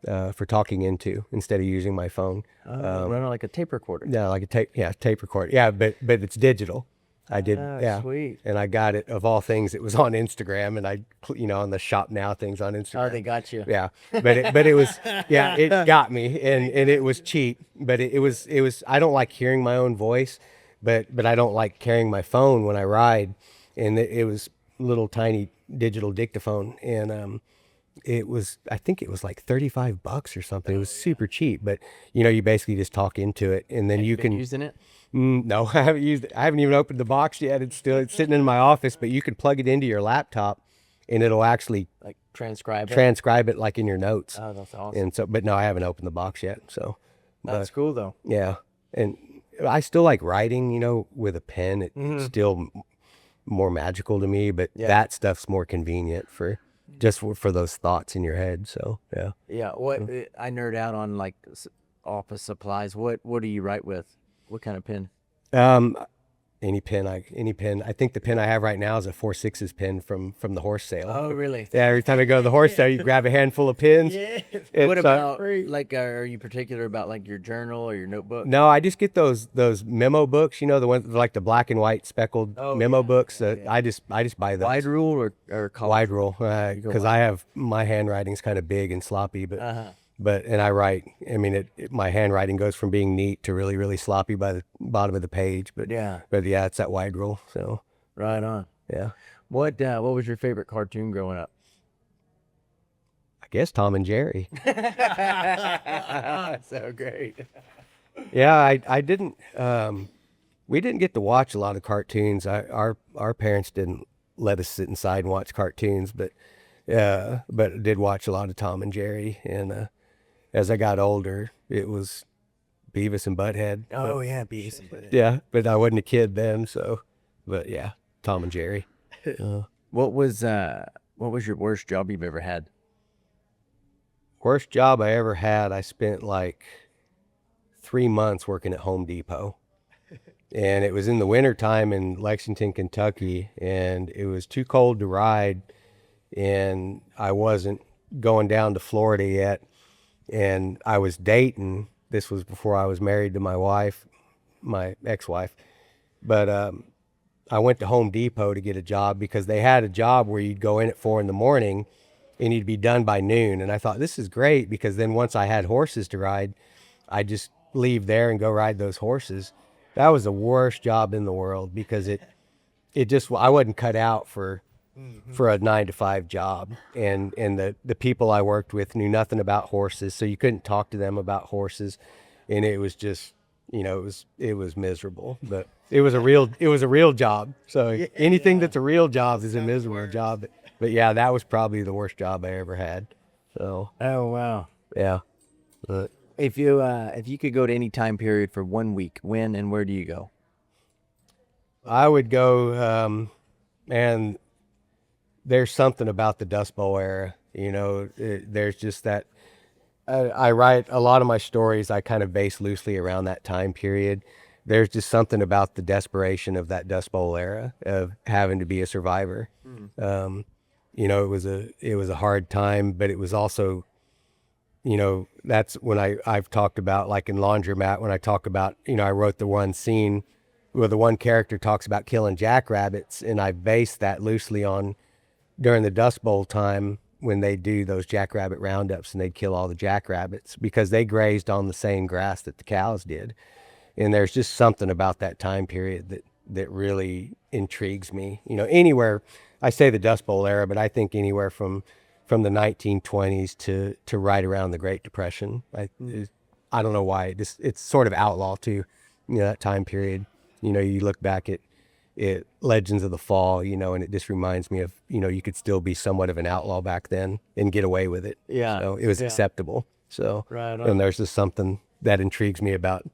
for talking into instead of using my phone. Running like a tape recorder. Yeah, like a tape recorder. Yeah, but it's digital. I did, yeah. Sweet. And I got it, of all things, it was on Instagram, and on the shop now things on Instagram. Oh, they got you. Yeah, but it was, yeah, it got me, and it was cheap, but it was, I don't like hearing my own voice, but I don't like carrying my phone when I ride, and it was little tiny digital dictaphone, and I think it was like $35 or something. It was super cheap, but you basically just talk into it, and then you Been can. using it? No, I haven't used it. I haven't even opened the box yet. It's sitting in my office, but you can plug it into your laptop and it'll actually Like transcribe it? transcribe it like in your notes. Oh, that's awesome. And so, but no, I haven't opened the box yet. So, That's cool, though. yeah. And I still like writing, with a pen. It's still more magical to me, but that stuff's more convenient for those thoughts in your head. So, yeah. Yeah. I nerd out on like office supplies. What do you write with? What kind of pen? Any pen. I think the pen I have right now is a 4/6 pen from the horse sale. Oh, really? Yeah, every time I go to the horse sale, you grab a handful of pens. Yeah. It's, What about like? Are you particular about like your journal or your notebook? No, I just get those memo books. The ones like the black and white speckled memo books. I just buy those. Wide rule or color? Wide rule, because I have my handwriting's kind of big and sloppy, but and I write. I mean, my handwriting goes from being neat to really, really sloppy by the bottom of the page. But yeah, it's that wide rule. So Right on. yeah, What was your favorite cartoon growing up? I guess Tom and Jerry. So great. Yeah, I didn't. We didn't get to watch a lot of cartoons. Our parents didn't let us sit inside and watch cartoons, but did watch a lot of Tom and Jerry. And as I got older, it was Beavis and Butthead. Oh yeah, Beavis and Butthead. Yeah, but I wasn't a kid then, so. But yeah, Tom and Jerry. What was your worst job you've ever had? Worst job I ever had, I spent like 3 months working at Home Depot. And it was in the wintertime in Lexington, Kentucky, and it was too cold to ride, and I wasn't going down to Florida yet, and I was dating. This was before I was married to my wife, my ex-wife. But I went to Home Depot to get a job because they had a job where you'd go in at 4 a.m. and you'd be done by noon. And I thought, this is great, because then once I had horses to ride, I just leave there and go ride those horses. That was the worst job in the world, because I wasn't cut out for a 9-to-5 job. And the people I worked with knew nothing about horses, so you couldn't talk to them about horses. And it was just, it was miserable, but it was a real job. So anything that's a real job is a miserable job. But yeah, that was probably the worst job I ever had. So. Oh wow. Yeah. But If you could go to any time period for 1 week, when and where do you go? I would go, and there's something about the Dust Bowl era. There's just that. I write a lot of my stories. I kind of base loosely around that time period. There's just something about the desperation of that Dust Bowl era of having to be a survivor. It was a hard time, but it was also, that's when I've talked about, like in Laundromat, when I talk about, I wrote the one scene where the one character talks about killing jackrabbits, and I based that loosely on during the Dust Bowl time when they do those jackrabbit roundups, and they'd kill all the jackrabbits because they grazed on the same grass that the cows did. And there's just something about that time period that really intrigues me. Anywhere, I say the Dust Bowl era, but I think anywhere from the 1920s to right around the Great Depression. I don't know why. It's sort of outlaw too, that time period. You look back at Legends of the Fall, and it just reminds me of, you could still be somewhat of an outlaw back then and get away with it. Yeah. So it was acceptable. So, Right on. and there's just something that intrigues me about,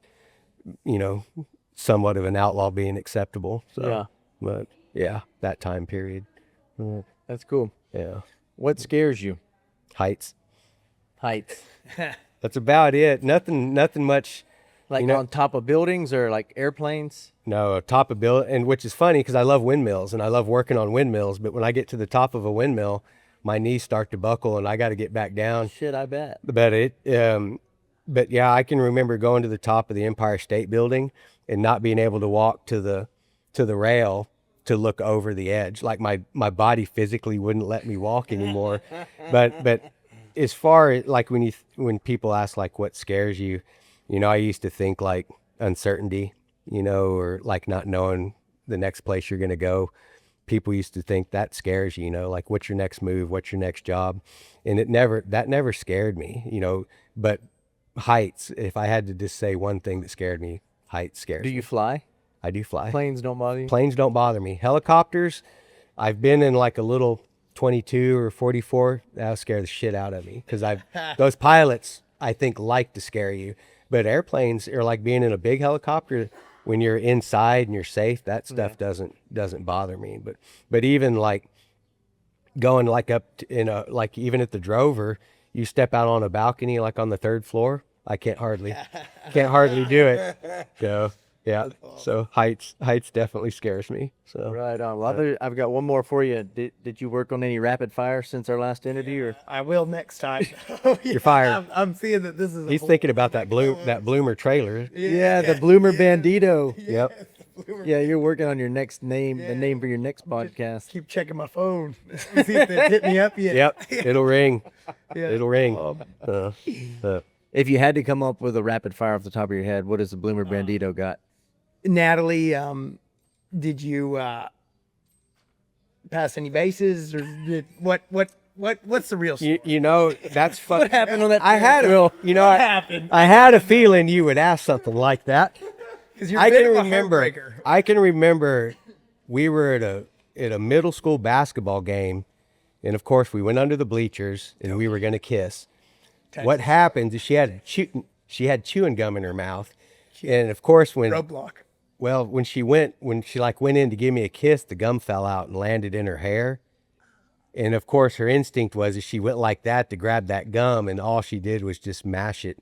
somewhat of an outlaw being acceptable. So, Yeah. But yeah, that time period. That's cool. Yeah. What scares you? Heights. Heights. That's about it. Nothing much. Like You know- on top of buildings or like airplanes? No, top of build, and which is funny because I love windmills and I love working on windmills. But when I get to the top of a windmill, my knees start to buckle and I got to get back down. Shit, I bet. But yeah, I can remember going to the top of the Empire State Building and not being able to walk to the rail to look over the edge. Like my body physically wouldn't let me walk anymore. But as far as like when people ask like what scares you, I used to think like uncertainty, or like not knowing the next place you're going to go. People used to think that scares you, like what's your next move? What's your next job? And that never scared me, but heights, if I had to just say one thing that scared me, heights scares Do me. you fly? I do fly. Planes don't bother you? Planes don't bother me. Helicopters, I've been in like a little 22 or 44. That'll scare the shit out of me because those pilots, I think, like to scare you. But airplanes are like being in a big helicopter. When you're inside and you're safe, that stuff doesn't bother me. But even like going like up like even at the Drover, you step out on a balcony like on the 3rd floor. I can't hardly do it. So yeah, so heights definitely scares me. So Right on. Well, I've got one more for you. Did you work on any rapid fire since our last interview? Or I will next time. You're fired. I'm seeing that this is. he's thinking about that bloomer trailer. yeah, the Bloomer Bandito. Yep. Yeah, you're working on your next name, the name for your next podcast. Keep checking my phone. See if they hit me up yet. Yep. It'll ring. Yeah. It'll ring. If you had to come up with a rapid fire off the top of your head, what does the Bloomer Bandito got? Natalie, did you pass any bases, or what's the real story? That's fucking. What happened on that? I had trip? what happened? I had a feeling you would ask something like that. 'Cause you're I a bit can of a remember. heartbreaker. I can remember we were at a middle school basketball game, and of course we went under the bleachers and we were gonna kiss. What happened is she had chewing gum in her mouth, and of course Roadblock. when she went in to give me a kiss, the gum fell out and landed in her hair. And of course her instinct was she went like that to grab that gum, and all she did was just mash it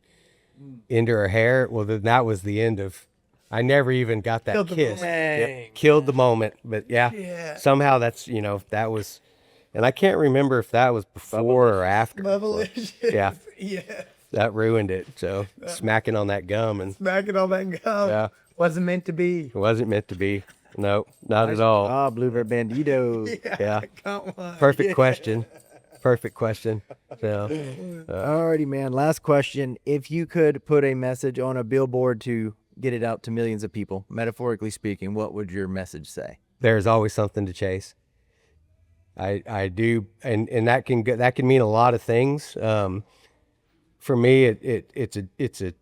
into her hair. Well, then that was the end of. I never even got that Killed the kiss. moment. Yep, killed the moment. But yeah, somehow that's that was, and I can't remember if that was before or after. Bubblicious. Yeah. Yeah. That ruined it. So smacking on that gum and Smacking on that gum. Yeah. Wasn't meant to be. it wasn't meant to be. No, not at all. Ah, Bloomer Bandito. Yeah. Got one. Perfect question. Perfect question. So, Alrighty, man. Last question. If you could put a message on a billboard to get it out to millions of people, metaphorically speaking, what would your message say? there's always something to chase. I do, and that can mean a lot of things. For me, it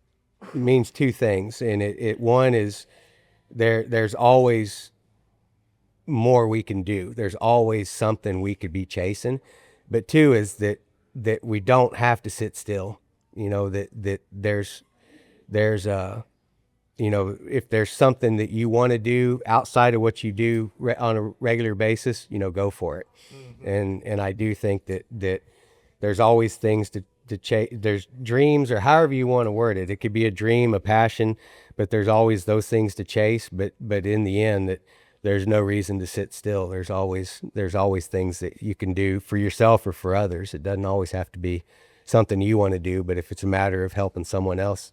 means two things, and one is there's always more we can do. There's always something we could be chasing, but two is that we don't have to sit still. You know, that there's you know, if there's something that you want to do outside of what you do on a regular basis, you know, go for it. Mm-hmm. And I do think that there's always things to chase. There's dreams, or however you want to word it. It could be a dream, a passion, but there's always those things to chase. But in the end, that there's no reason to sit still. There's always things that you can do for yourself or for others. It doesn't always have to be something you want to do, but if it's a matter of helping someone else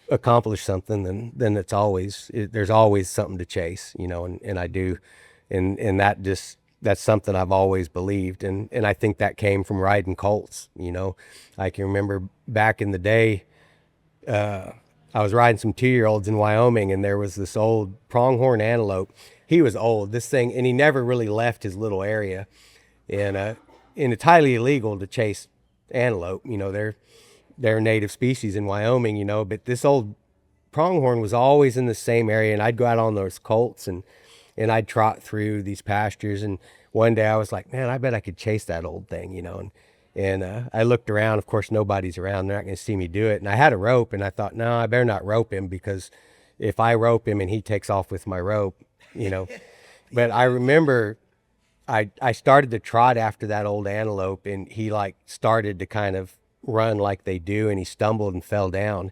accomplish something, then there's always something to chase, you know, and I do, and that's something I've always believed, and I think that came from riding colts. You know, I can remember back in the day, I was riding some 2-year-olds in Wyoming, and there was this old pronghorn antelope. He was old, this thing, and he never really left his little area, and it's highly illegal to chase antelope. You know, they're a native species in Wyoming, you know, but this old pronghorn was always in the same area, and I'd go out on those colts and I'd trot through these pastures, and one day I was like, man, I bet I could chase that old thing, you know, and I looked around. Of course, nobody's around. They're not going to see me do it. And I had a rope, and I thought, no, I better not rope him, because if I rope him and he takes off with my rope, you know. But I remember I started to trot after that old antelope, and he like started to kind of run like they do, and he stumbled and fell down.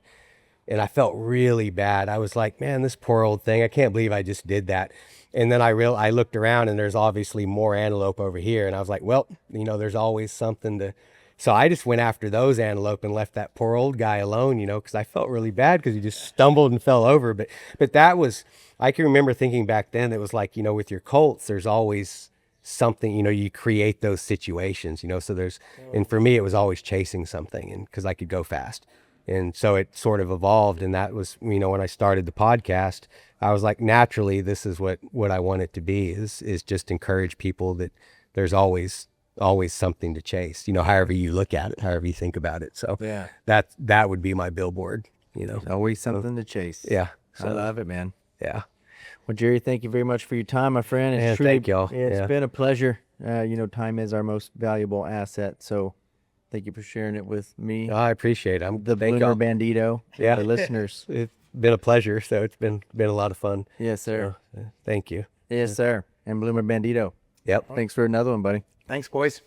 And I felt really bad. I was like, man, this poor old thing. I can't believe I just did that. And then I looked around, and there's obviously more antelope over here. And I was like, well, there's always something to. So I just went after those antelope and left that poor old guy alone, because I felt really bad because he just stumbled and fell over. But that was, I can remember thinking back then, it was like, with your colts, there's always something, you create those situations, so and for me, it was always chasing something, and because I could go fast. And so it sort of evolved. And that was, when I started the podcast, I was like, naturally, this is what I want it to be, is just encourage people that there's always something to chase, however you look at it, however you think about it. So Yeah. that would be my billboard, Always something to chase. Yeah. I love it, man. Yeah. Well, Gerry, thank you very much for your time, my friend. Yeah, thank y'all. It's Yeah. been a pleasure. Time is our most valuable asset. So thank you for sharing it with me. I appreciate it. The thank Bloomer y'all. Bandito. Yeah. The listeners. It's been a pleasure. So it's been a lot of fun. Yes, sir. So, thank you. Yes, sir. And Bloomer Bandito. Yep. Thanks for another one, buddy. Thanks, boys.